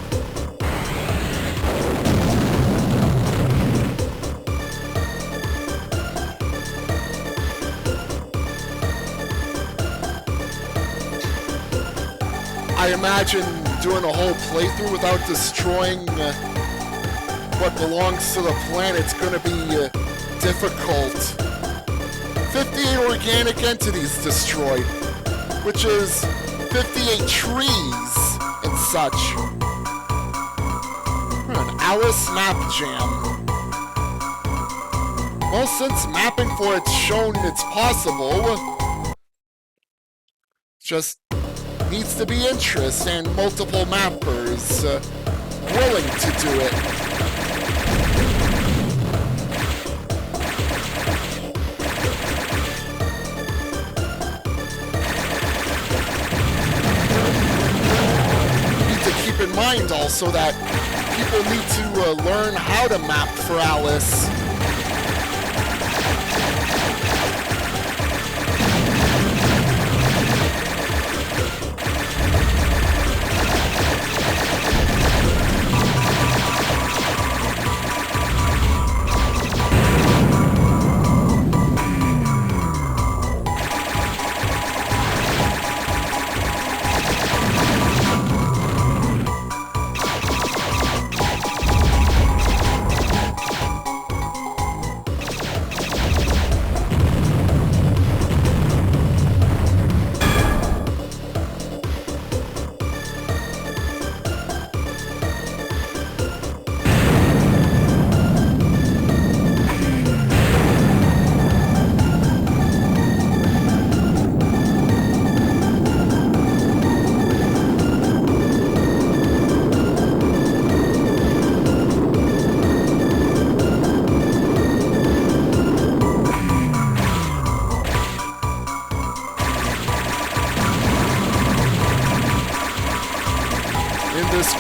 I imagine doing a whole playthrough without destroying what belongs to the planet's gonna be difficult. 58 organic entities destroyed, which is 58 trees and such. An Alice map jam. Well, since mapping for it's shown it's possible, just needs to be interest and multiple mappers willing to do it. In mind also that people need to learn how to map for Alice.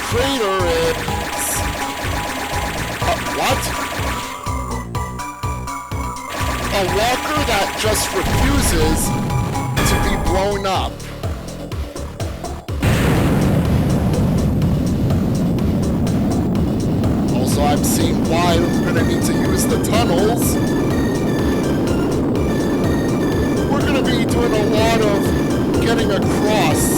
crater is... what? A walker that just refuses to be blown up. Also, I'm seeing why we're gonna need to use the tunnels. We're gonna be doing a lot of getting across.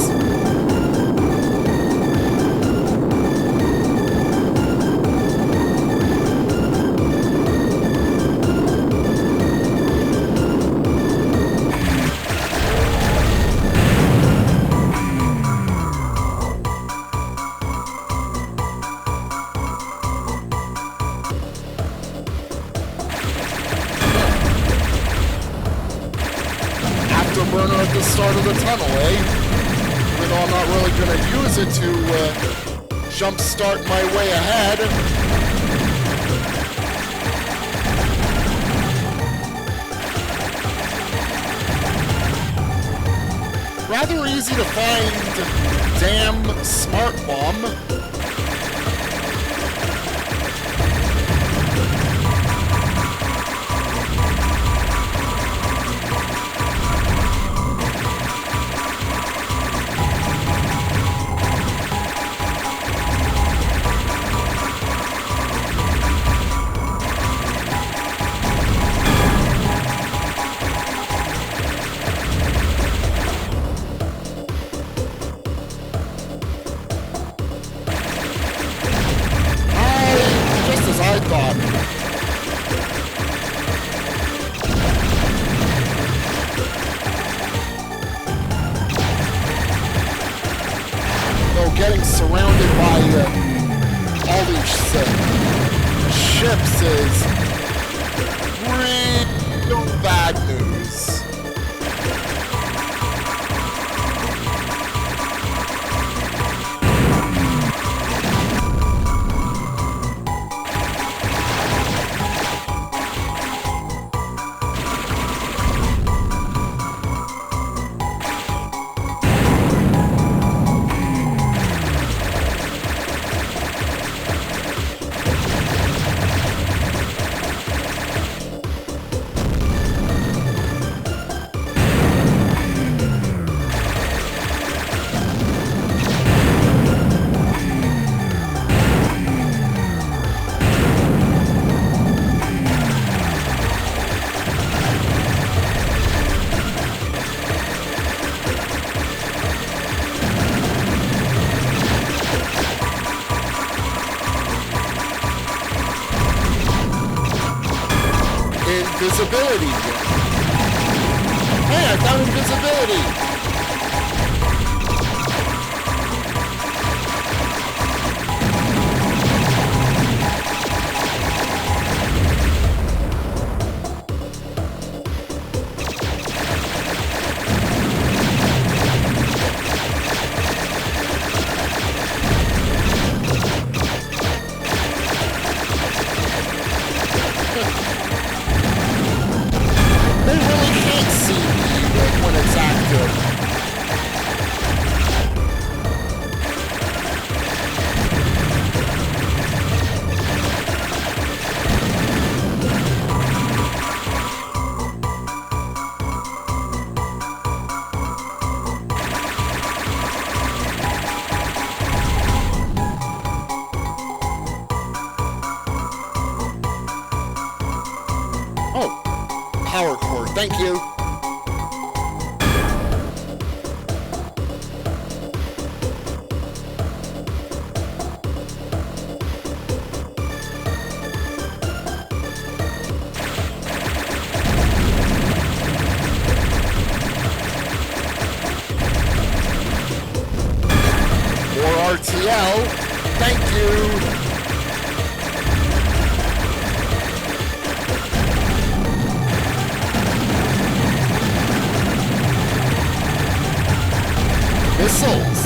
Afterburner at the start of the tunnel, eh? Even though I'm not really going to use it to jumpstart my way ahead. Rather easy to find damn smart bomb. I thought. Though getting surrounded by all these ships is real bad news. Invisibility. Hey, I found invisibility. They really can't see me when it's active. Oh, power cord, thank you. More RTL, thank you. Missiles.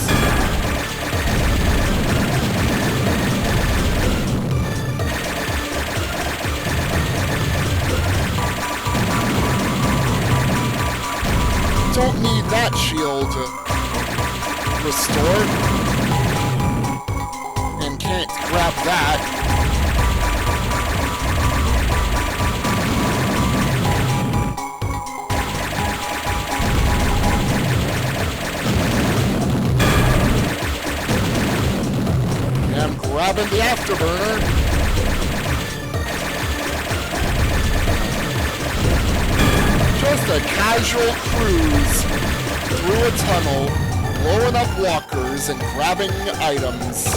Don't need that shield restored. can't grab that. Yeah, I'm grabbing the afterburner. Just a casual cruise through a tunnel, blowing up walkers and grabbing items.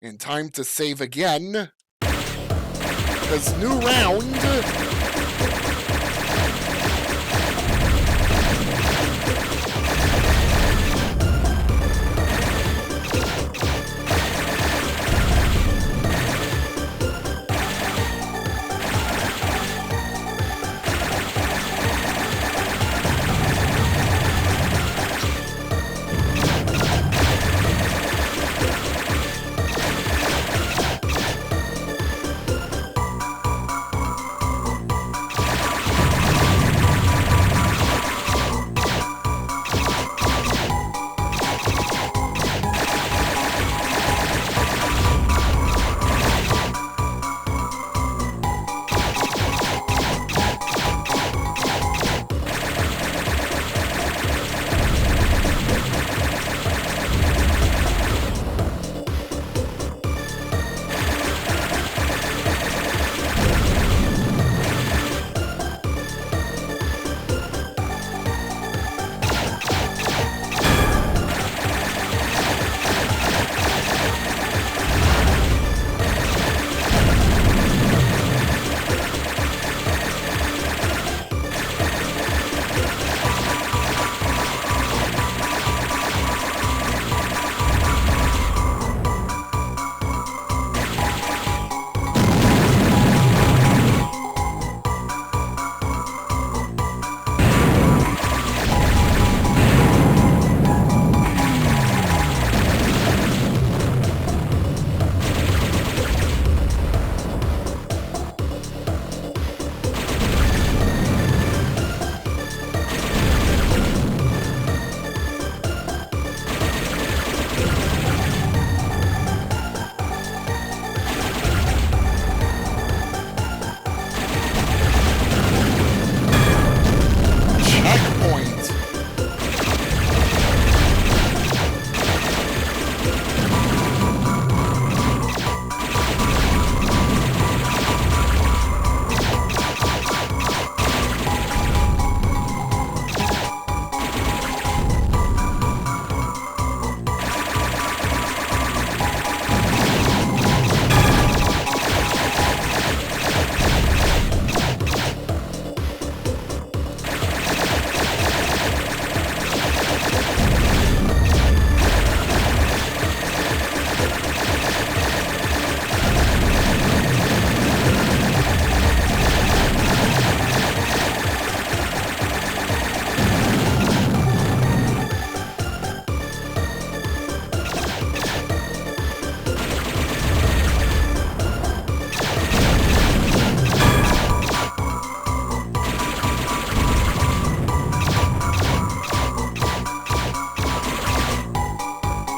And time to save again. Because new round.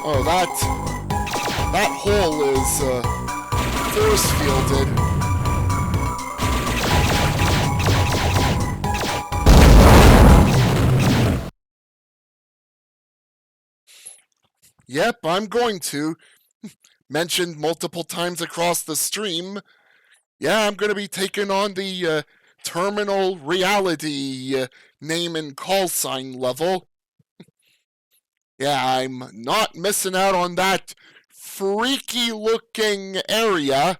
Oh, that hole is force fielded. Yep, I'm going to. Mentioned multiple times across the stream. Yeah, I'm going to be taking on the terminal reality name and call sign level. Yeah, I'm not missing out on that freaky looking area.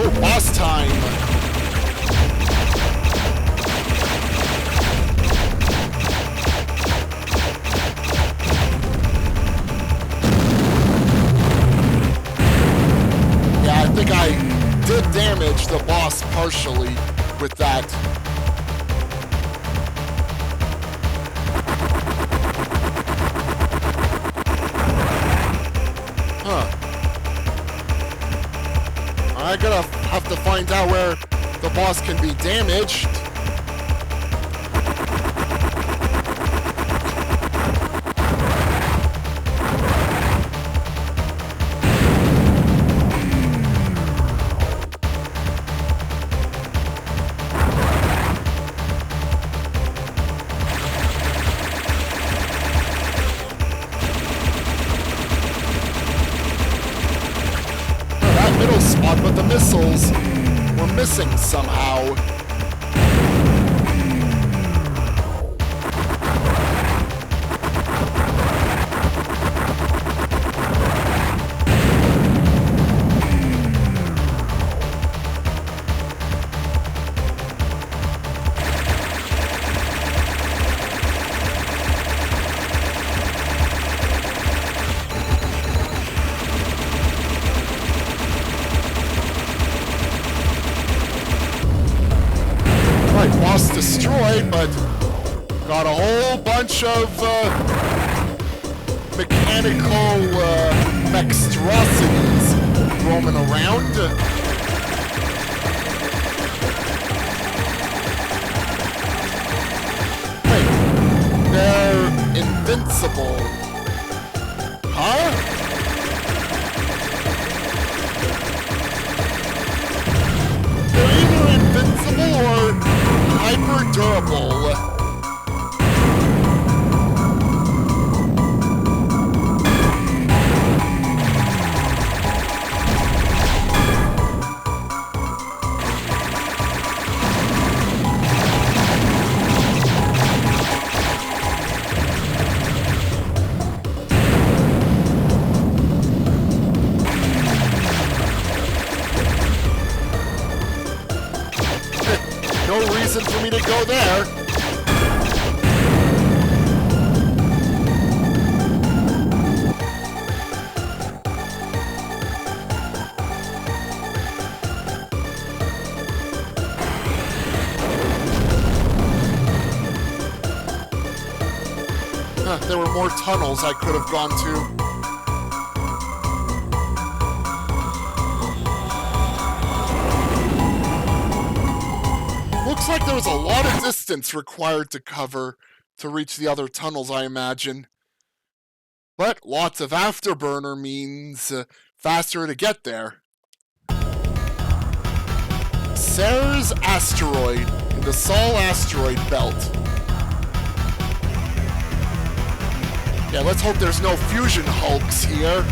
Oh, boss time! Yeah, I think I did damage the boss partially with that. I gotta have to find out where the boss can be damaged. Middle spot, but the missiles were missing somehow. Boss destroyed, but got a whole bunch of mechanical monstrosities roaming around. Wait, they're invincible. Huh? They're either invincible or hyper durable. No reason for me to go there. There were more tunnels I could have gone to. Looks like there was a lot of distance required to cover to reach the other tunnels, I imagine. But lots of afterburner means faster to get there. Ceres asteroid in the Sol asteroid belt. Yeah, let's hope there's no fusion hulks here.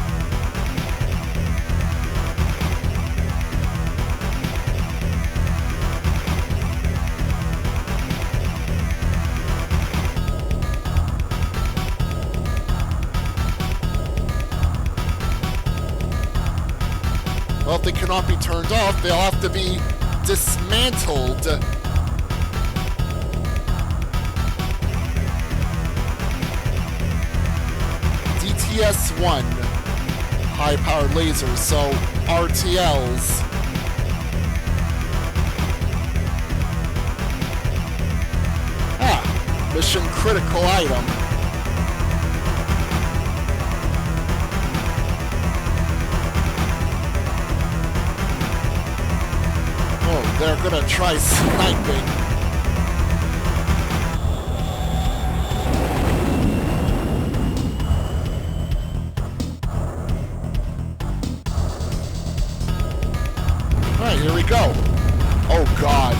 Well, if they cannot be turned off, they'll have to be dismantled. DTS-1, high-powered lasers, so RTLs. Mission critical item. Oh, they're gonna try sniping. Alright, here we go. Oh god.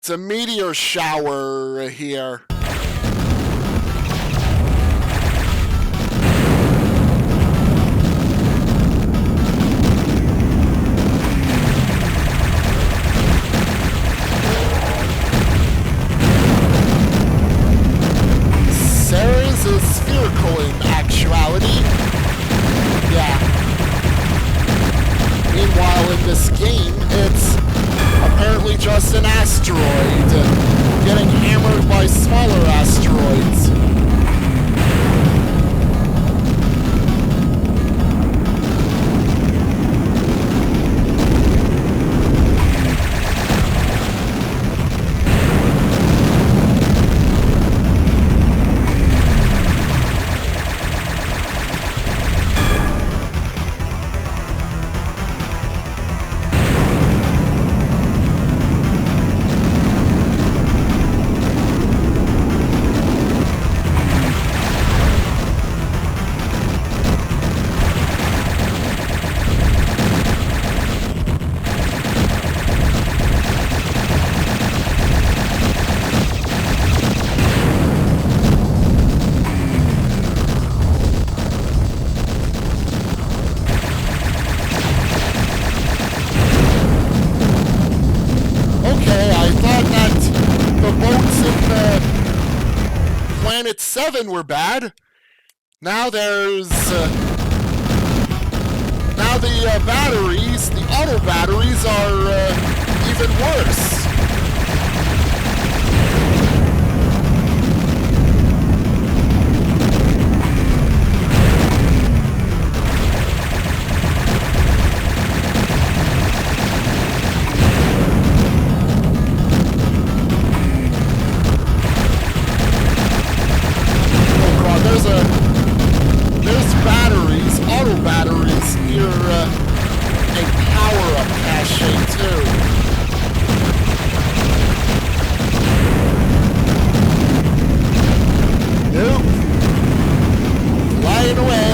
It's a meteor shower here. Ceres is spherical in actuality. Yeah. Meanwhile, in this game, it's apparently just an asteroid getting hammered by smaller asteroids. 7 were bad. Now there's... now the batteries, the auto batteries are even worse. There's batteries, auto batteries near a power-up cache too. Nope. Flying away.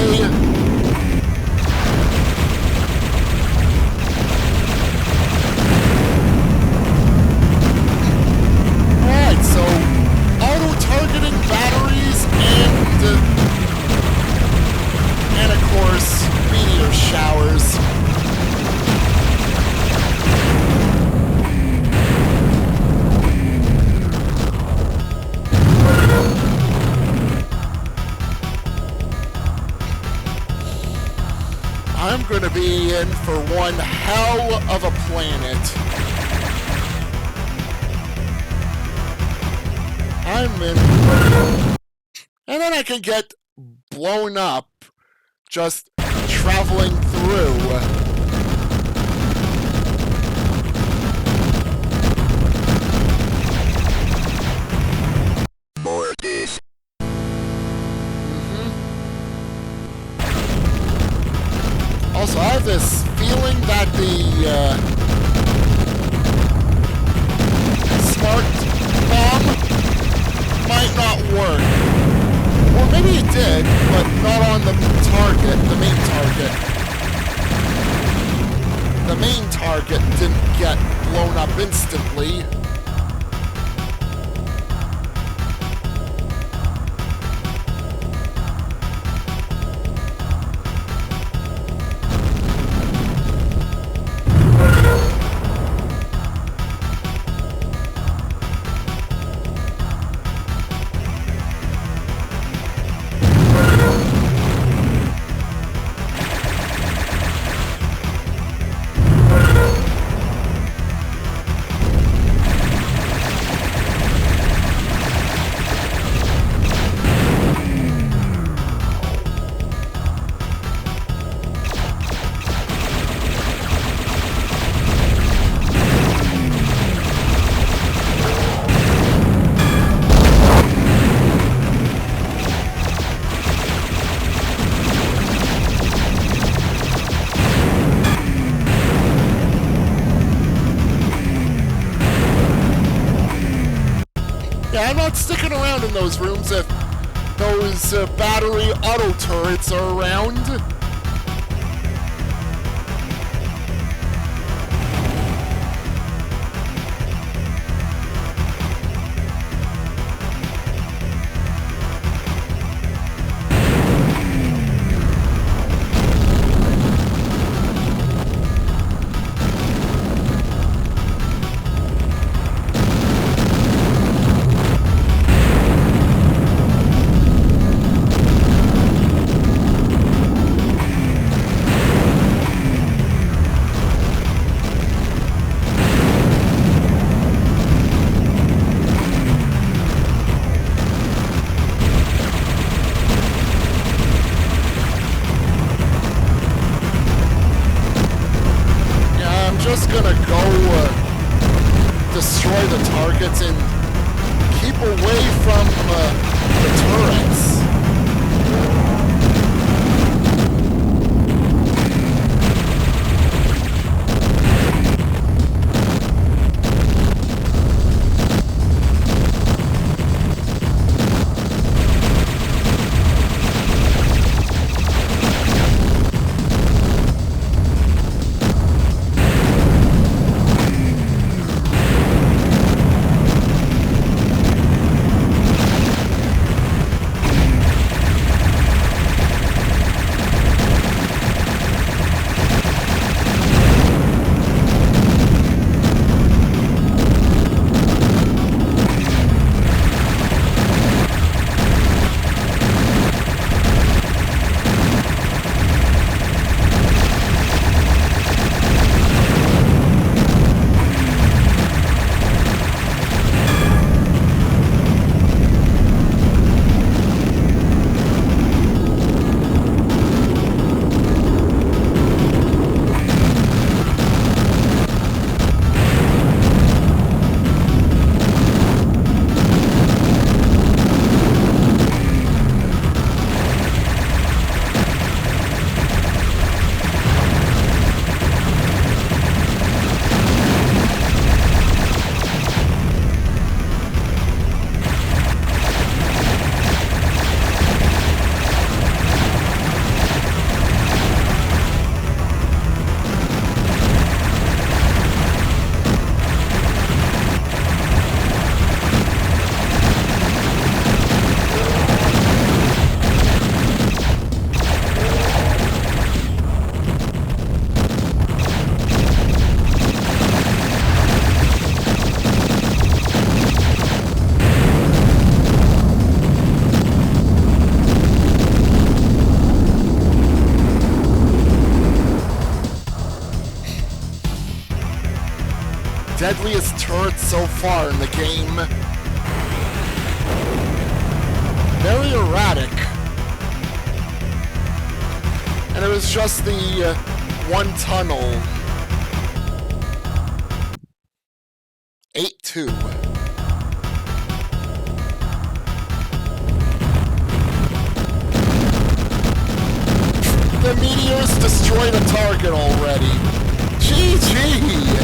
Alright, so auto-targeting batteries and of course, meteor showers. I'm gonna be in for one hell of a planet. I'm in. And then I can get blown up just traveling through.
Mortis.
Also, I have this feeling that the smart bomb might not work. Or maybe it did, but not on the target, the main target. The main target didn't get blown up instantly. Yeah, I'm not sticking around in those rooms if those battery auto turrets are around. Just gonna go destroy the targets and keep away from the turrets. deadliest turrets so far in the game. Very erratic. And it was just the one tunnel. 8-2. The meteors destroyed a target already. GG!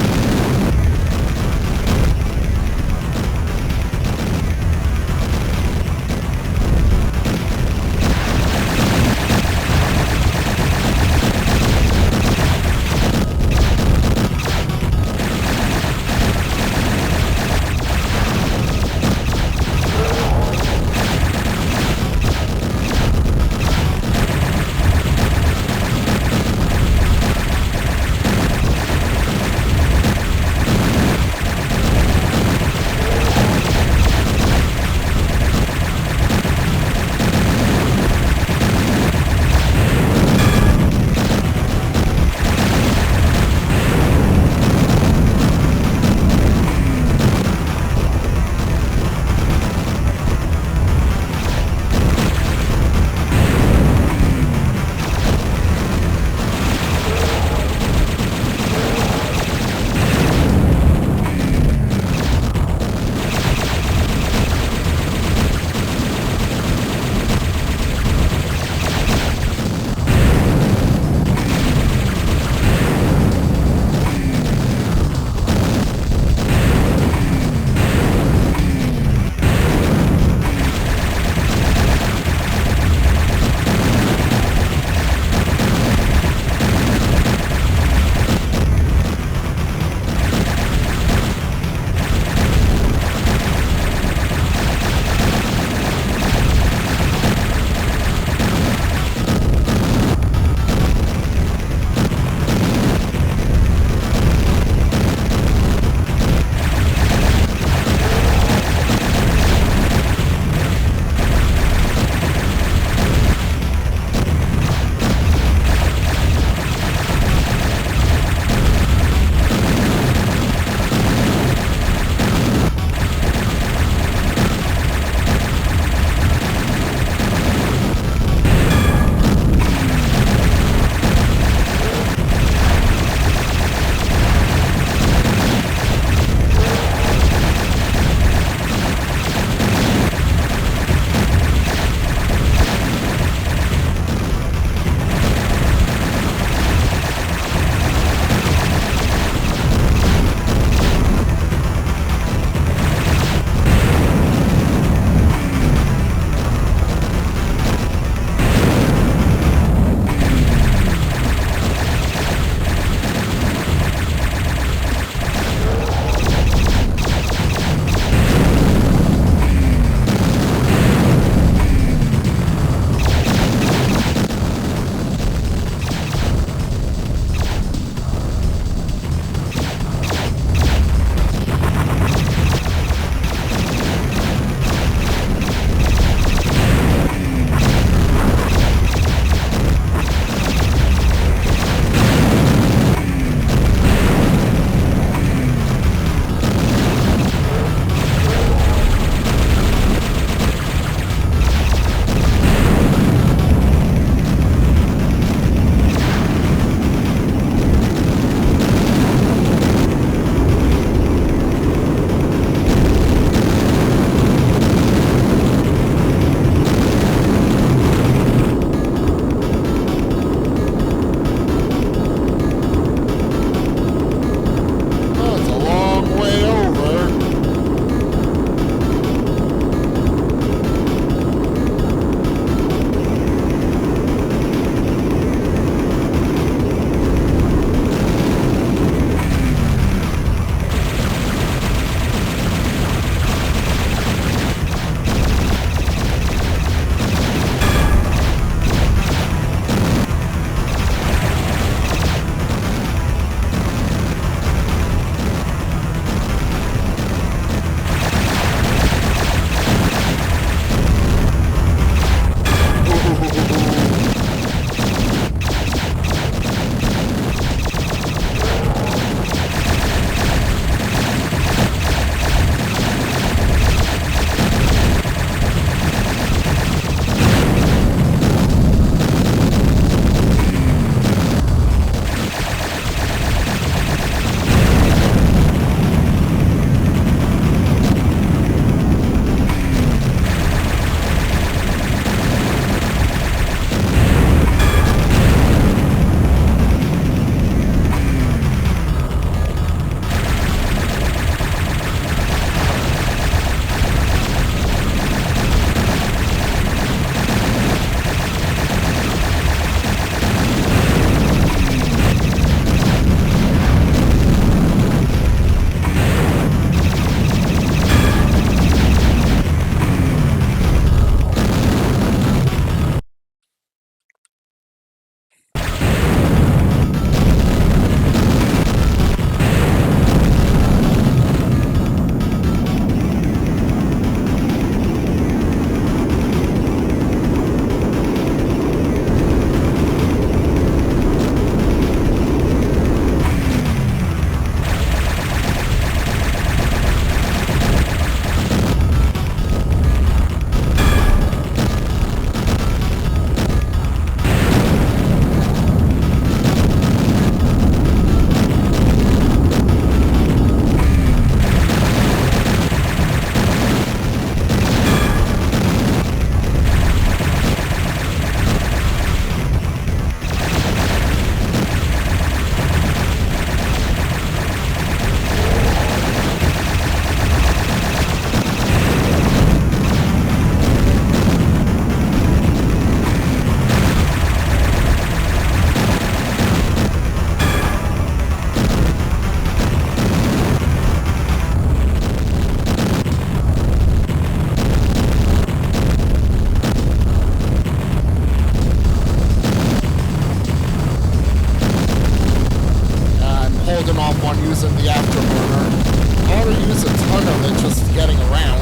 using the afterburner. I ought to use a ton of it just getting around.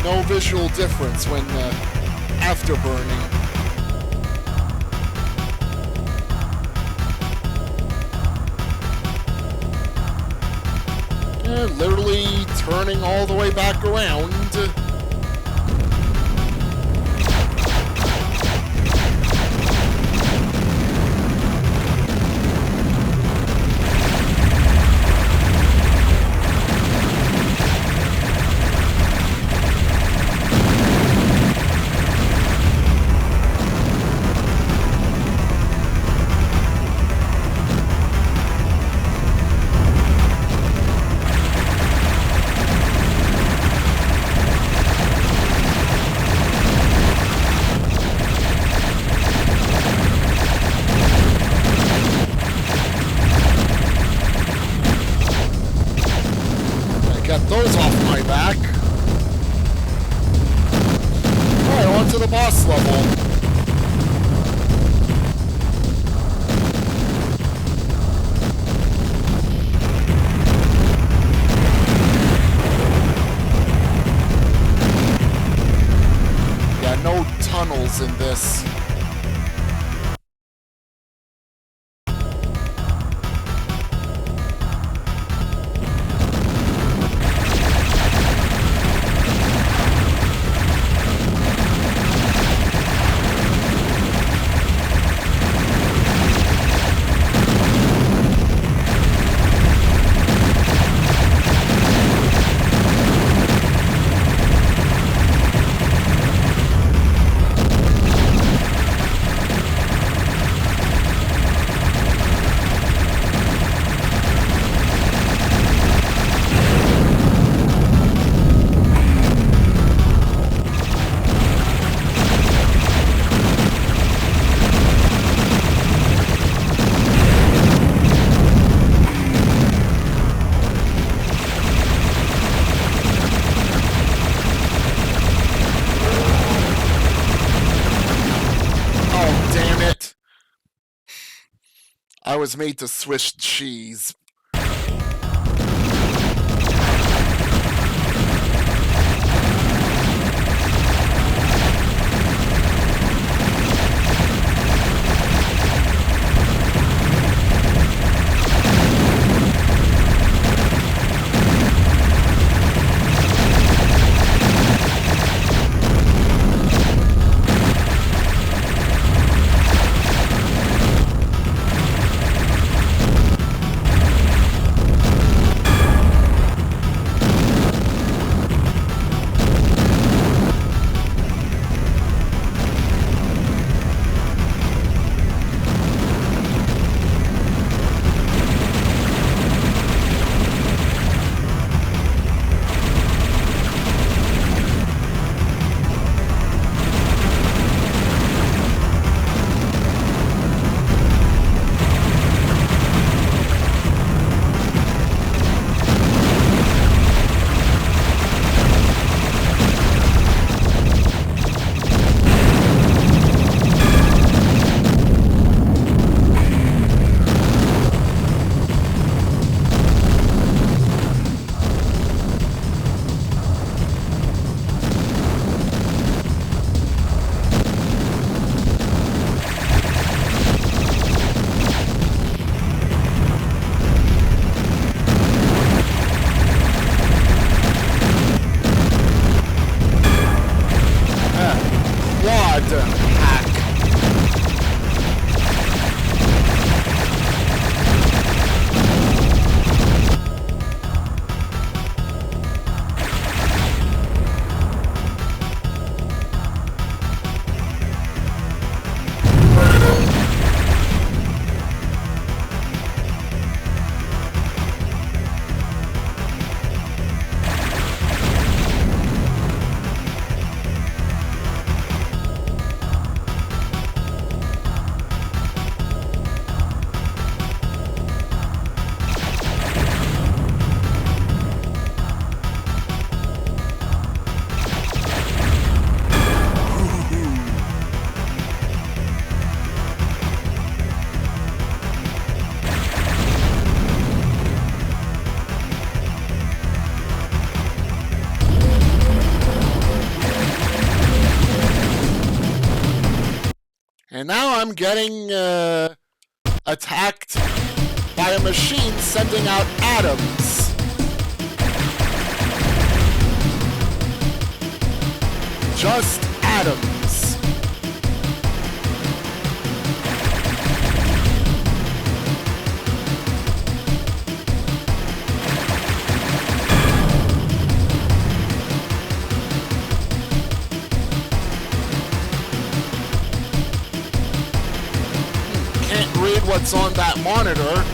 No visual difference when afterburning. Literally turning all the way back around. Get those off my back. Alright, on to the boss level. Yeah, no tunnels in this. I was made to swish cheese. And now I'm getting attacked by a machine sending out atoms. Just atoms. Can't read what's on that monitor.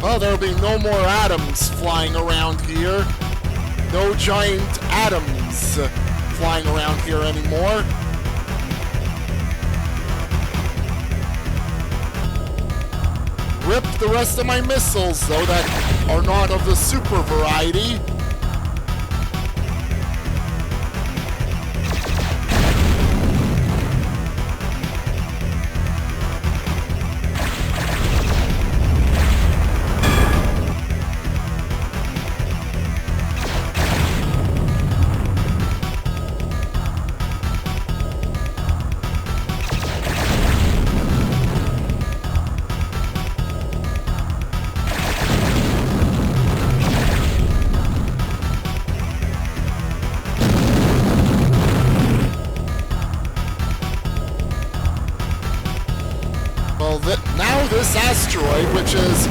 Well, there'll be no more atoms flying around here. No giant atoms flying around here anymore. Rip the rest of my missiles, though, that are not of the super variety. Well, now this asteroid, which is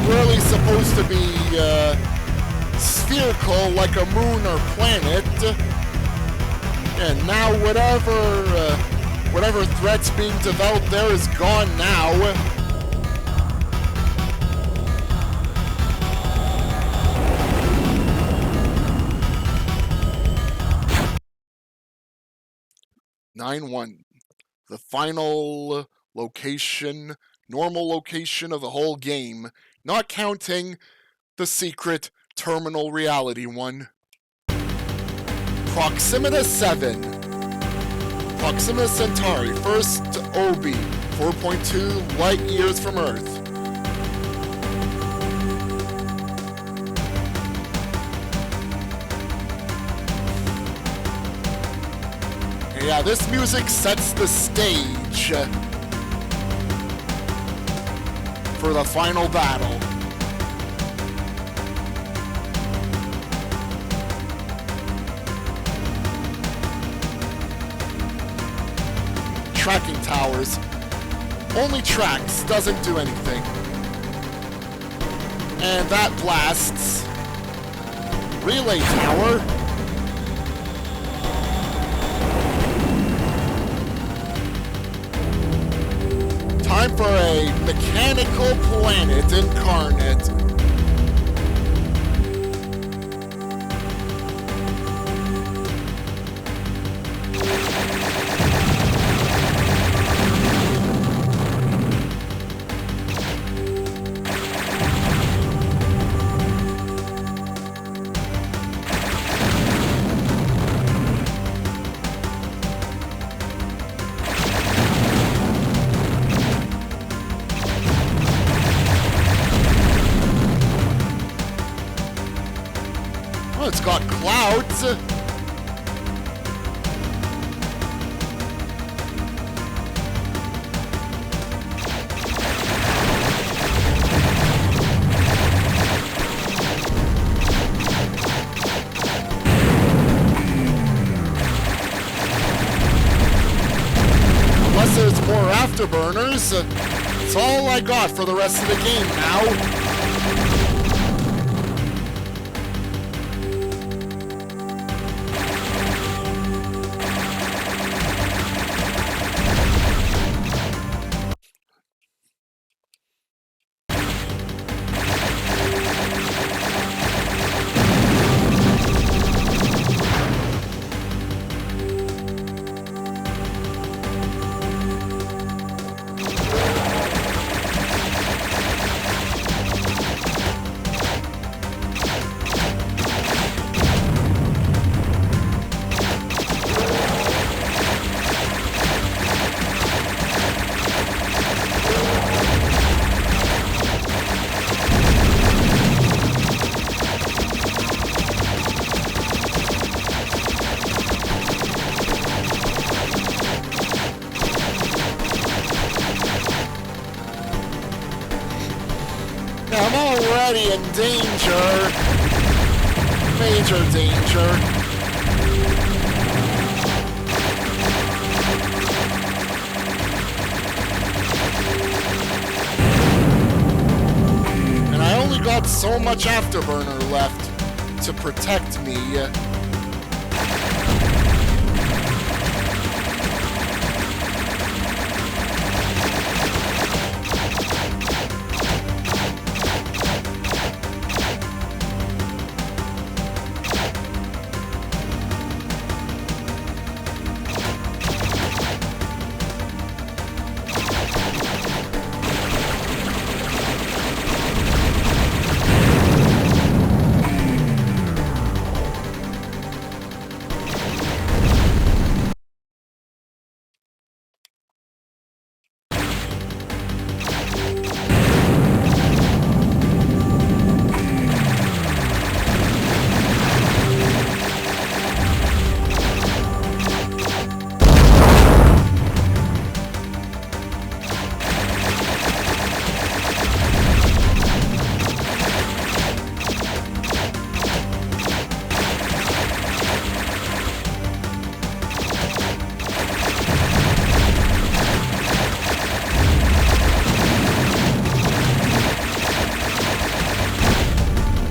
really supposed to be spherical like a moon or planet, and now whatever threat's being developed there is gone now. The final location, normal location of the whole game, not counting the secret terminal reality one. Proxima 7. Proxima Centauri, first OB, 4.2 light years from Earth. Yeah, this music sets the stage for the final battle. Tracking towers. Only tracks, doesn't do anything. And that blasts. Relay tower. Time for a mechanical planet incarnate. Oh, it's got clouds. Unless there's more afterburners, it's all I got for the rest of the game now. already in danger. Major danger. And I only got so much afterburner left to protect me.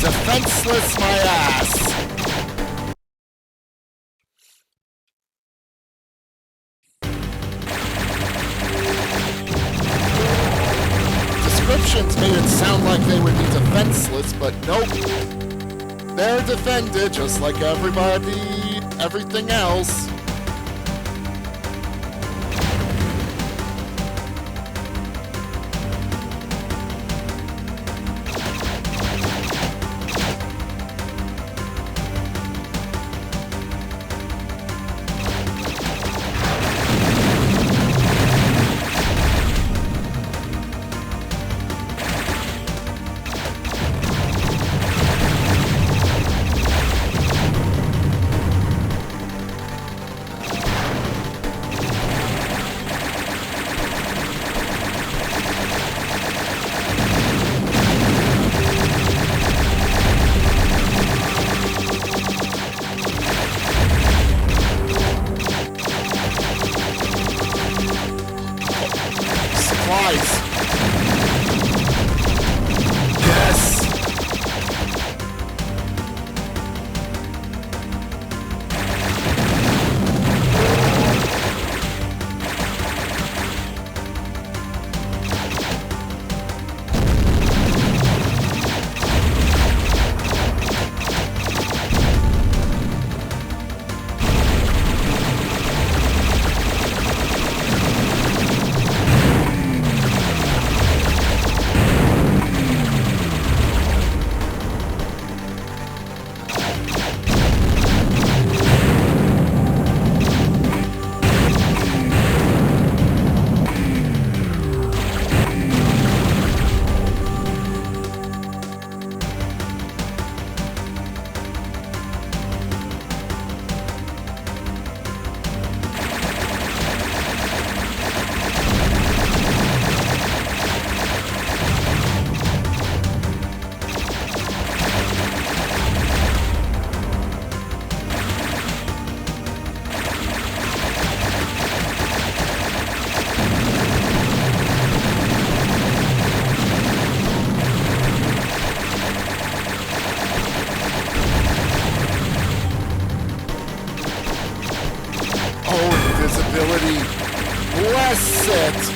Defenseless my ass. Descriptions made it sound like they would be defenseless, but nope. They're defended just like everything else. Yes! Invisibility. Bless it.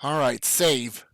All right, save.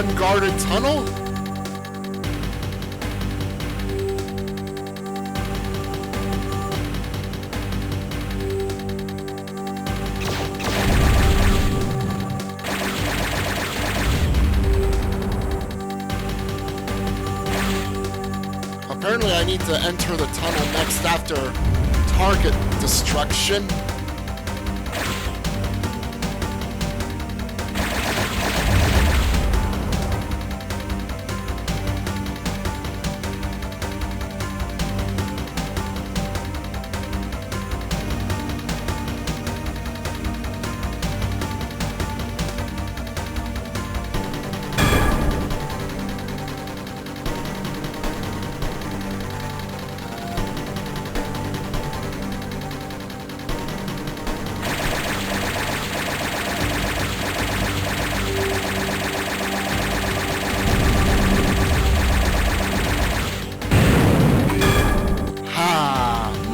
unguarded tunnel? Apparently I need to enter the tunnel next after target destruction.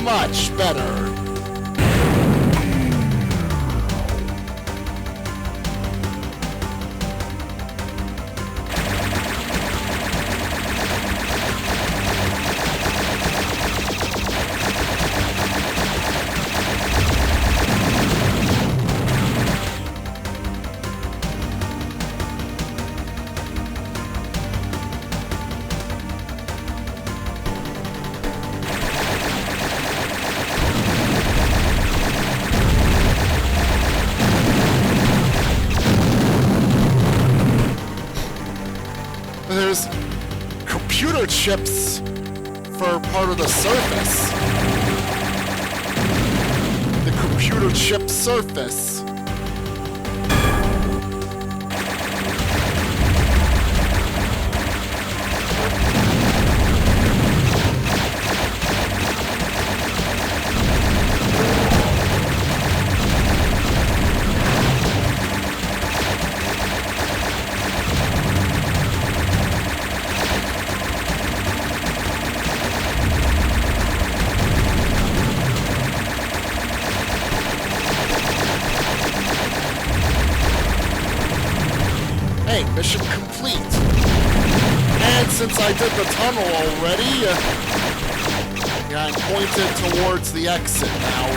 Much better. There's computer chips for part of the surface. The computer chip surface. Hey, mission complete. And since I did the tunnel already, yeah, I'm pointed towards the exit now.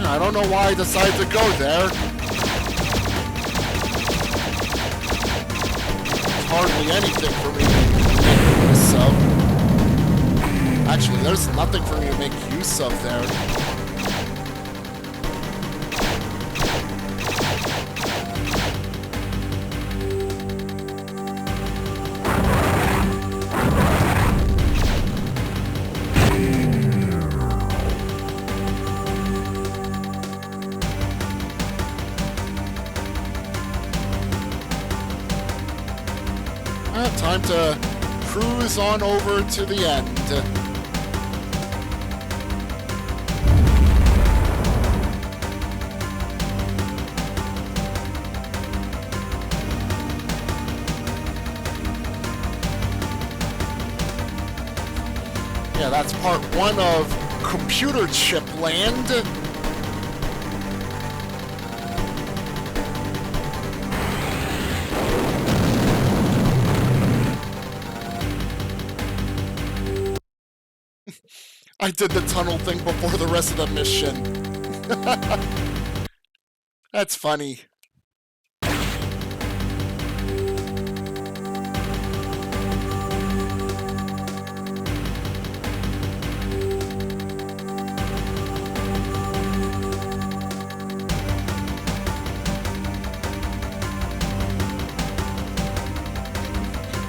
I don't know why I decided to go there. There's hardly anything for me to make use of. Actually, there's nothing for me to make use of there. Time to cruise on over to the end. Yeah, that's part 1 of Computer Chip Land. I did the tunnel thing before the rest of the mission. That's funny.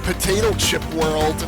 Potato Chip World.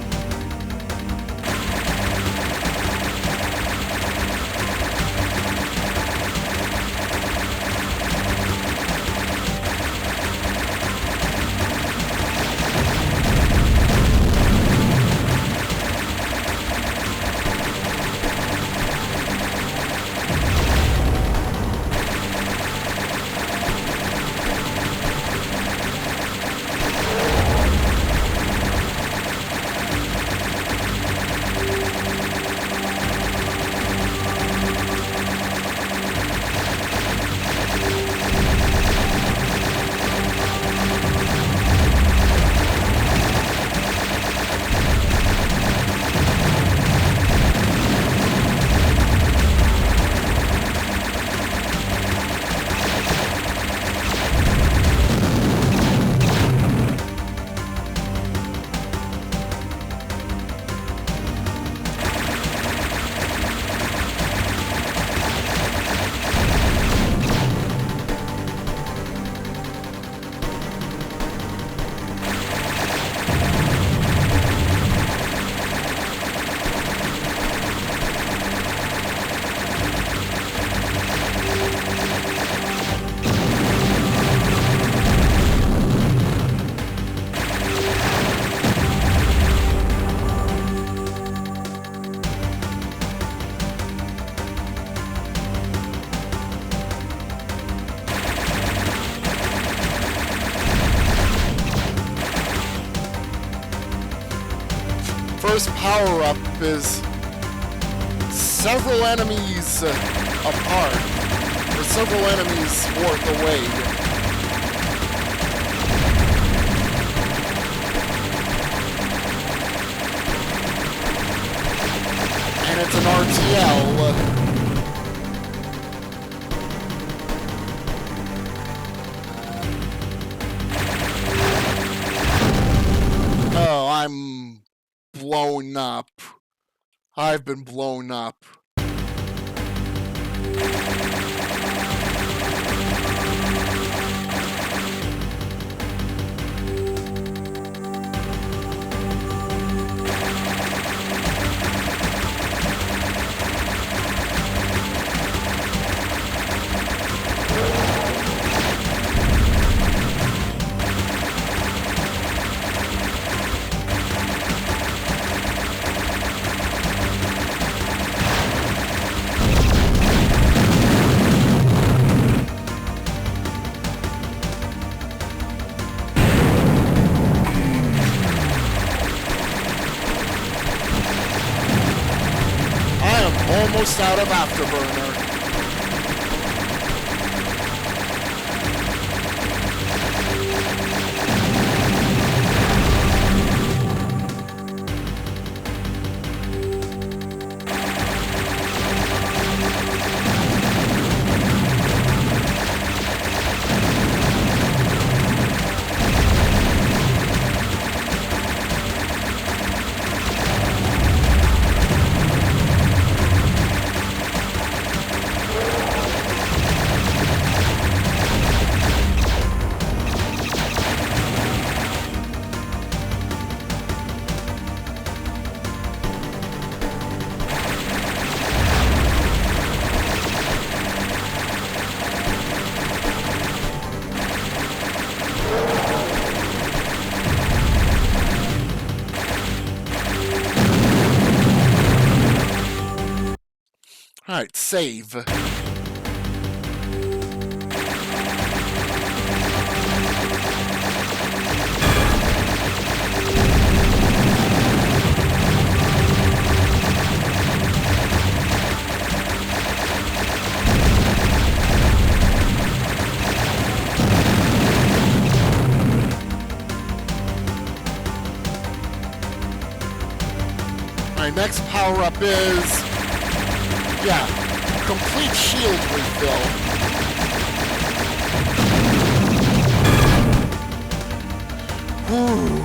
First power-up is several enemies apart, or several enemies worth away. And it's an RTL. Oh, I'm blown up. I've been blown up. Almost out of Afterburner. Alright, save. my next power-up is... yeah, complete shield refill. Whew.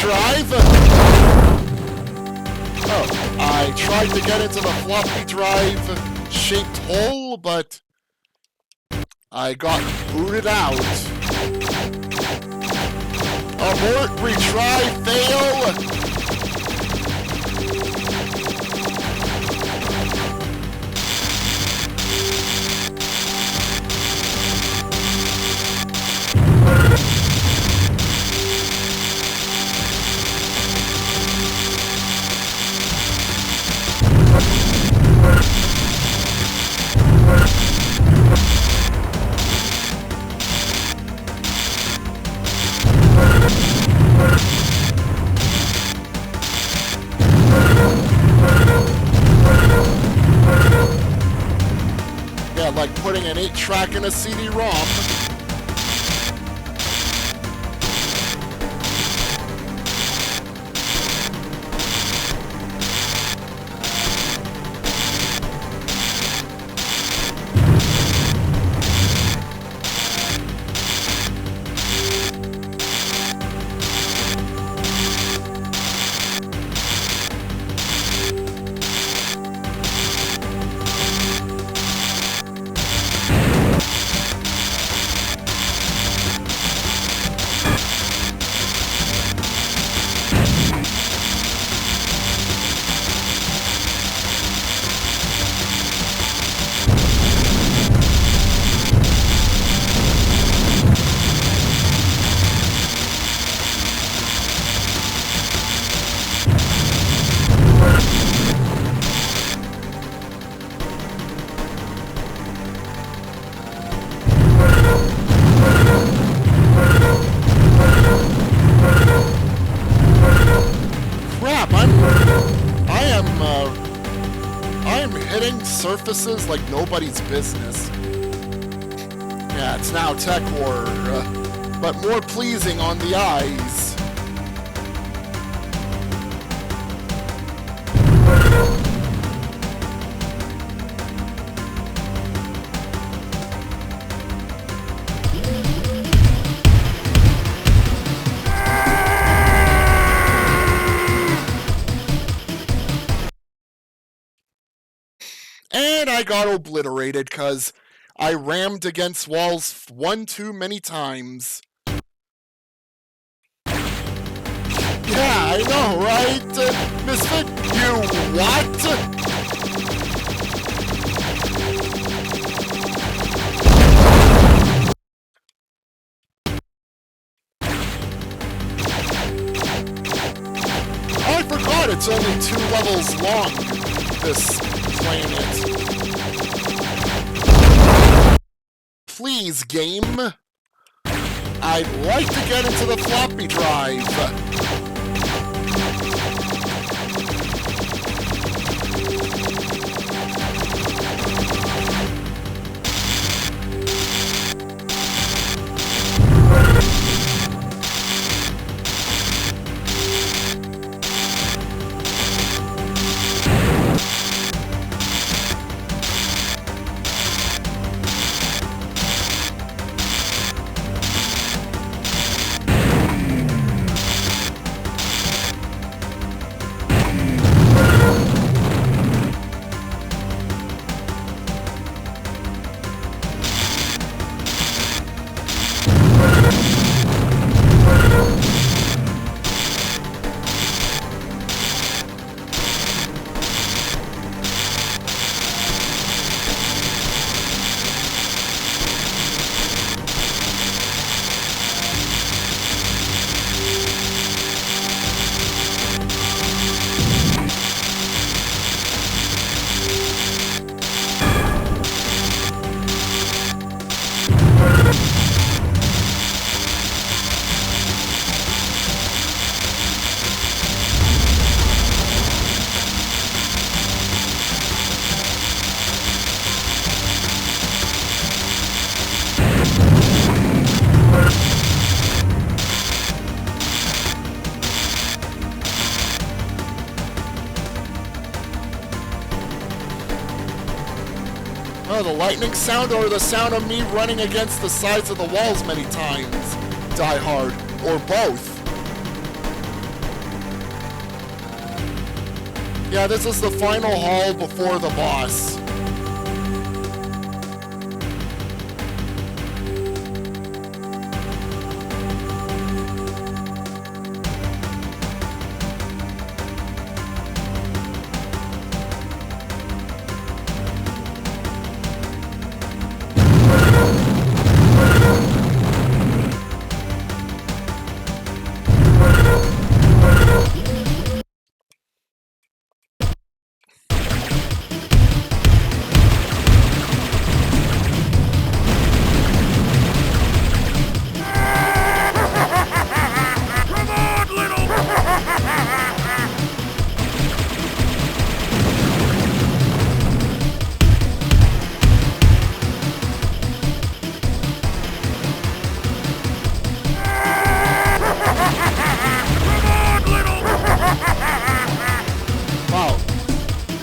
Drive? Oh, I tried to get into the floppy drive shaped hole, but I got booted out. Abort, retry, fail! Yeah, like putting an 8-track in a CD-ROM. surfaces like nobody's business. Yeah, it's now tech horror, but more pleasing on the eyes. And I got obliterated because I rammed against walls one too many times. Yeah, I know, right? Misfit, you what? I forgot it's only 2 levels long, this planet. Please, game. I'd like to get into the floppy drive. Oh, the lightning sound or the sound of me running against the sides of the walls many times? Die Hard, or both. Yeah, this is the final hall before the boss.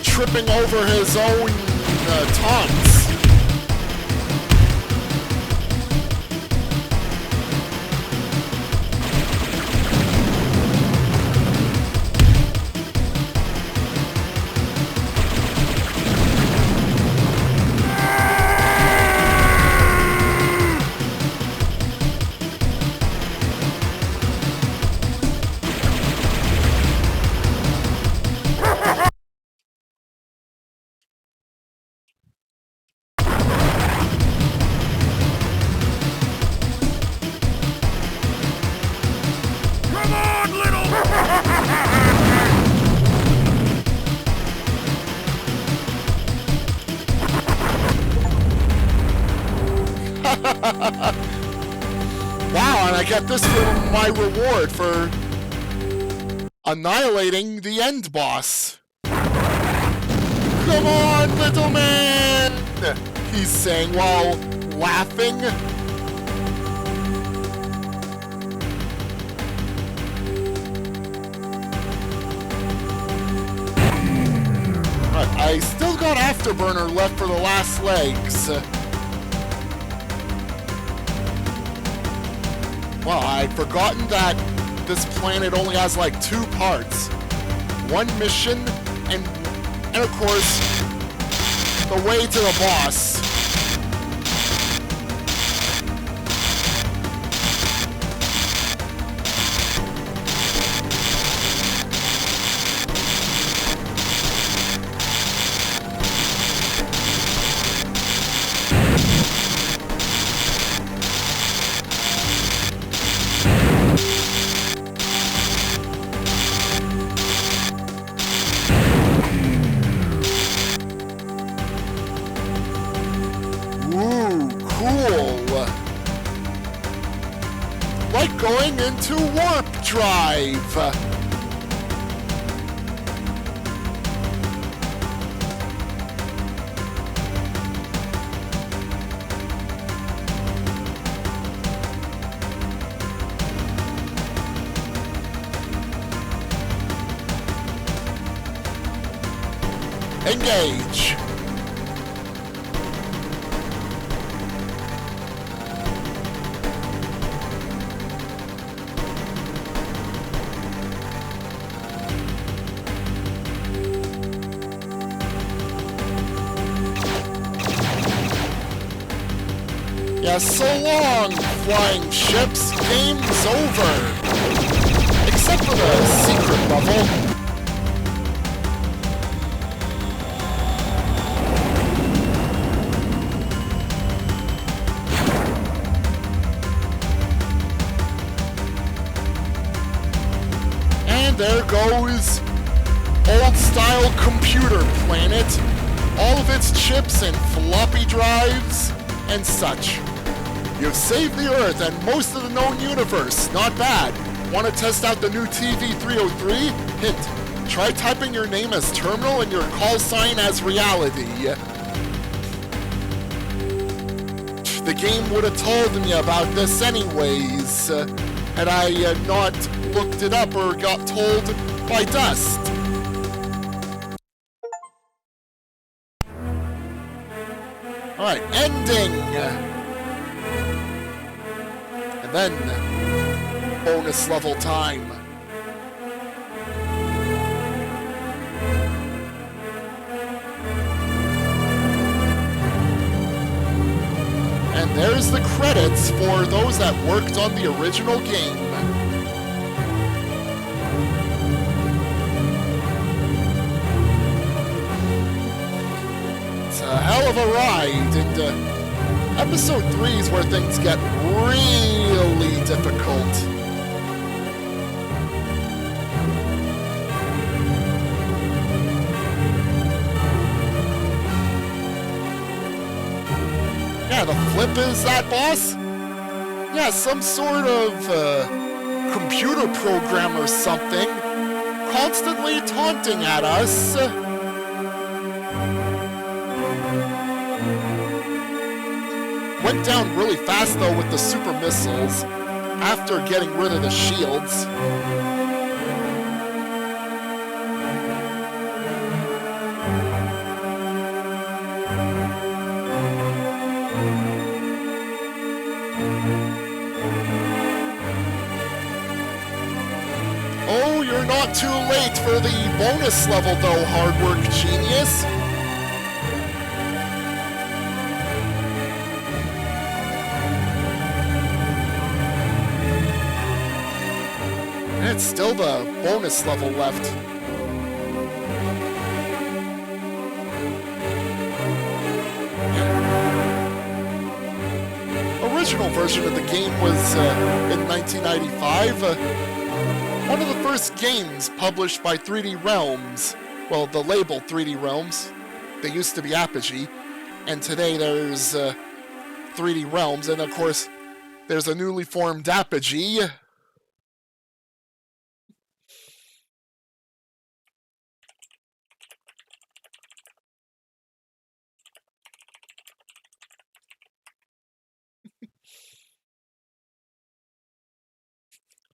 Tripping over his own taunts. Wow, and I get this for my reward for annihilating the end boss. Come on, little man! He's saying while laughing. Right, I still got Afterburner left for the last legs. Well, I'd forgotten that this planet only has like 2 parts. One mission, and of course, the way to the boss. Like going into warp drive. Engage. Yeah, so long, flying ships. Game's over. Except for the secret level. And there goes old-style computer planet. All of its chips and floppy drives and such. You've saved the Earth and most of the known universe. Not bad. Want to test out the new TV303? Hint, try typing your name as terminal and your call sign as reality. The game would have told me about this anyways, had I not looked it up or got told by Dust. Alright, ending! And then, bonus level time. And there's the credits for those that worked on the original game. It's a hell of a ride, and Episode 3 is where things get really difficult. Yeah, the flip is that boss? Yeah, some sort of computer program or something, constantly taunting at us. Went down really fast though with the super missiles, after getting rid of the shields. Oh, you're not too late for the bonus level though, hard work genius. It's still the bonus level left. Original version of the game was in 1995. One of the first games published by 3D Realms. Well, the label 3D Realms. They used to be Apogee. And today there's 3D Realms. And of course, there's a newly formed Apogee.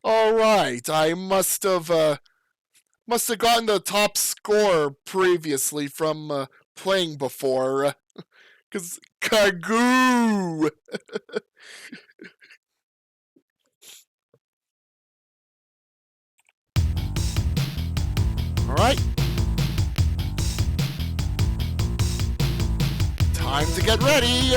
Alright, I must have gotten the top score previously from playing before. Cause Kagoo! Alright. Time to get ready.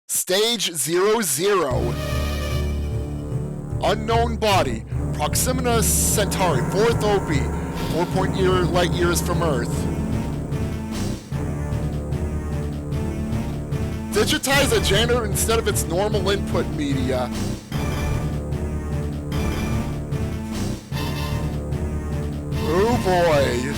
Stage 00. Unknown body. Proxima Centauri, 4th OB, 4 light years from Earth. Digitize a janitor instead of its normal input media. Oh boy.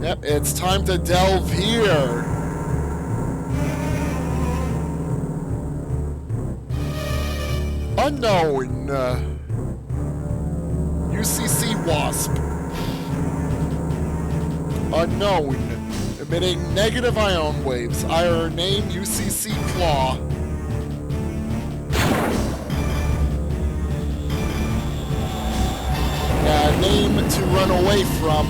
Yep, it's time to delve here. Unknown. UCC Wasp. Unknown. Emitting negative ion waves. Our name UCC Claw. Name to run away from.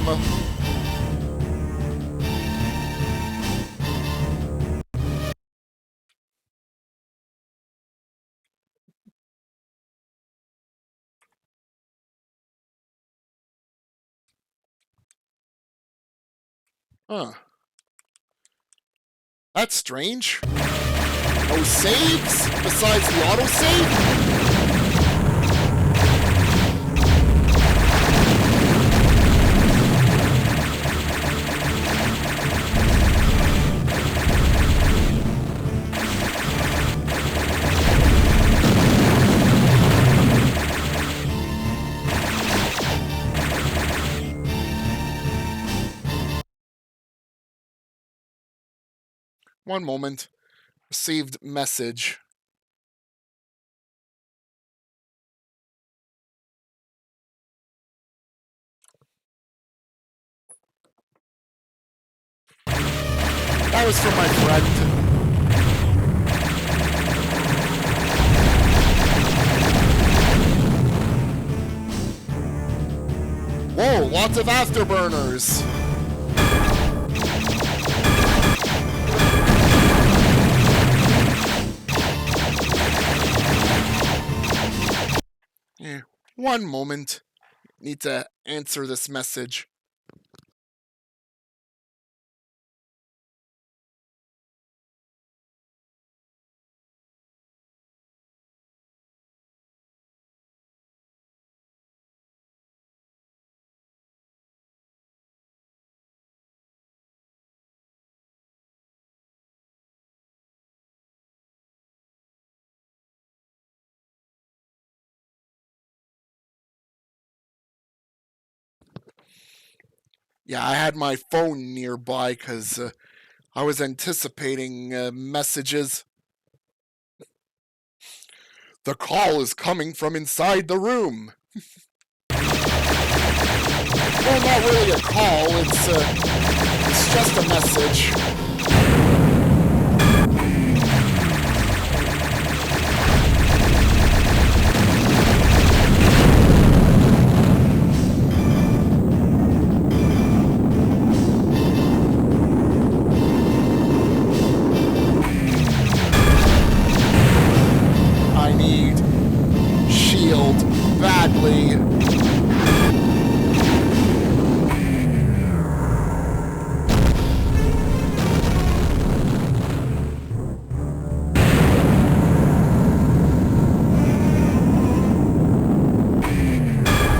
Huh. That's strange. No saves besides the autosave? One moment. Received message. That was from my friend. Whoa, lots of afterburners. One moment. Need to answer this message. Yeah, I had my phone nearby because I was anticipating messages. The call is coming from inside the room. Well, not really a call, it's just a message. I need shield badly.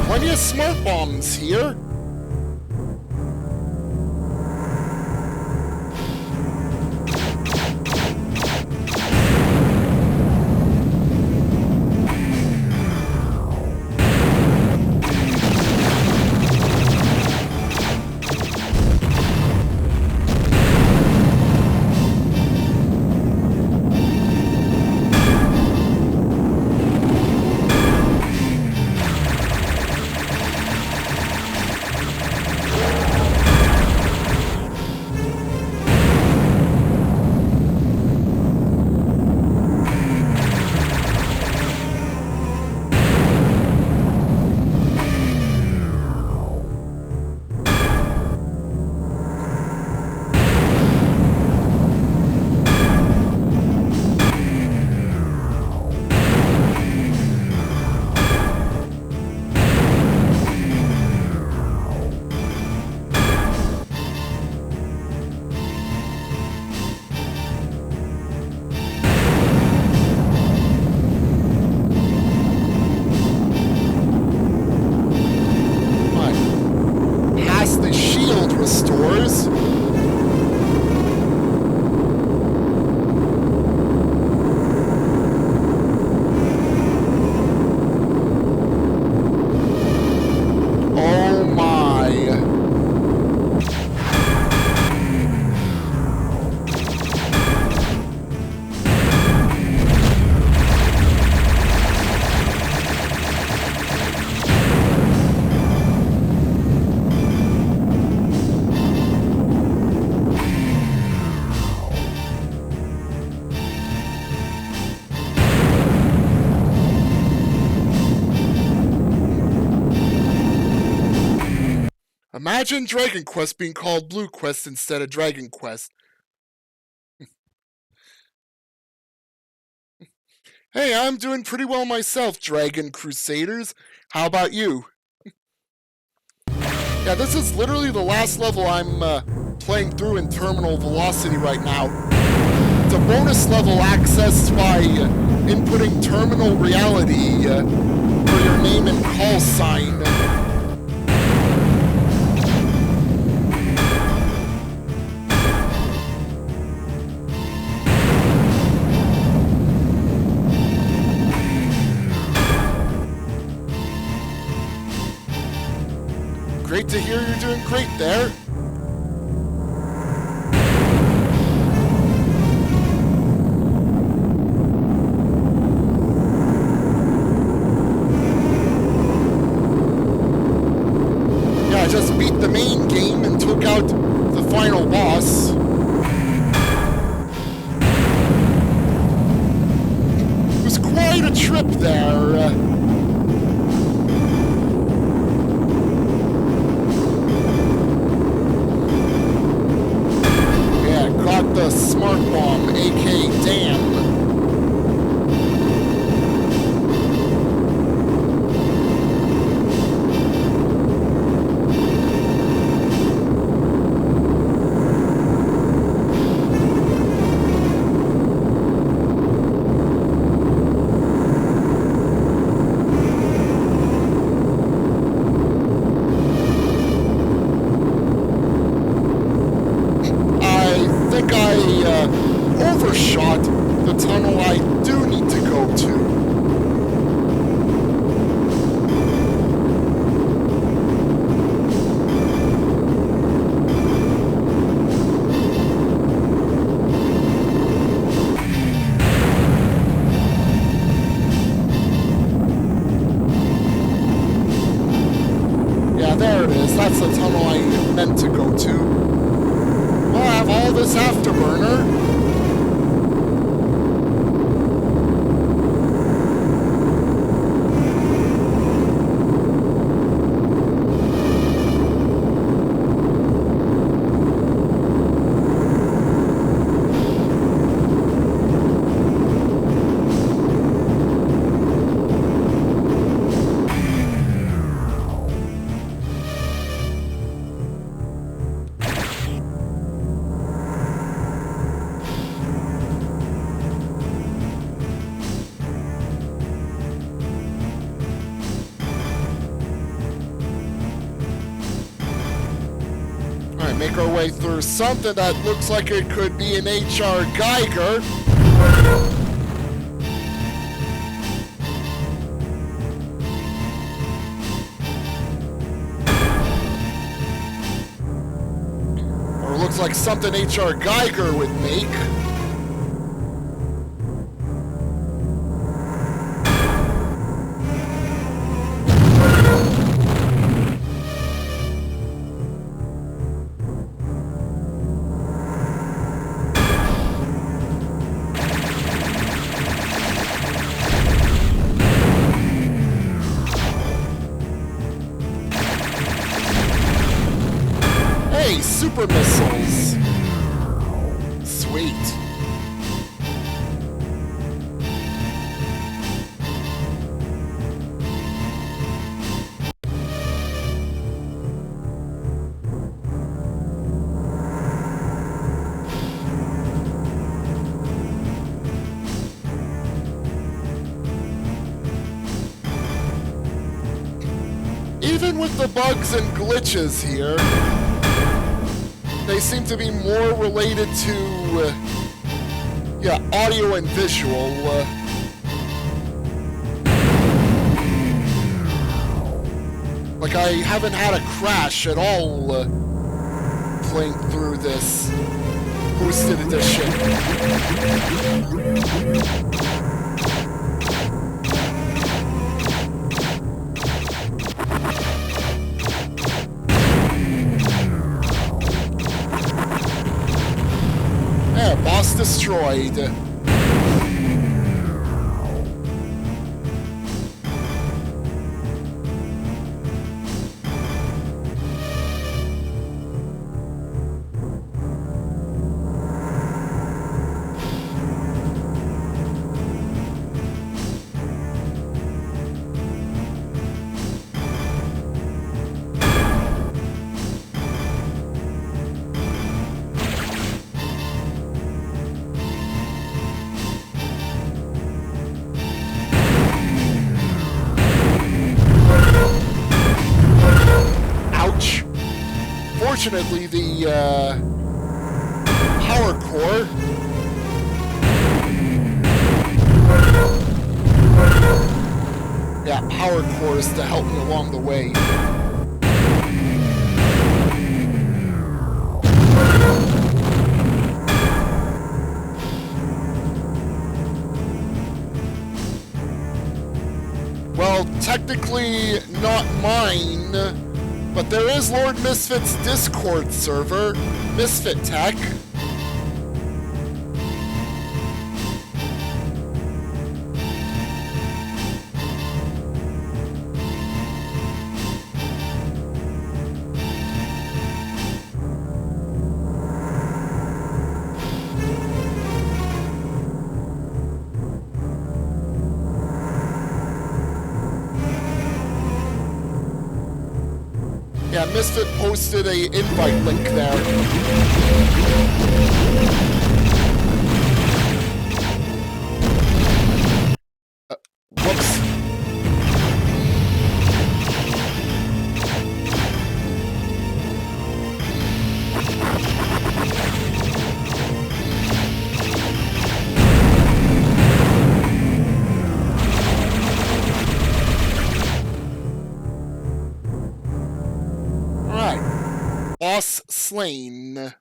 Plenty of smart bombs here. Imagine Dragon Quest being called Blue Quest instead of Dragon Quest. Hey, I'm doing pretty well myself, Dragon Crusaders. How about you? Yeah, this is literally the last level I'm playing through in Terminal Velocity right now. It's a bonus level accessed by inputting Terminal Reality for your name and call sign. Great to hear you're doing great there. Yeah, I just beat the main game and took out the final boss. It was quite a trip there. The Smart Bomb, aka Damn. Overshot the tunnel I do need to go to. Yeah, there it is. That's the tunnel I meant to go to. Well, I have all this afterburner. Make our way through something that looks like it could be an H.R. Geiger. Or it looks like something H.R. Geiger would make. Super missiles. Sweet. Even with the bugs and glitches here, they seem to be more related to, audio and visual. Like, I haven't had a crash at all playing through this boosted edition. Boss destroyed. unfortunately, the power core power cores to help me along the way. Well, technically not mine, but there is Lord Misfit's Discord server, Misfit Tech. Yeah, Misfit posted a invite link there. Whoops. Boss slain.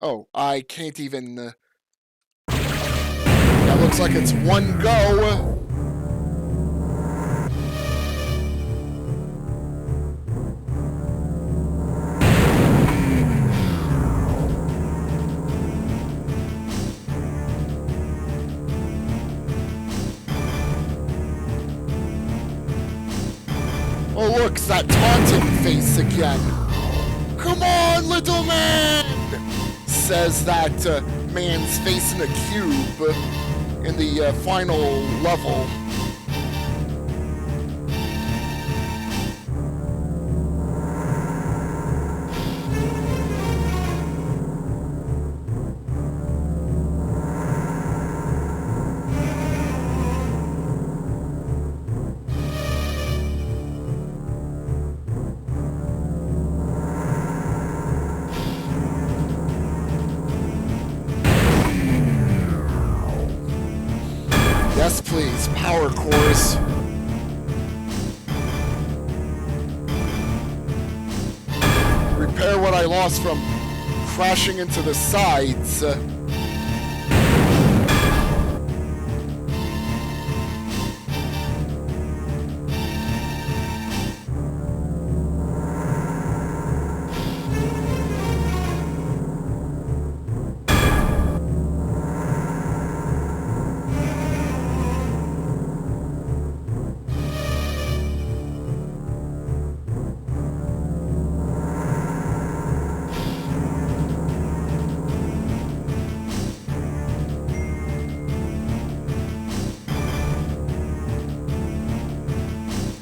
Oh, I can't even... That looks like it's one go. Oh look, it's that taunting face again. Come on, little man! Says that man's face in a cube in the final level. Yes, please. Power cores. Repair what I lost from crashing into the sides.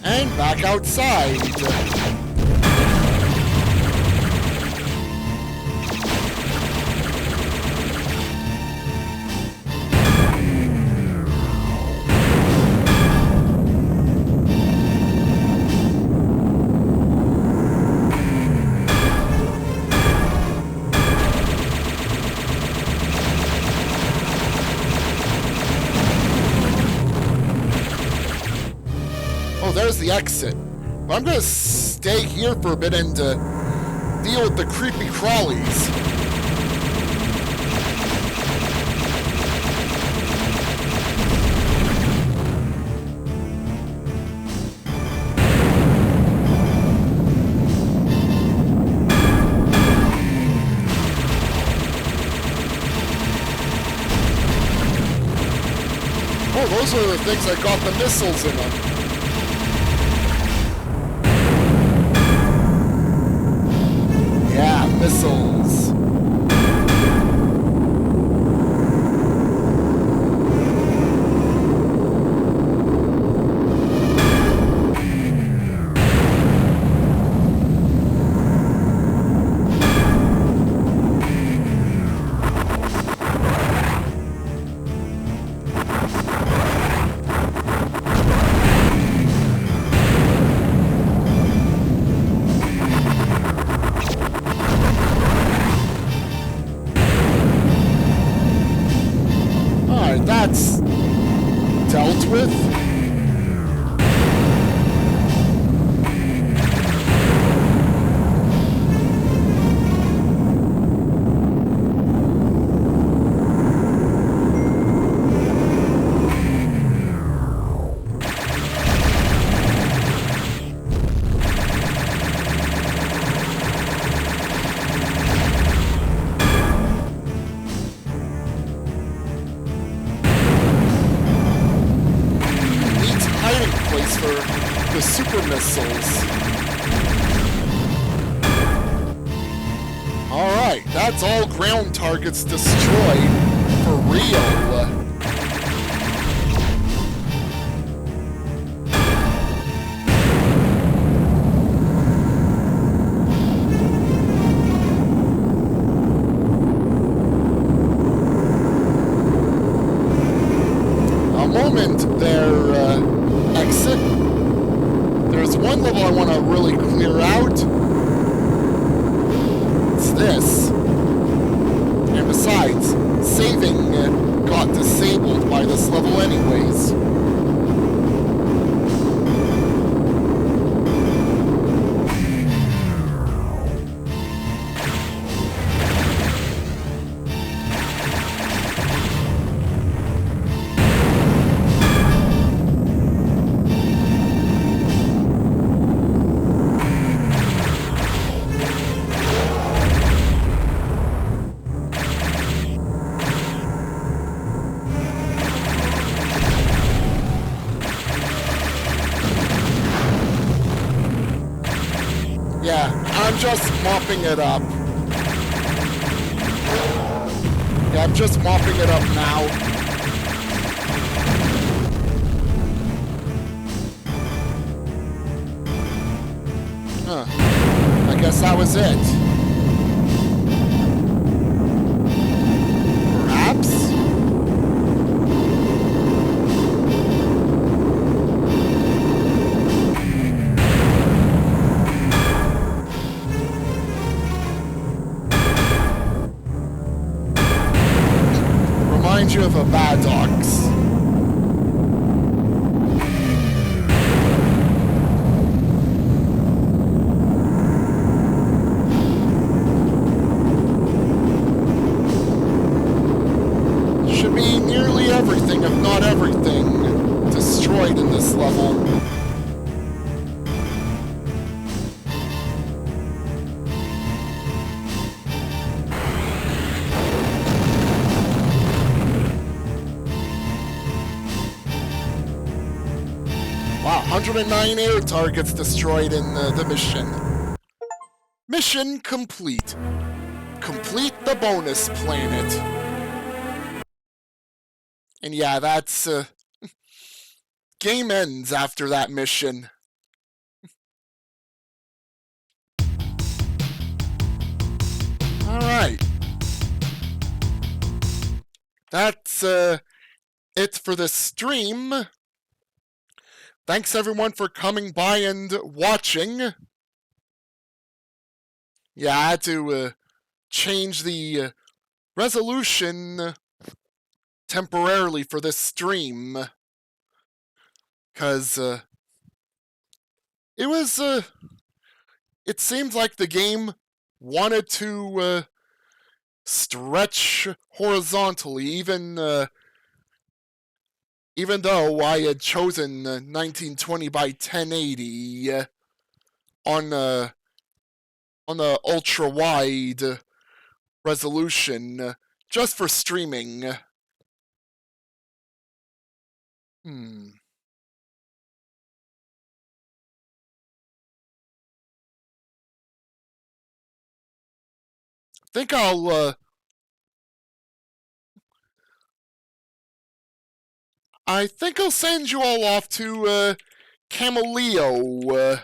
And back outside. There's the exit. But I'm gonna stay here for a bit and deal with the creepy crawlies. Oh, those are the things that got the missiles in them. Missiles. with. For the super missiles. Alright, that's all ground targets destroyed for real. A moment there, exit. There's one level I want to really clear out. It's this. And besides, saving got disabled by this level anyways. Yeah, I'm just mopping it up. Yeah, I'm just mopping it up now. Huh. I guess that was it. Perhaps? Reminds you of a Badox. Should be nearly everything, if not everything, destroyed in this level. Wow, 109 air targets destroyed in the mission. Mission complete. Complete the bonus planet. And yeah, that's, game ends after that mission. Alright. That's, it for this stream. Thanks everyone for coming by and watching. Yeah, I had to change the resolution temporarily for this stream. Because it was, it seemed like the game wanted to stretch horizontally, even though I had chosen 1920 by 1080 on the ultra wide resolution just for streaming. Think I'll I think I'll send you all off to Cameleo.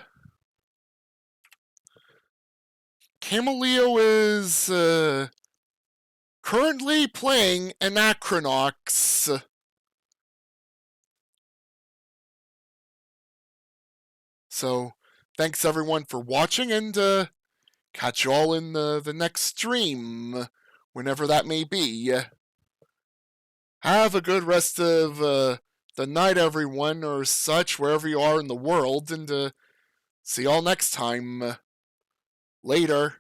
Cameleo is currently playing Anachronox. So, thanks everyone for watching, and catch you all in the next stream, whenever that may be. Have a good rest of the the night, everyone, or such, wherever you are in the world, and see y'all next time. Later.